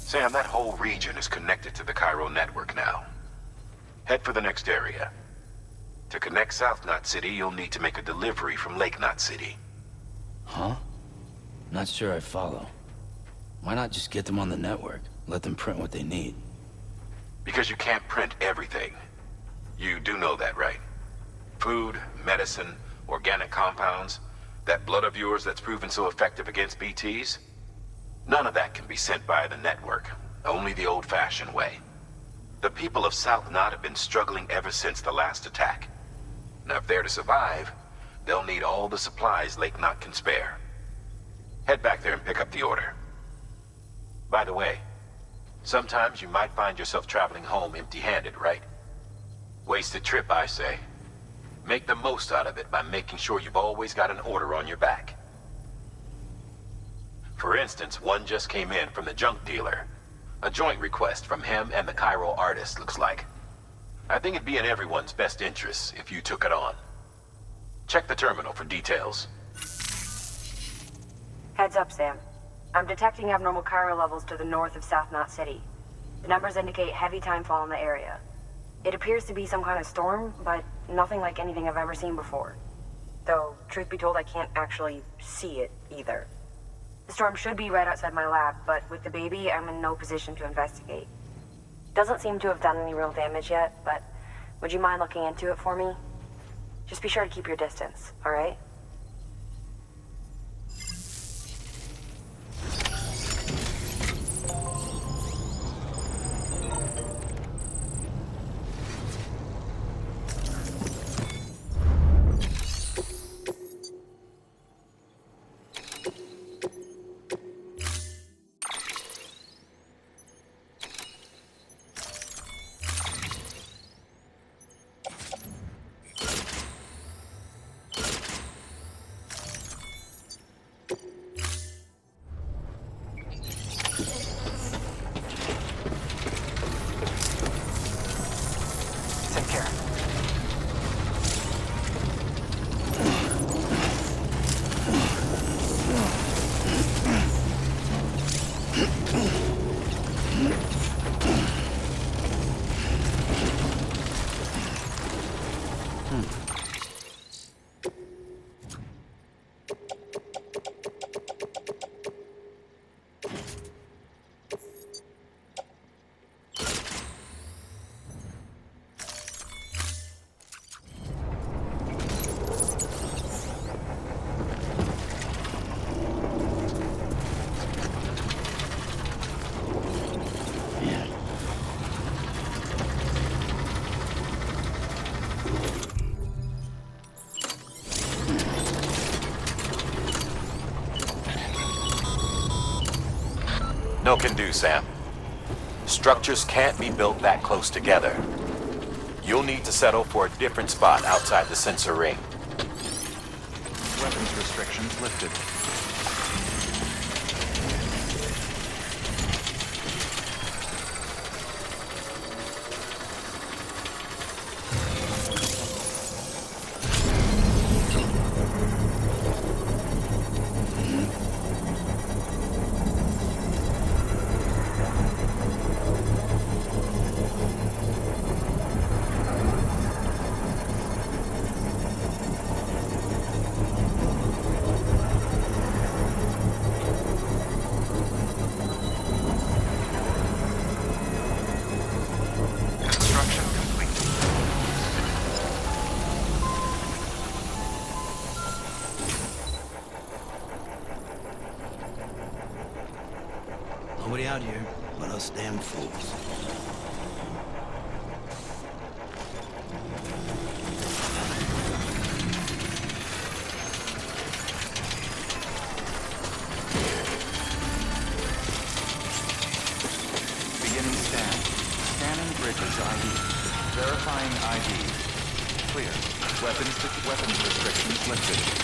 Sam, that whole region is connected to the Cairo network now. Head for the next area. To connect South Knot City, you'll need to make a delivery from Lake Knot City. Huh? Not sure I follow. Why not just get them on the network? Let them print what they need. Because you can't print everything. You do know that, right? Food, medicine, organic compounds, that blood of yours that's proven so effective against BTs? None of that can be sent by the network. Only the old-fashioned way. The people of South Knot have been struggling ever since the last attack. Now, if they're to survive, they'll need all the supplies Lake Knot can spare. Head back there and pick up the order. By the way, sometimes you might find yourself traveling home empty-handed, right? Wasted trip, I say. Make the most out of it by making sure you've always got an order on your back. For instance, one just came in from the junk dealer. A joint request from him and the Cairo artist, looks like. I think it'd be in everyone's best interest if you took it on. Check the terminal for details. Heads up, Sam. I'm detecting abnormal Cairo levels to the north of South Knot City. The numbers indicate heavy timefall in the area. It appears to be some kind of storm, but nothing like anything I've ever seen before. Though, truth be told, I can't actually see it either. The storm should be right outside my lab, but with the baby, I'm in no position to investigate. Doesn't seem to have done any real damage yet, but would you mind looking into it for me? Just be sure to keep your distance, alright? Take care. No can do, Sam. Structures can't be built that close together. You'll need to settle for a different spot outside the sensor ring. Weapons restrictions lifted. Nobody out here but us damn fools. Beginning scan. Scanning bridges ID. Verifying ID. Clear. Weapons restrictions lifted.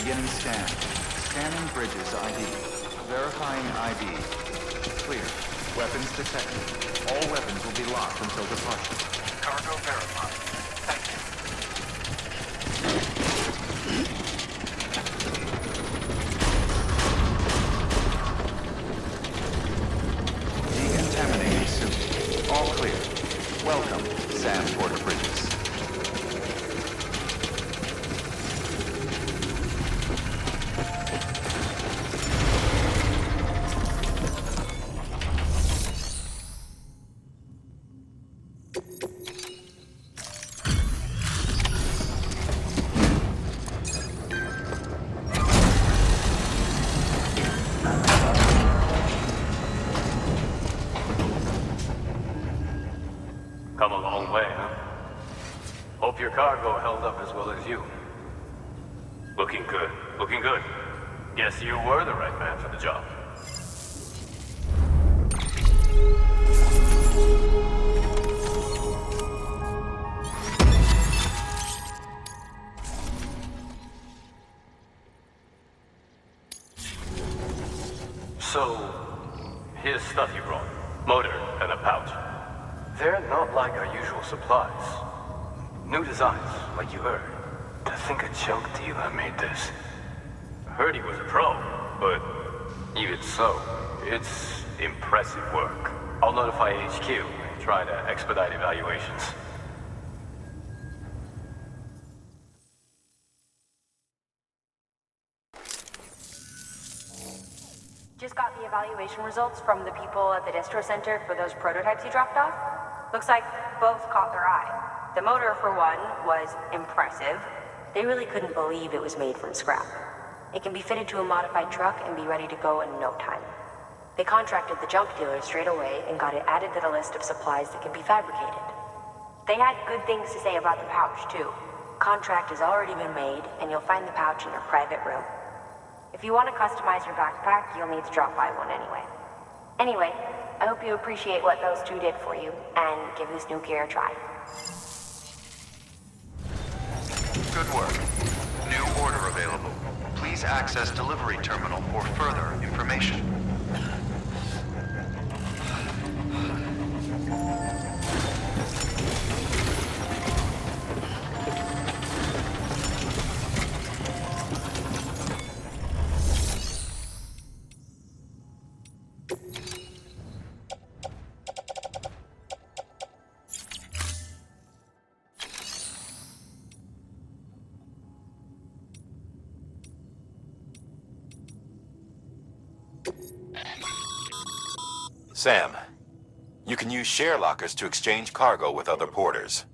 Beginning scan. Scanning bridges ID. Verifying ID. Clear. Weapons detected. All weapons will be locked until departure. Cargo verified. Thank you. Decontaminating suit. All clear. Welcome, Sam Porter Bridges. Come a long way, huh? Hope your cargo held up as well as you. Looking good. Looking good. Guess you were the right man for the job. So, here's stuff you brought. Motor and a pouch. They're not like our usual supplies. New designs, like you heard. To think a joke dealer made this. Heard he was a pro, but even so, it's impressive work. I'll notify HQ and try to expedite evaluations. Just got the evaluation results from the people at the distro center for those prototypes you dropped off. Looks like both caught their eye. The motor, for one, was impressive. They really couldn't believe it was made from scrap. It can be fitted to a modified truck and be ready to go in no time. They contracted the junk dealer straight away and got it added to the list of supplies that can be fabricated. They had good things to say about the pouch, too. Contract has already been made, and you'll find the pouch in your private room. If you want to customize your backpack, you'll need to drop by one anyway. Anyway, I hope you appreciate what those two did for you, and give this new gear a try. Good work. New order available. Please access delivery terminal for further information. Sam, you can use share lockers to exchange cargo with other porters.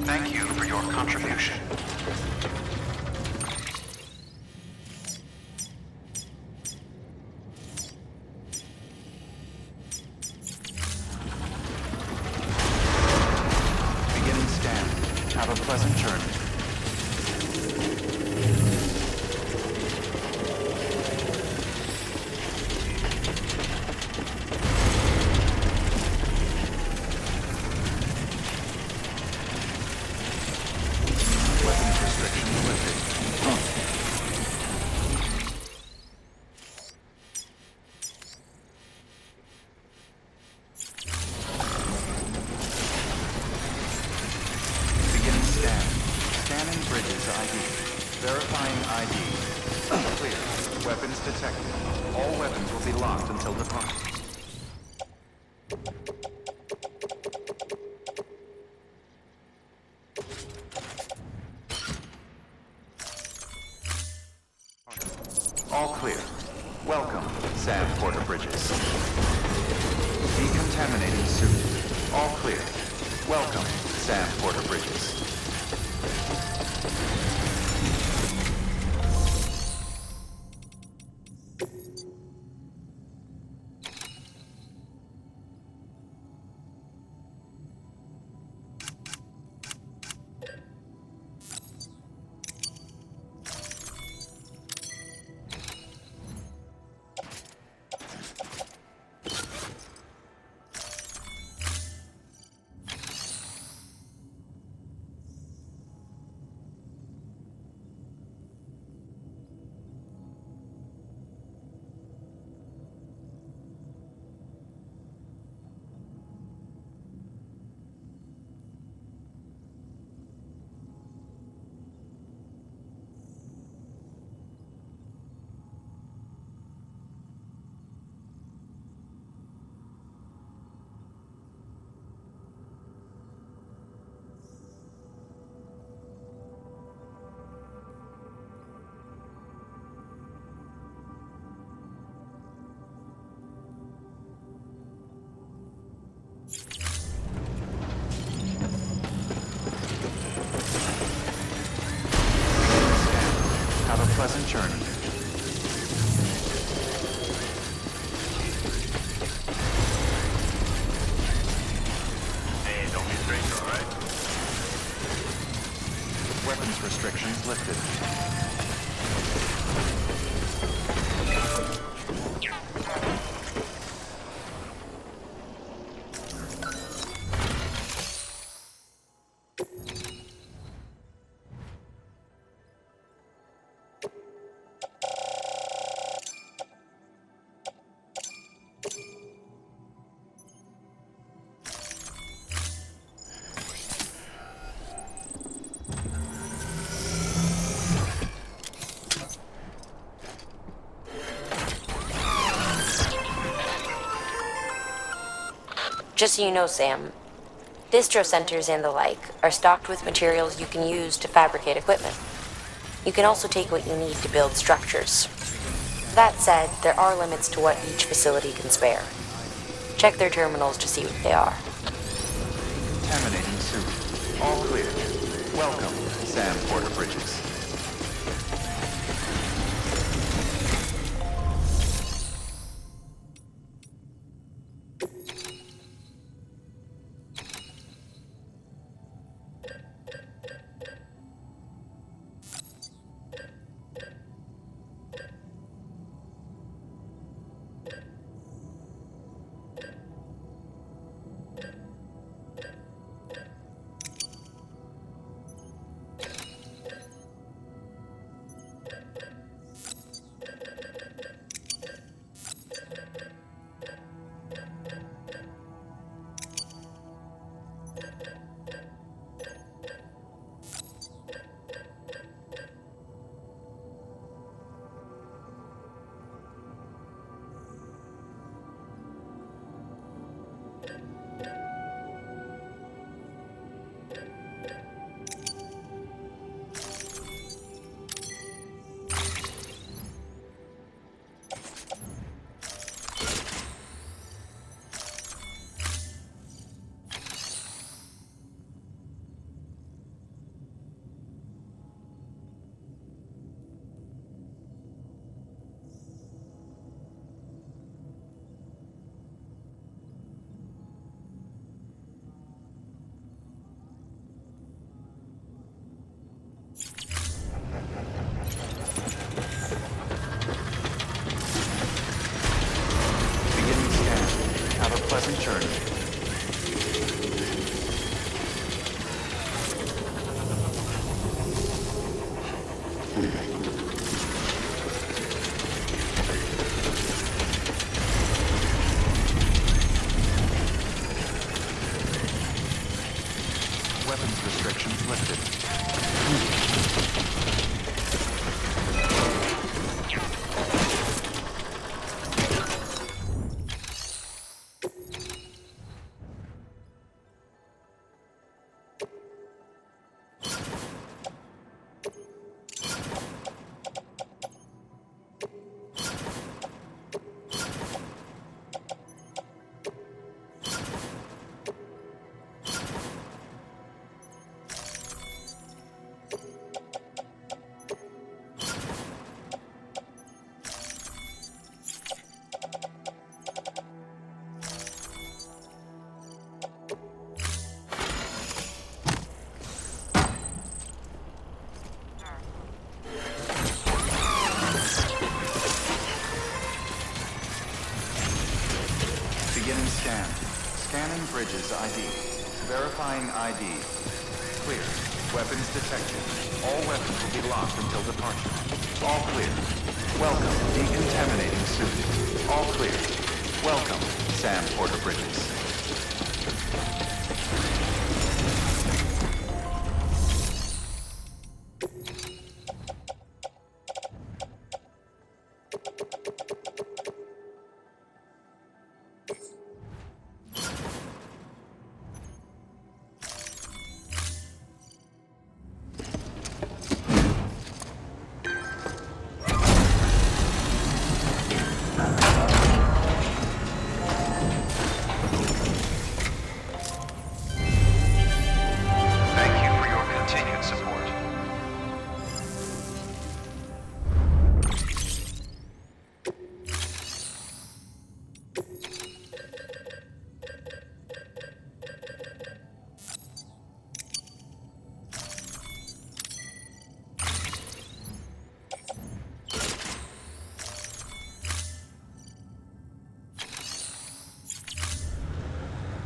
Thank you for your contribution. Beginning scan. Have a pleasant journey. Weapons restrictions lifted. Beginning scan. Scanning Bridges ID. Verifying ID. Clear. Weapons detected. All weapons will be locked until departure. All clear. Welcome, Sam Porter Bridges. Decontaminating suit. All clear. Welcome, Sam Porter Bridges. Have a pleasant journey. Hey, don't be a stranger, all right? Weapons restrictions lifted. Just so you know, Sam, distro centers and the like are stocked with materials you can use to fabricate equipment. You can also take what you need to build structures. That said, there are limits to what each facility can spare. Check their terminals to see what they are. Contaminating suit. All clear. Welcome, Sam Porter Bridges. pleasant journey. Weapons restrictions lifted. Beginning scan. Scanning Bridges ID. Verifying ID. Clear. Weapons detected. All weapons will be locked until departure. All clear. Welcome, decontaminating suit. All clear. Welcome, Sam Porter Bridges. Thank you for your continued support.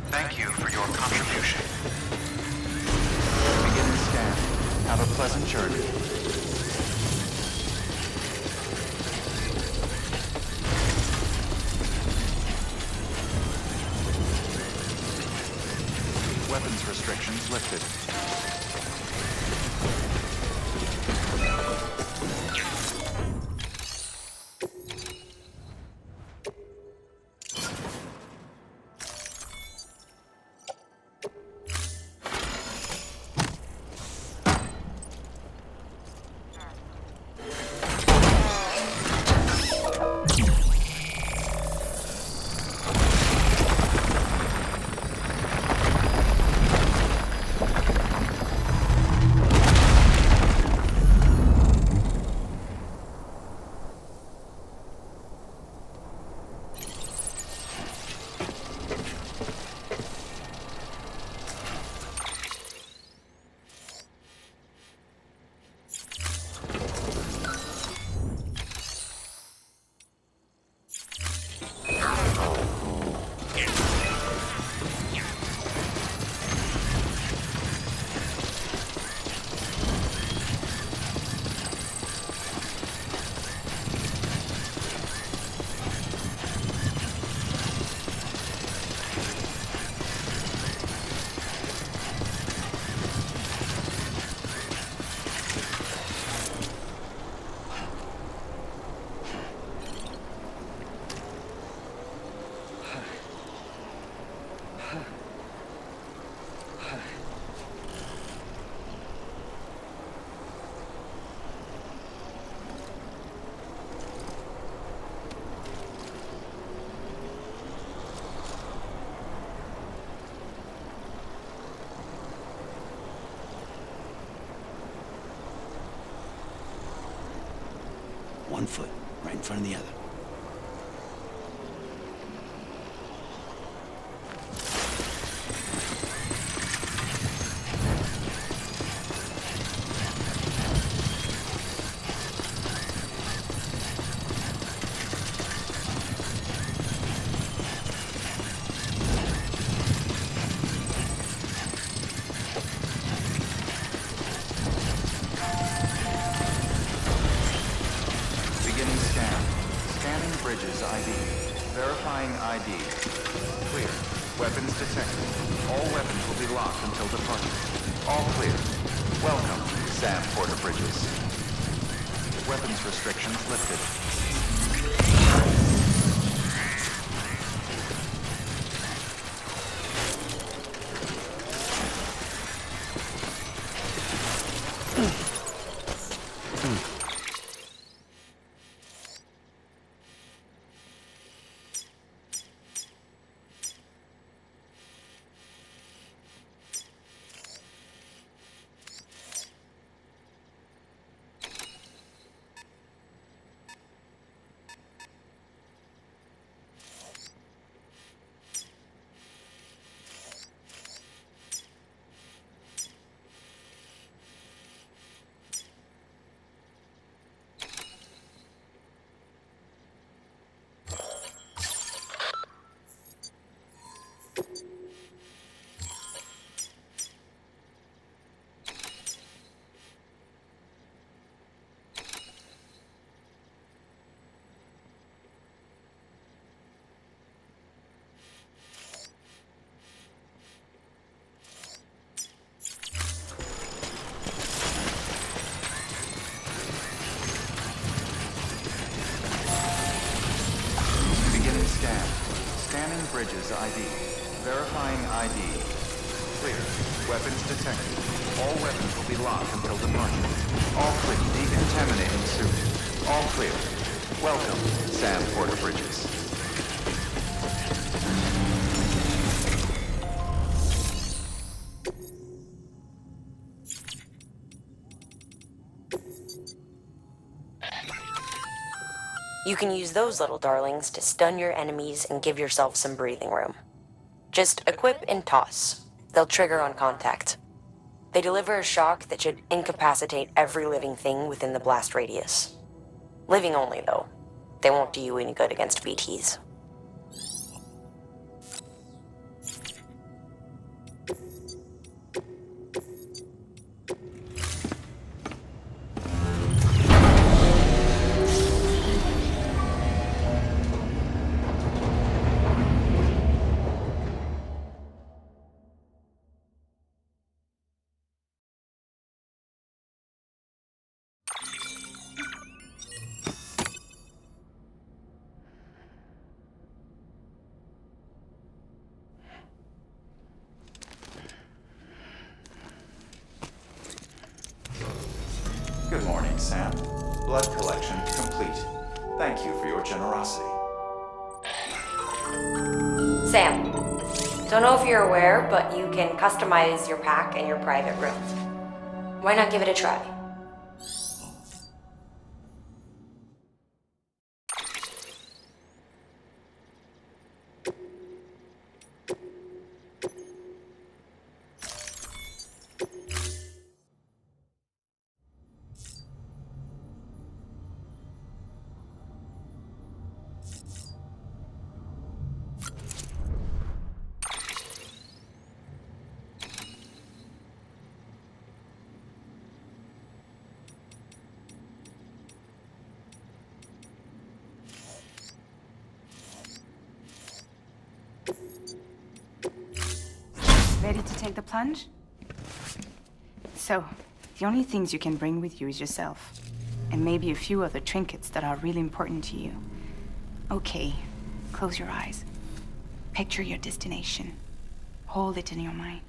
Thank you for your contribution. Beginning scan. Have a pleasant journey. Weapons restrictions lifted. One foot, right in front of the other. ID. Clear. Weapons detected. All weapons will be locked until departure. All clear. Welcome, Sam Porter Bridges. Weapons restrictions lifted. Scanning Bridges ID. Verifying ID. Clear. Weapons detected. All weapons will be locked until departure. All clear. Decontaminating suit. All clear. Welcome, Sam Porter Bridges. You can use those little darlings to stun your enemies and give yourself some breathing room. Just equip and toss. They'll trigger on contact. They deliver a shock that should incapacitate every living thing within the blast radius. Living only, though. They won't do you any good against BTs. Good morning, Sam. Blood collection complete. Thank you for your generosity. Sam, don't know if you're aware, but you can customize your pack and your private rooms. Why not give it a try? Ready to take the plunge? So, the only things you can bring with you is yourself. And maybe a few other trinkets that are really important to you. Okay, close your eyes. Picture your destination. Hold it in your mind.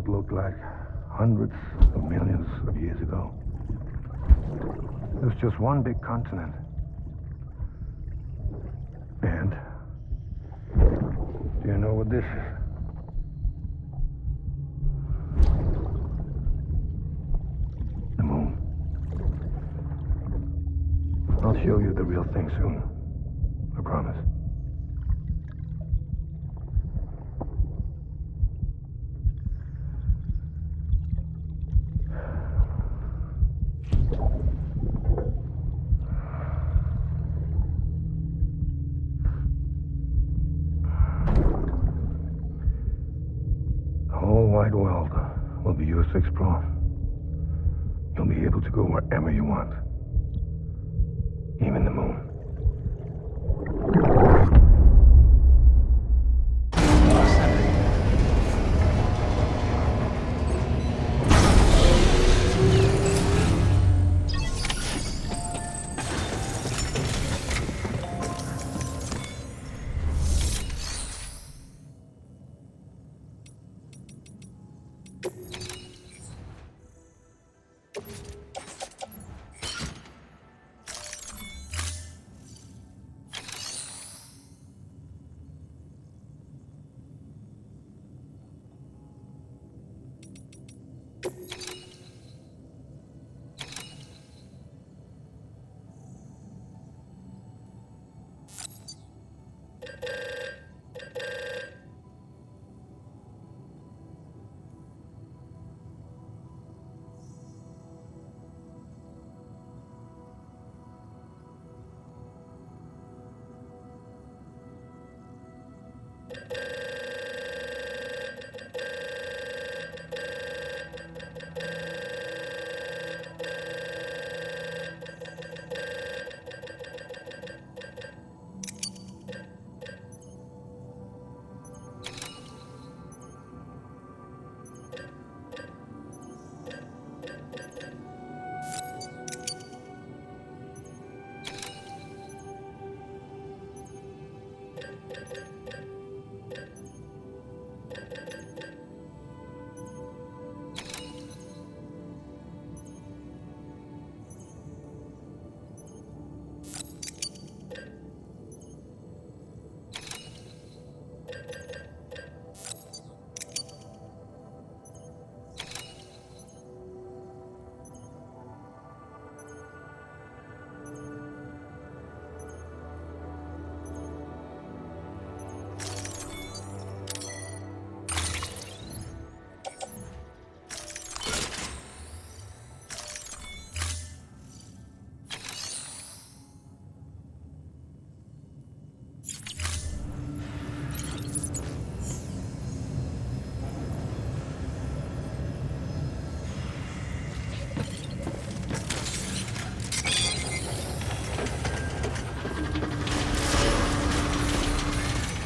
world looked like hundreds of millions of years ago. It was just one big continent. And do you know what this is? The moon. I'll show you the real thing soon. I promise. The whole wide world will be yours to explore. You'll be able to go wherever you want. Even the moon.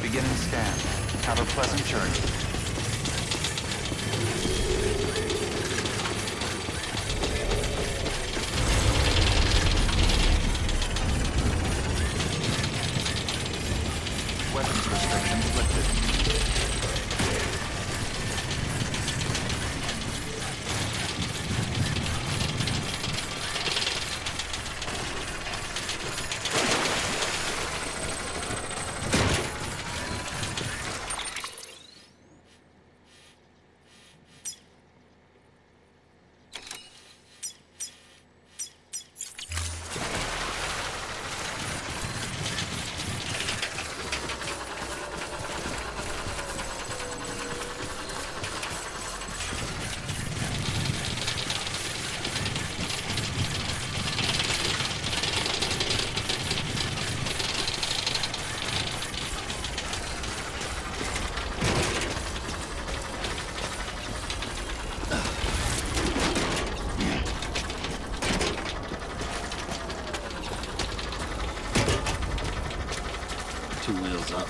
Beginning scan. Have a pleasant journey. Weapons restrictions lifted. Wheels up.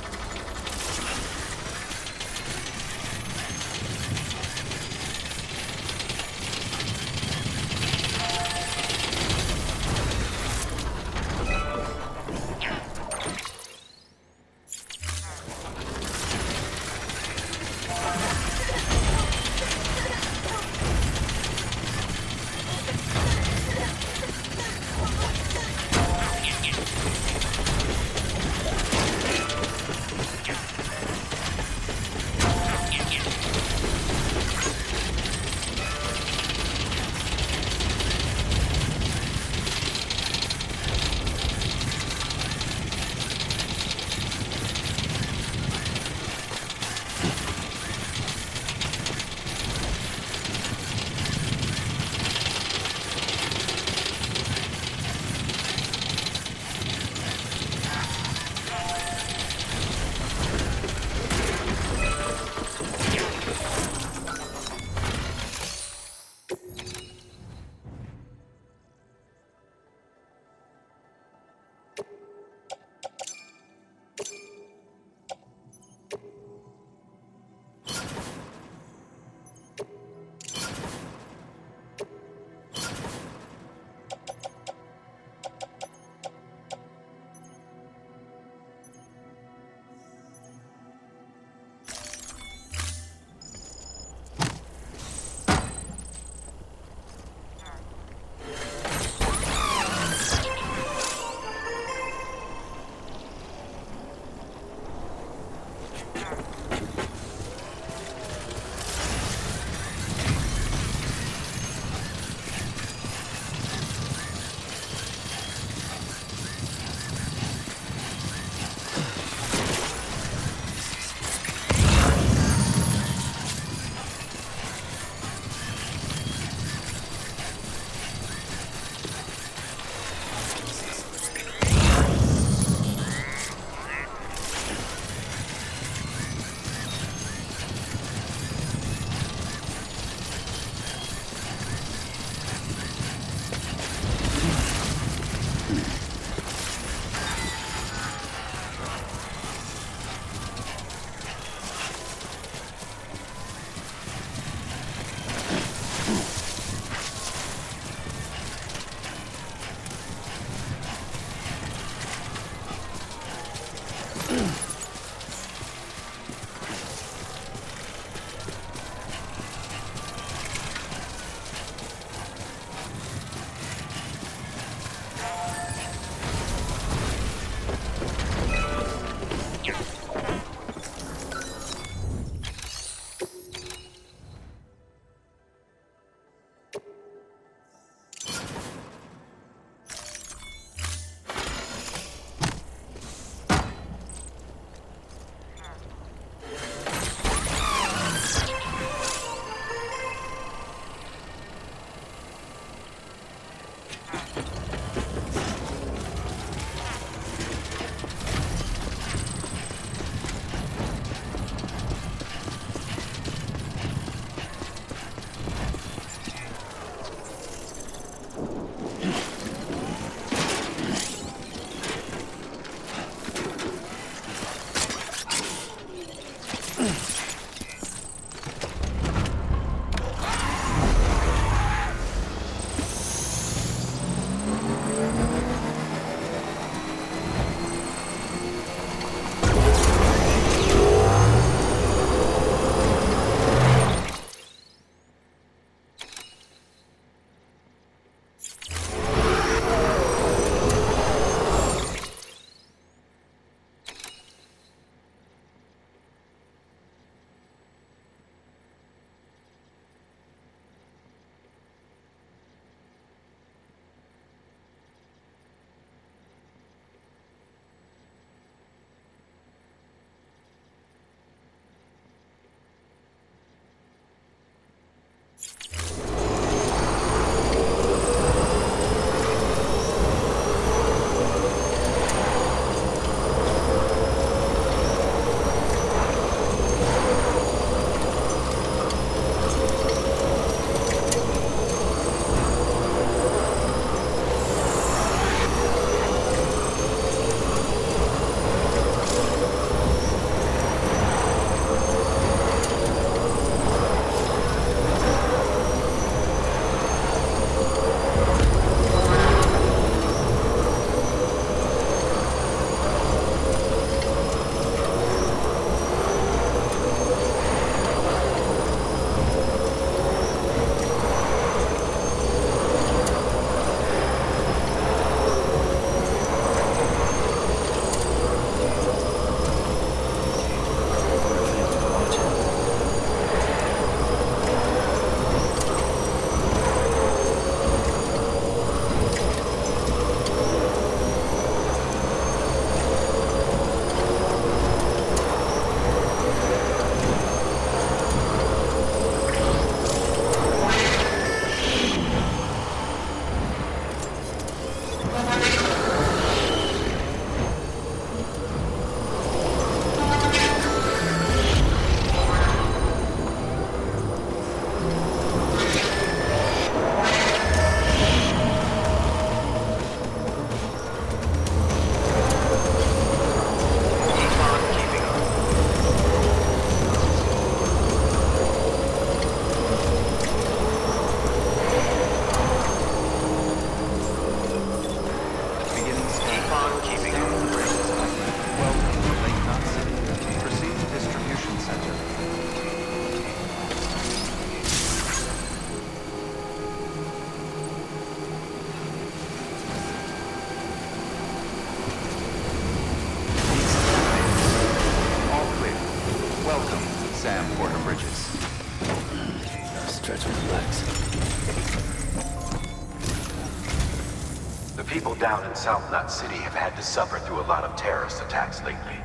People down in South Knot City have had to suffer through a lot of terrorist attacks lately.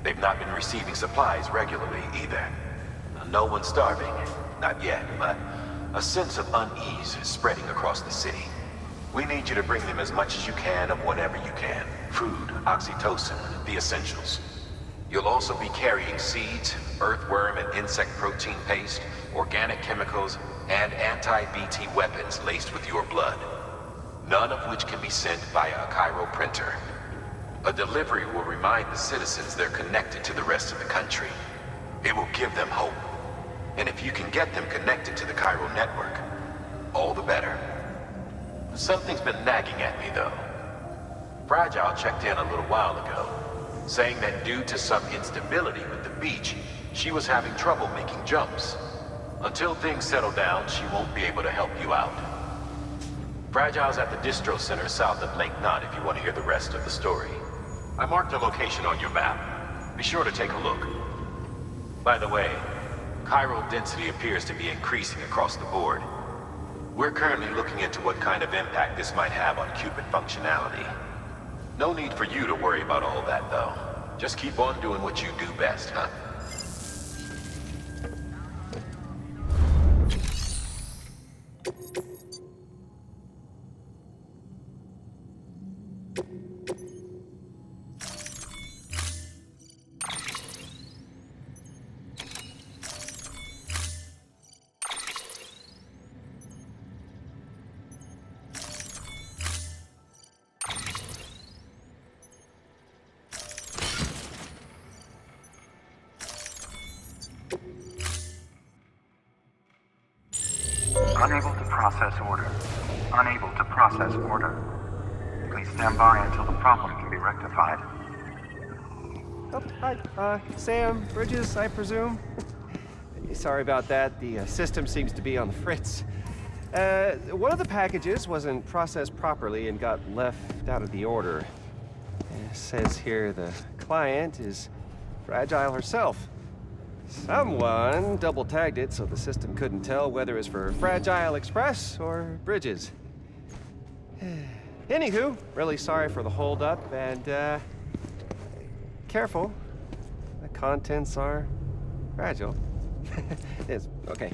They've not been receiving supplies regularly either. No one's starving, not yet, but a sense of unease is spreading across the city. We need you to bring them as much as you can of whatever you can. Food, oxytocin, the essentials. You'll also be carrying seeds, earthworm and insect protein paste, organic chemicals, and anti-BT weapons laced with your blood. None of which can be sent via a Cairo printer. A delivery will remind the citizens they're connected to the rest of the country. It will give them hope. And if you can get them connected to the Cairo network, all the better. Something's been nagging at me, though. Fragile checked in a little while ago, saying that due to some instability with the beach, she was having trouble making jumps. Until things settle down, she won't be able to help you out. Fragile's at the distro center south of Lake Knot if you want to hear the rest of the story. I marked a location on your map. Be sure to take a look. By the way, chiral density appears to be increasing across the board. We're currently looking into what kind of impact this might have on Cupid functionality. No need for you to worry about all that, though. Just keep on doing what you do best, huh? Unable to process order. Unable to process order. Please stand by until the problem can be rectified. Oh, hi. Sam, Bridges, I presume? Sorry about that. The system seems to be on the fritz. One of the packages wasn't processed properly and got left out of the order. It says here the client is Fragile herself. Someone double-tagged it so the system couldn't tell whether it's for Fragile Express or Bridges. Anywho, really sorry for the holdup, and, careful. The contents are fragile. It's okay.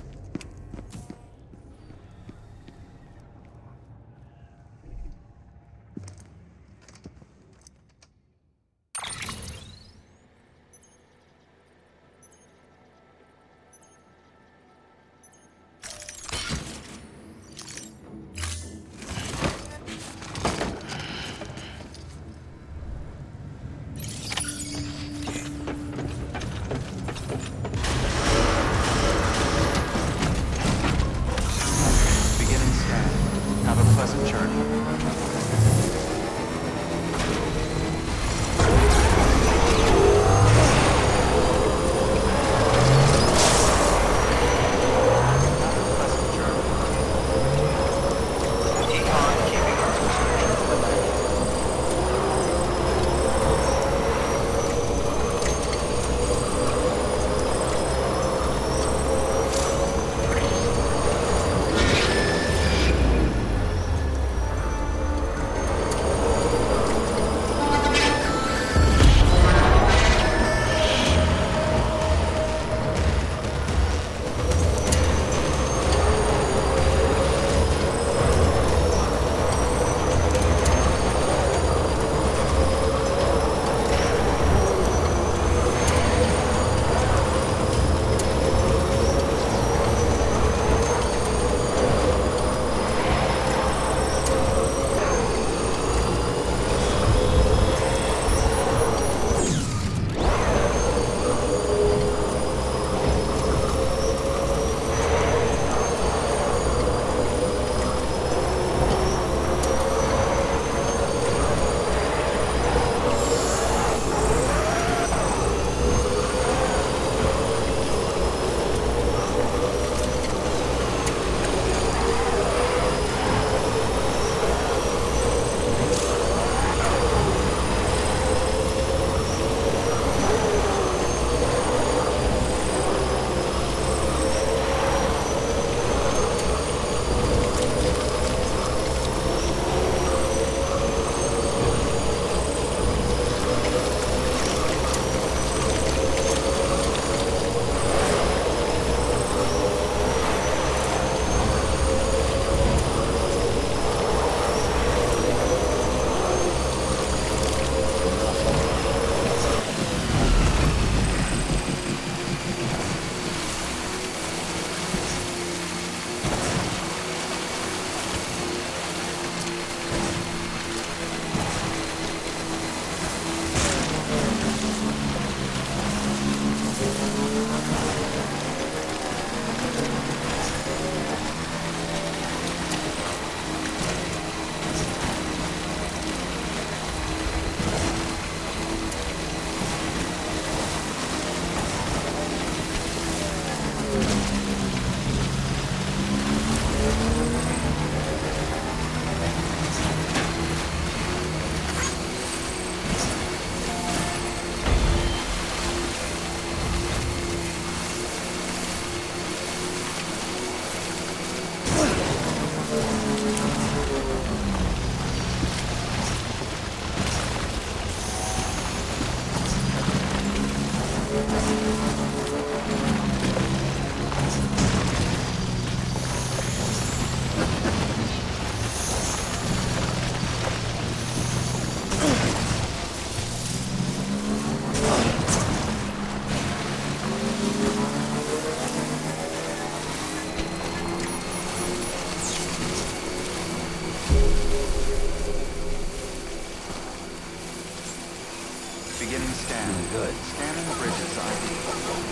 good. Scanning Bridges ID.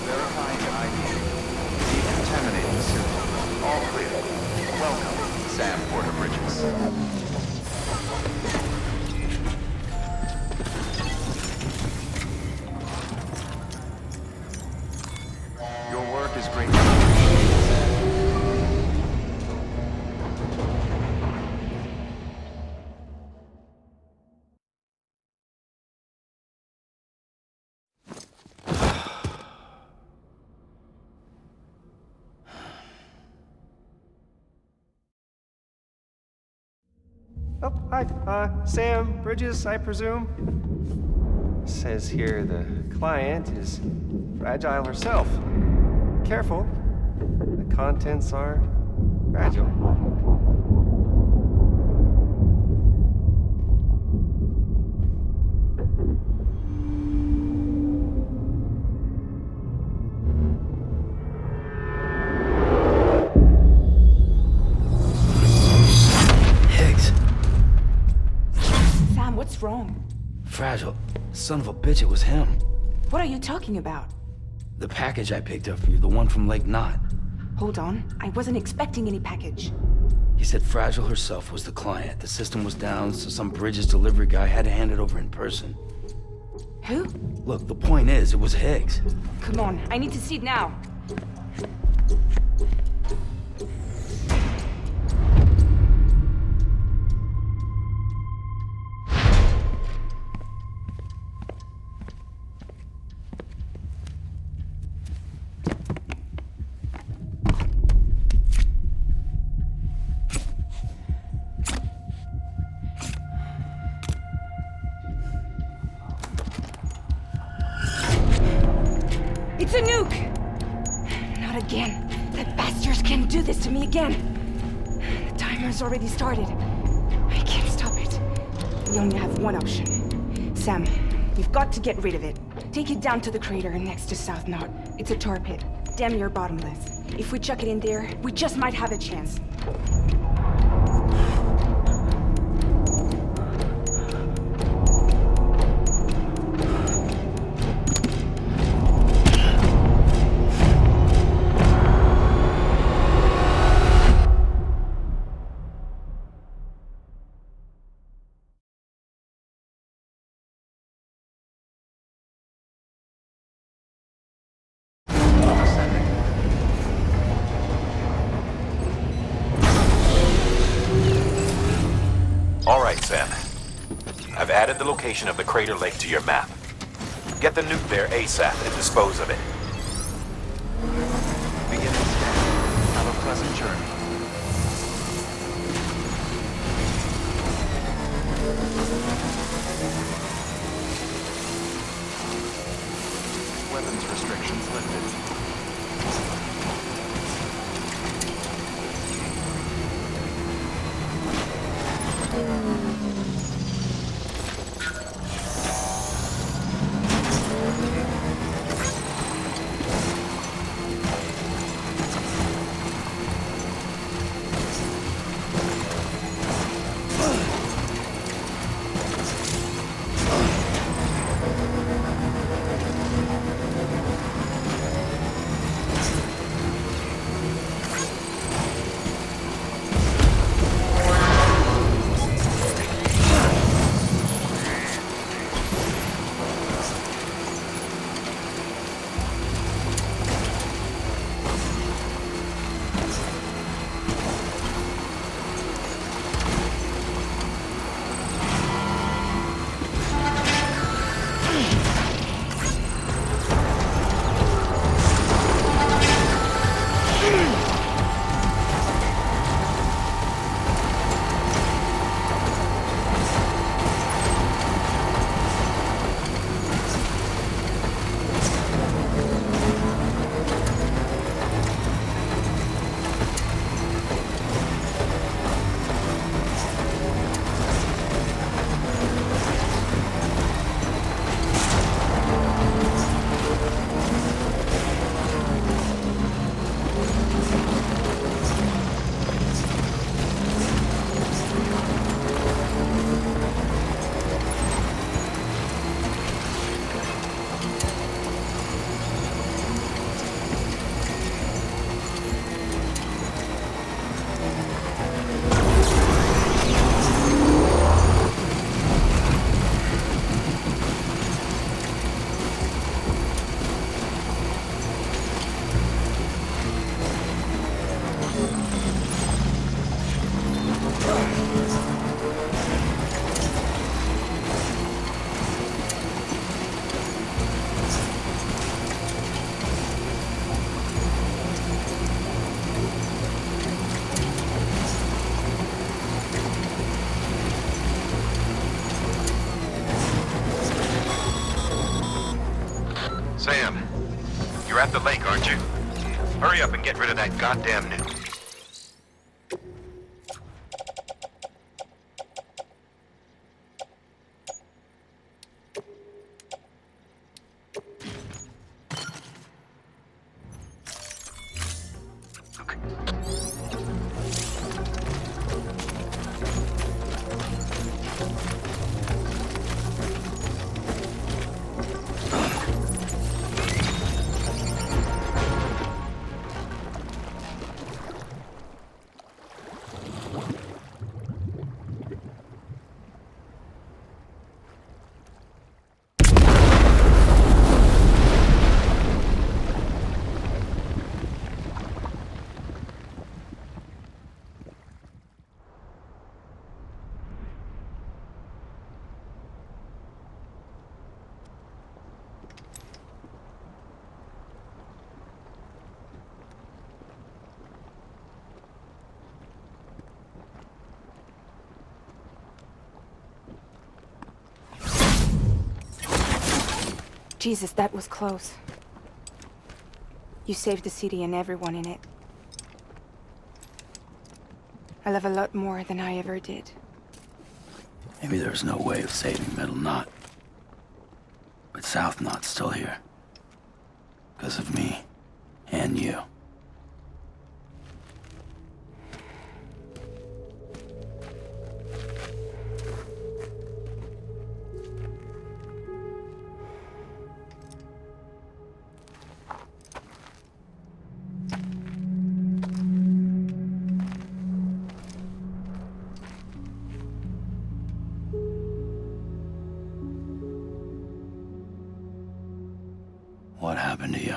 Verifying ID. Decontaminating suit. All clear. Welcome, Sam Porter Bridges. Your work is greatly appreciated, Sam. Oh, hi. Sam Bridges, I presume? Says here the client is fragile herself. Careful. The contents are fragile. Sam, what's wrong? Fragile. Son of a bitch, it was him. What are you talking about? The package I picked up for you, the one from Lake Knot. Hold on. I wasn't expecting any package. He said Fragile herself was the client. The system was down, so some Bridges delivery guy had to hand it over in person. Who? Look, the point is, it was Higgs. Come on, I need to see it now. It's a nuke! Not again. That bastards can't do this to me again. The timer's already started. I can't stop it. We only have one option. Sam, we've got to get rid of it. Take it down to the crater next to South Knot. It's a tar pit. Damn near bottomless. If we chuck it in there, we just might have a chance. All right, Sam. I've added the location of the crater lake to your map. Get the nuke there ASAP and dispose of it. Beginning scan. Have a pleasant journey. Weapons restrictions lifted. up the lake, aren't you? Hurry up and get rid of that goddamn nuke. Jesus, that was close. You saved the city and everyone in it. I love a lot more than I ever did. Maybe there's no way of saving Middle Knot. But South Knot's still here. Because of me. And you. What happened to you?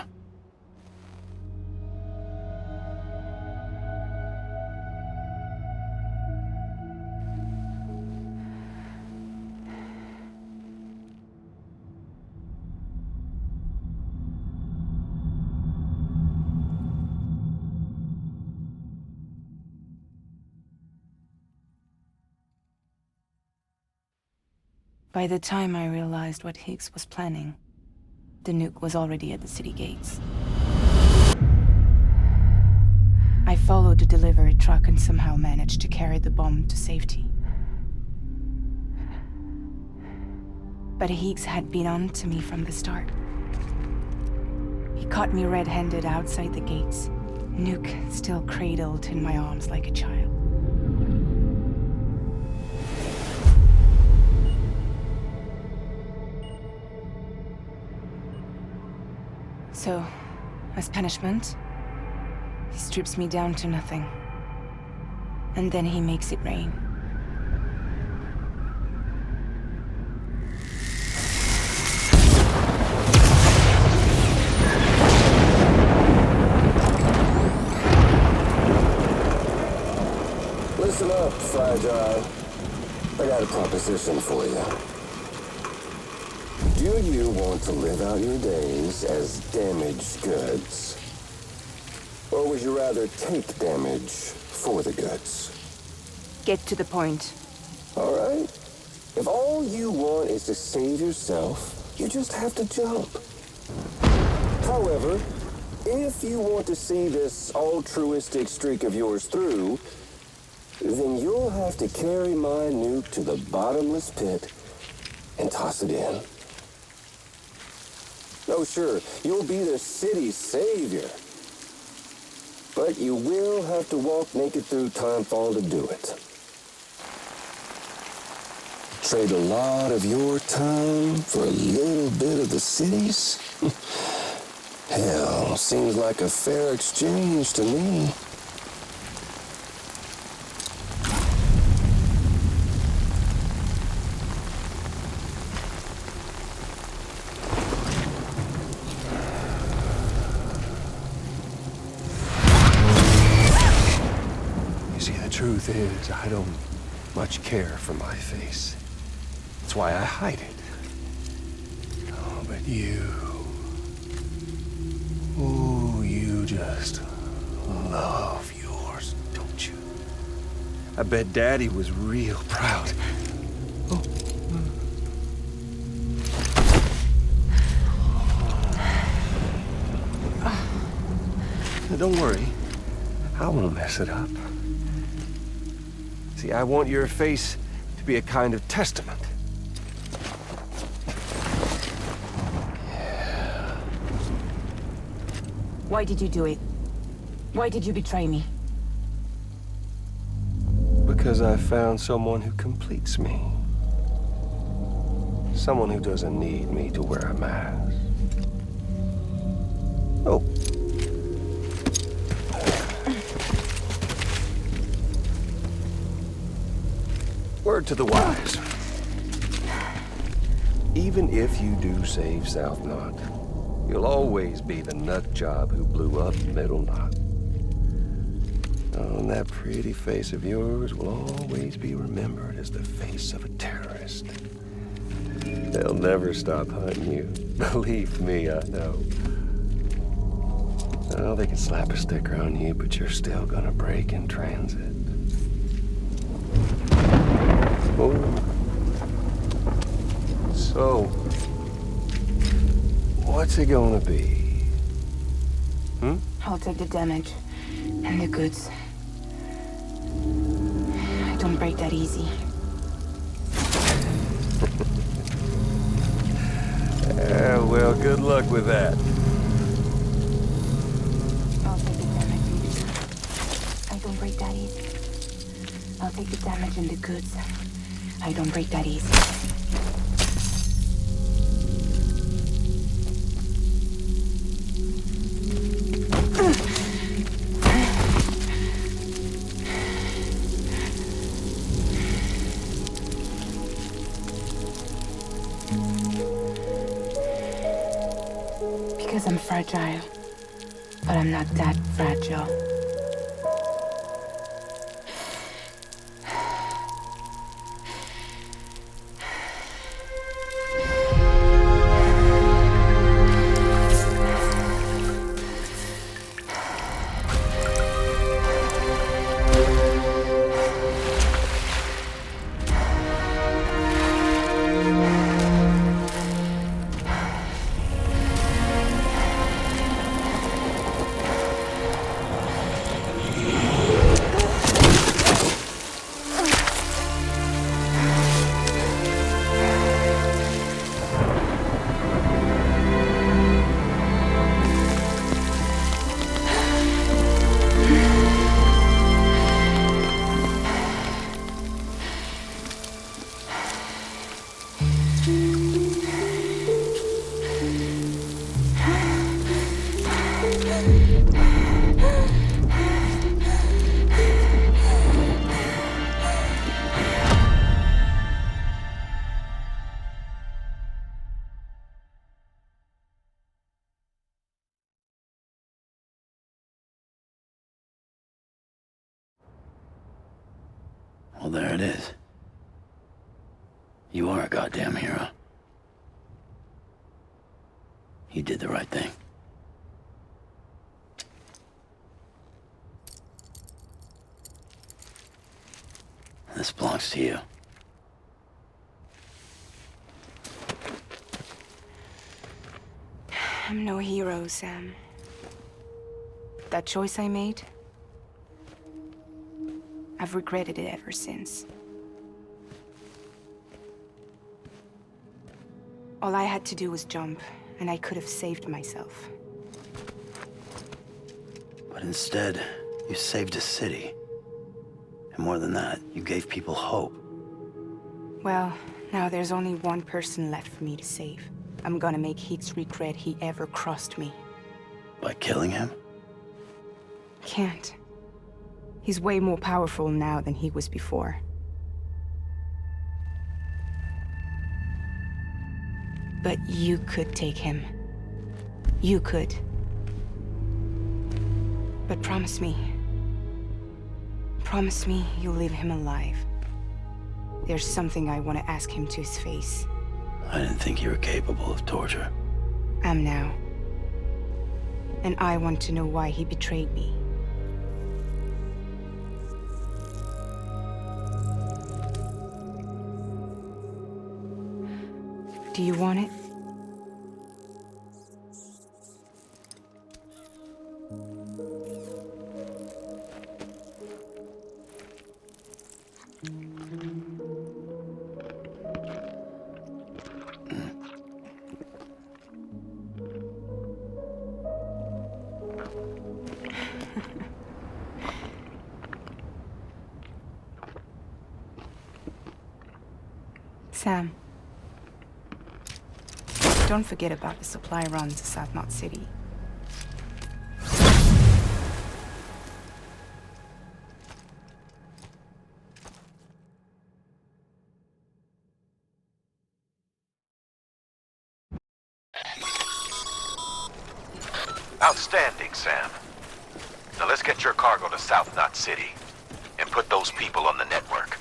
By the time I realized what Higgs was planning, the nuke was already at the city gates. I followed the delivery truck and somehow managed to carry the bomb to safety. But Higgs had been on to me from the start. He caught me red-handed outside the gates, nuke still cradled in my arms like a child. So, as punishment, he strips me down to nothing. And then he makes it rain. Listen up, Fragile. I got a proposition for you. Do you want to live out your days as damaged goods? Or would you rather take damage for the goods? Get to the point. All right. If all you want is to save yourself, you just have to jump. However, if you want to see this altruistic streak of yours through, then you'll have to carry my nuke to the bottomless pit and toss it in. Oh, sure, you'll be the city's savior. But you will have to walk naked through Timefall to do it. Trade a lot of your time for a little bit of the city's? Hell, seems like a fair exchange to me. Truth is, I don't much care for my face. That's why I hide it. Oh, but you... Ooh, you just love yours, don't you? I bet Daddy was real proud. Oh. Don't worry. I won't mess it up. See, I want your face to be a kind of testament. Why did you do it? Why did you betray me? Because I found someone who completes me. Someone who doesn't need me to wear a mask. Oh. Word to the wise. Even if you do save South Knot, you'll always be the nut job who blew up Middle Knot. Oh, and that pretty face of yours will always be remembered as the face of a terrorist. They'll never stop hunting you. Believe me, I know. Oh, they can slap a sticker on you, but you're still gonna break in transit. Oh. So, what's it gonna be? Hmm? I'll take the damage and the goods. I don't break that easy. Well, good luck with that. I'll take the damage and the goods. I don't break that easy. I'll take the damage and the goods. I don't break that easy. Because I'm fragile, but I'm not that fragile. Well, there it is. You are a goddamn hero. You did the right thing. This belongs to you. I'm no hero, Sam. That choice I made, I've regretted it ever since. All I had to do was jump, and I could have saved myself. But instead, you saved a city. And more than that, you gave people hope. Well, now there's only one person left for me to save. I'm gonna make Heath's regret he ever crossed me. By killing him? Can't. He's way more powerful now than he was before. But you could take him. You could. But promise me. Promise me you'll leave him alive. There's something I want to ask him to his face. I didn't think you were capable of torture. Am now. And I want to know why he betrayed me. Do you want it? Sam, don't forget about the supply runs to South Knot City. Outstanding, Sam. Now let's get your cargo to South Knot City and put those people on the network.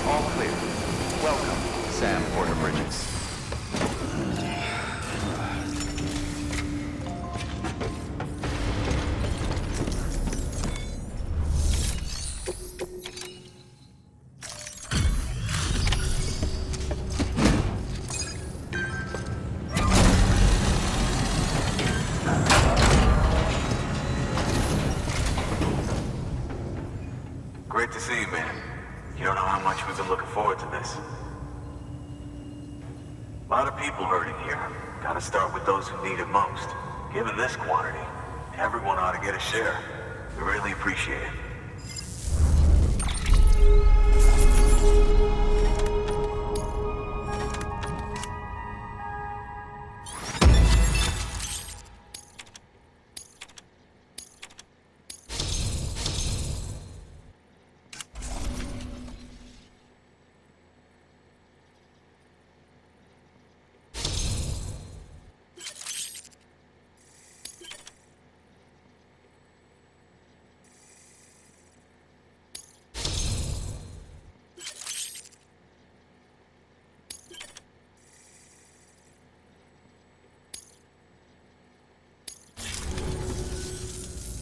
All clear. Welcome, Sam Porter Bridges. Great to see you, man. You don't know how much we've been looking forward to this. A lot of people hurting here. Gotta start with those who need it most. Given this quantity, everyone ought to get a share. We really appreciate it.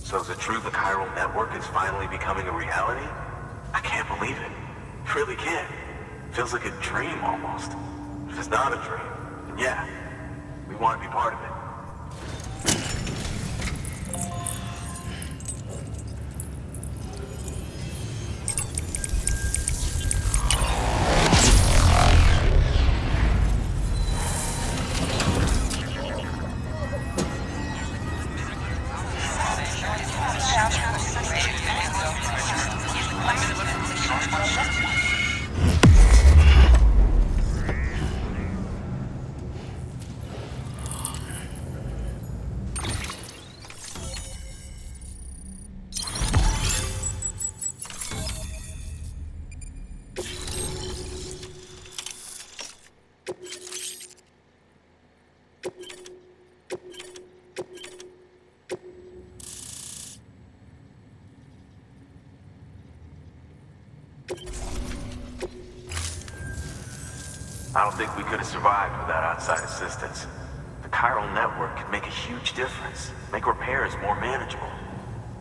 So is it true the chiral network is finally becoming a reality? I can't believe it. Really can't. Feels like a dream almost. If it's not a dream, then yeah, we want to be part of it. I don't think we could have survived without outside assistance. The chiral network could make a huge difference, make repairs more manageable.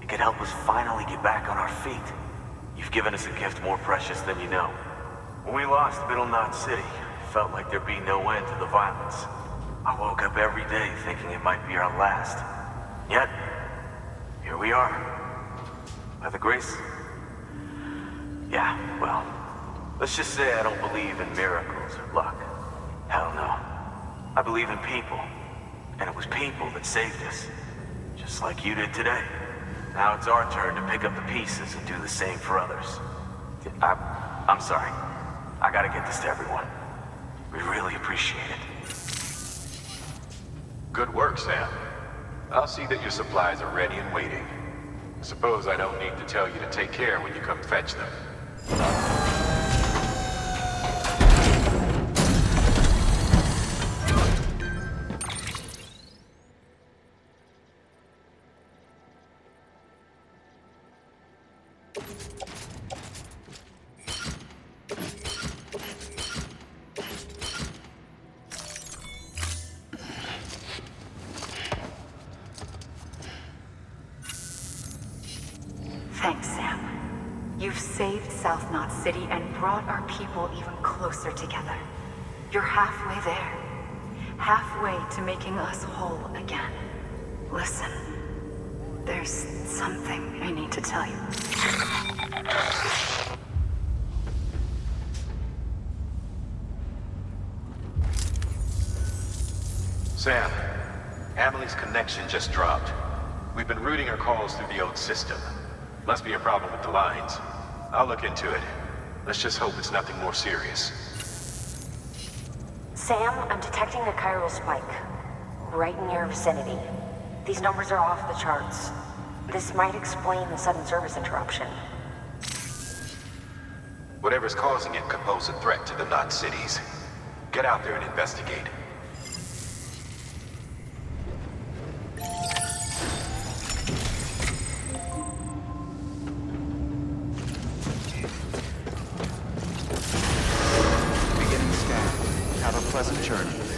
It could help us finally get back on our feet. You've given us a gift more precious than you know. When we lost Middle Knot City, it felt like there'd be no end to the violence. I woke up every day thinking it might be our last. Yet, here we are. By the grace... Yeah, well, let's just say I don't believe in miracles or luck. Hell no. I believe in people. And it was people that saved us. Just like you did today. Now it's our turn to pick up the pieces and do the same for others. I'm sorry. I gotta get this to everyone. We really appreciate it. Good work, Sam. I'll see that your supplies are ready and waiting. Suppose I don't need to tell you to take care when you come fetch them. Thanks, Sam. You've saved South Knot City and brought our people even closer together. You're halfway there. Halfway to making us whole again. Listen, there's something I need to tell you. Sam, Amelie's connection just dropped. We've been routing her calls through the old system. Must be a problem with the lines. I'll look into it. Let's just hope it's nothing more serious. Sam, I'm detecting a chiral spike. Right in your vicinity. These numbers are off the charts. This might explain the sudden service interruption. Whatever's causing it could pose a threat to the Knot cities. Get out there and investigate. Beginning scan. Have a pleasant journey.